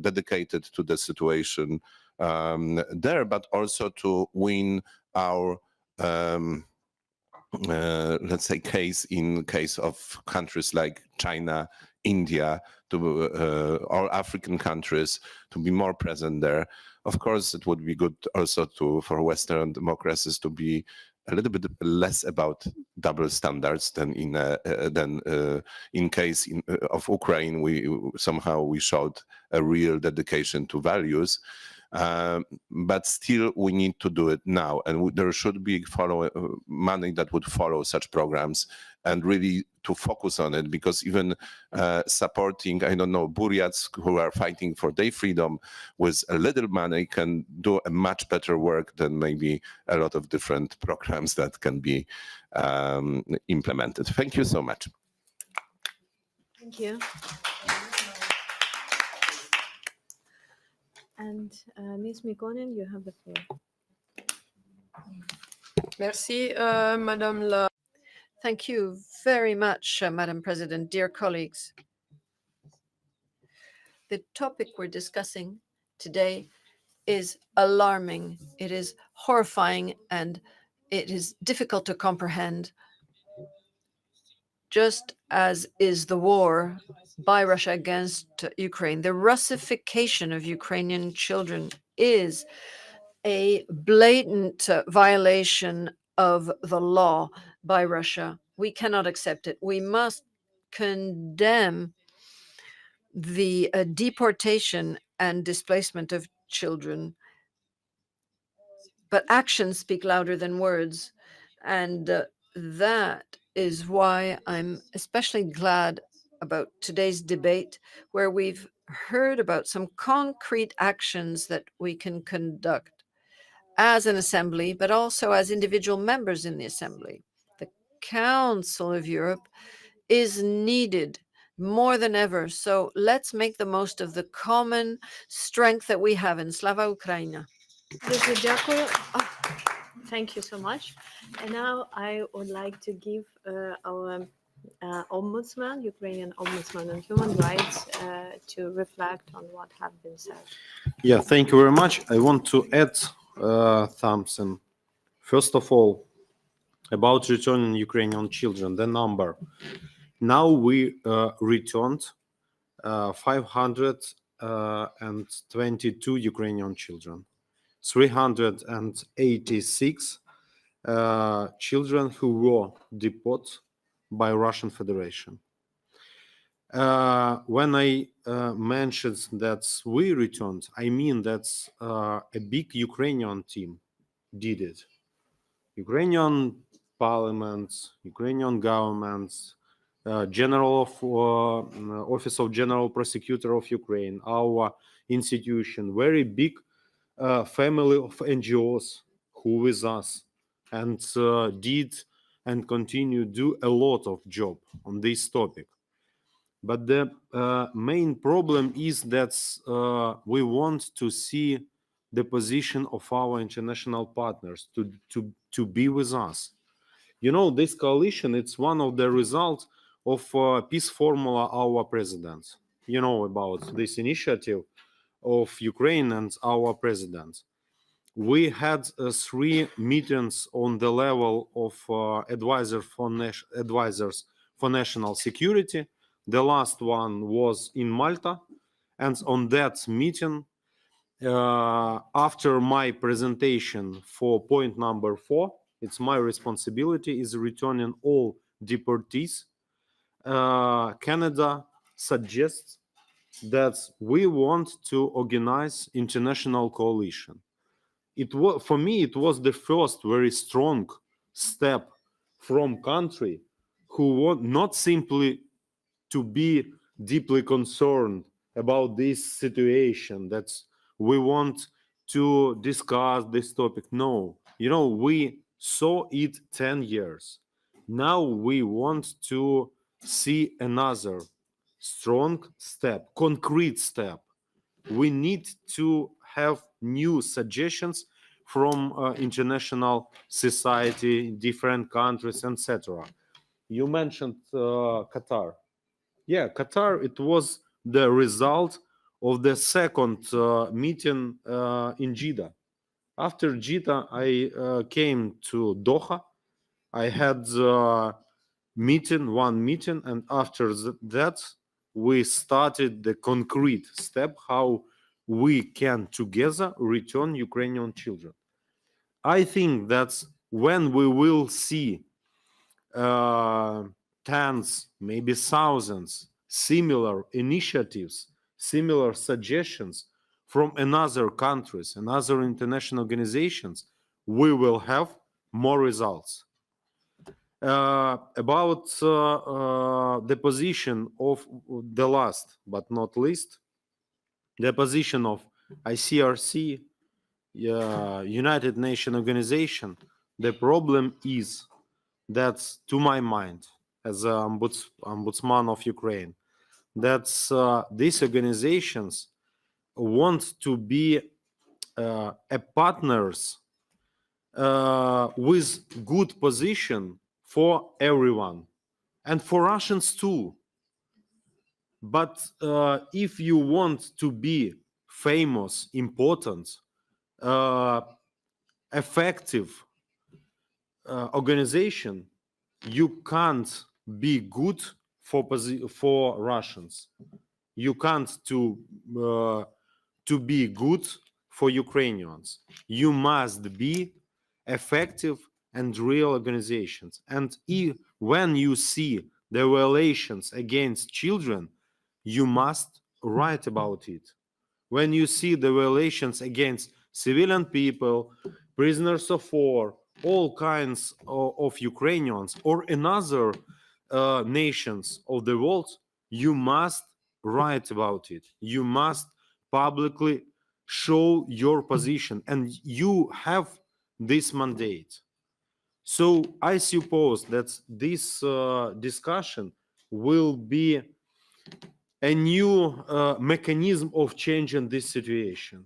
dedicated to the situation there, but also to win our let's say case of countries like China, India, to all African countries to be more present there. Of course, it would be good also for Western democracies to be a little bit less about double standards than in case of Ukraine. We showed a real dedication to values. But still, we need to do it now, and there should be money that would follow such programs, and really to focus on it, because even supporting, I don't know, Buryats who are fighting for their freedom with a little money can do a much better work than maybe a lot of different programs that can be implemented. Thank you so much. Thank you. And Ms. Mikonen, you have the floor. Merci, Madame la. Thank you very much, Madam President, dear colleagues. The topic we're discussing today is alarming. It is horrifying, and it is difficult to comprehend, just as is the war by Russia against Ukraine. The Russification of Ukrainian children is a blatant violation of the law by Russia. We cannot accept it. We must condemn the deportation and displacement of children. But actions speak louder than words. And that is why I'm especially glad about today's debate, where we've heard about some concrete actions that we can conduct as an assembly, but also as individual members in the assembly. The Council of Europe is needed more than ever. So let's make the most of the common strength that we have in Slava Ukraina. Thank you so much. And now I would like to give our ombudsman, Ukrainian ombudsman on human rights, to reflect on what has been said. Yeah, thank you very much. I want to add something. First of all, about returning Ukrainian children, the number. Now we returned 522 Ukrainian children, 386 children who were deported by Russian Federation. When I mentioned that we returned, I mean that a big Ukrainian team did it. Ukrainian Parliament, Ukrainian government, Office of General Prosecutor of Ukraine, our institution, very big family of NGOs who with us, and did and continue do a lot of job on this topic. But the main problem is that we want to see the position of our international partners to be with us. You know, this coalition, it's one of the results of peace formula our president. You know about this initiative of Ukraine and our president. We had 3 meetings on the level of advisors for national security. The last one was in Malta. And on that meeting, after my presentation for point number 4, it's my responsibility is returning all deportees. Canada suggests that we want to organize international coalition. It was, for me, it was the first very strong step from country who want not simply to be deeply concerned about this situation, that we want to discuss this topic. No, you know, we saw it 10 years. Now we want to see another strong step, concrete step. We need to have new suggestions from international society, different countries, etc. You mentioned Qatar. Yeah, Qatar, it was the result of the second meeting in Jeddah. After Jeddah, I came to Doha. I had one meeting, and after that, we started the concrete step how we can together return Ukrainian children. I think that when we will see tens, maybe thousands, similar initiatives, similar suggestions, from another countries and other international organizations, we will have more results. About the position of the last but not least, the position of ICRC, United Nations Organization, the problem is that, to my mind, as an ombudsman of Ukraine, that these organizations want to be partners with good position for everyone and for Russians too. But if you want to be famous, important, effective organization, you can't be good for Russians. You can't to be good for Ukrainians. You must be effective and real organizations. And when you see the violations against children, you must write about it. When you see the violations against civilian people, prisoners of war, all kinds of Ukrainians or another nations of the world, you must write about it. You must publicly show your position, and you have this mandate. So I suppose that this discussion will be a new mechanism of changing this situation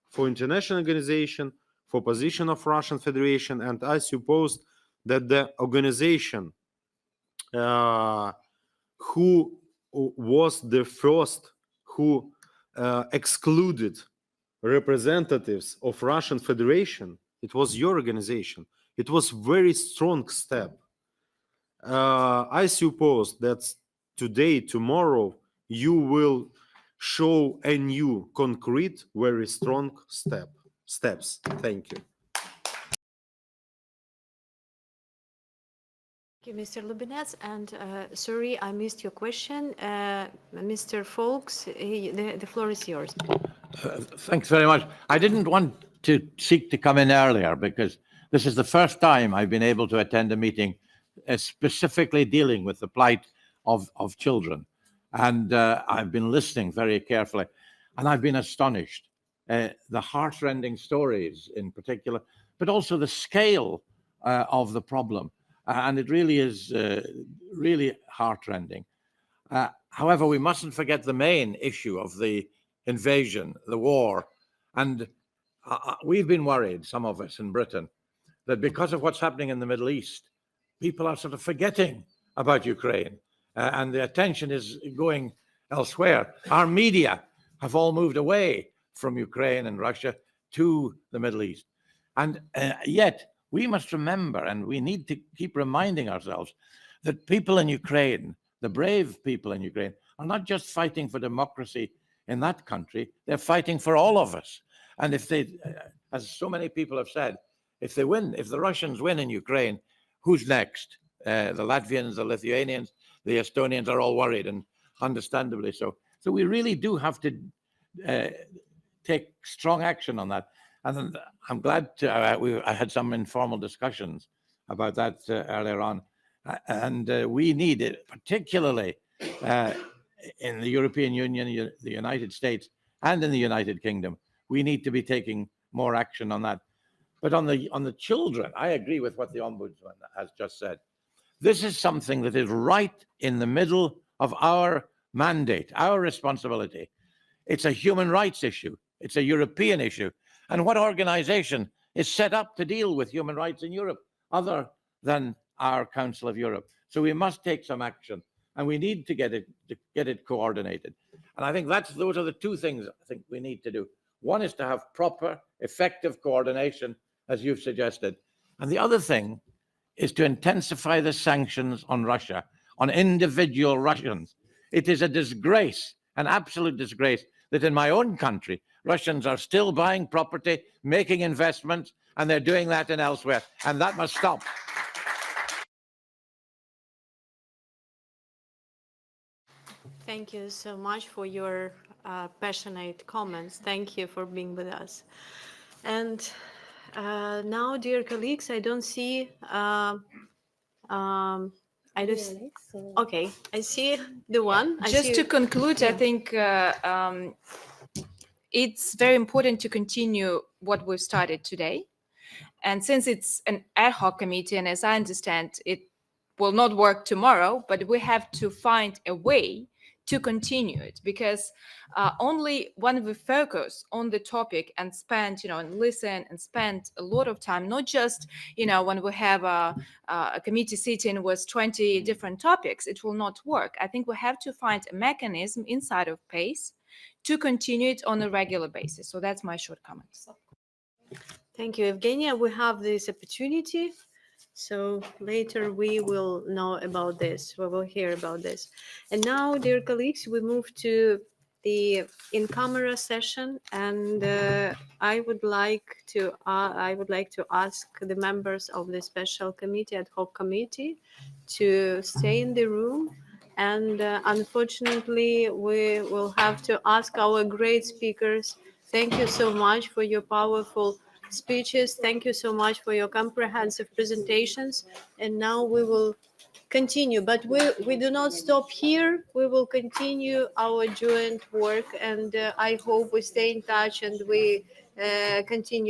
for international organization, for position of Russian Federation, and I suppose that the organization who was the first who excluded representatives of Russian Federation, it was your organization. It was very strong step. I suppose that today, tomorrow, you will show a new, concrete, very strong steps. Thank you. Thank you, Mr. Lubinets. And sorry, I missed your question. Mr. Folks, the floor is yours. Thanks very much. I didn't want to seek to come in earlier because this is the first time I've been able to attend a meeting specifically dealing with the plight of children. And I've been listening very carefully, and I've been astonished. The heart-rending stories in particular, but also the scale of the problem. And it really is really heart-rending. However, we mustn't forget the main issue of the invasion, the war. And we've been worried, some of us in Britain, that because of what's happening in the Middle East, people are sort of forgetting about Ukraine. And the attention is going elsewhere. Our media have all moved away from Ukraine and Russia to the Middle East. And yet, we must remember, and we need to keep reminding ourselves, that people in Ukraine, the brave people in Ukraine, are not just fighting for democracy in that country, they're fighting for all of us. And if they, as so many people have said, if they win, if the Russians win in Ukraine, who's next? The Latvians, the Lithuanians, the Estonians are all worried, and understandably so. So we really do have to take strong action on that. And I'm glad I had some informal discussions about that earlier on. And we need it, particularly in the European Union, the United States, and in the United Kingdom. We need to be taking more action on that. But on the children, I agree with what the Ombudsman has just said. This is something that is right in the middle of our mandate, our responsibility. It's a human rights issue. It's a European issue. And what organization is set up to deal with human rights in Europe other than our Council of Europe? So we must take some action, and we need to get it coordinated. And I think those are the two things I think we need to do. One is to have proper, effective coordination, as you've suggested. And the other thing is to intensify the sanctions on Russia, on individual Russians. It is a disgrace, an absolute disgrace, that in my own country, Russians are still buying property, making investments, and they're doing that in elsewhere. And that must stop. Thank you so much for your passionate comments. Thank you for being with us. And now, dear colleagues, I don't see. I just. Okay, I see the one. I Just see, to conclude, I yeah. think it's very important to continue what we've started today. And since it's an ad hoc committee, and as I understand, it will not work tomorrow, but we have to find a way to continue it, because only when we focus on the topic and spend, and listen and spend a lot of time, not just, when we have a committee sitting with 20 different topics, it will not work. I think we have to find a mechanism inside of PACE to continue it on a regular basis. So that's my short comments. Thank you, Evgenia. We have this opportunity. So later we will know about this. We will hear about this. And now, dear colleagues, we move to the in-camera session, and I would like to ask the members of the special committee, ad hoc committee, to stay in the room. And unfortunately, we will have to ask our great speakers. Thank you so much for your powerful speeches. Thank you so much for your comprehensive presentations. And now we will continue, but we do not stop here. We will continue our joint work, and I hope we stay in touch and we continue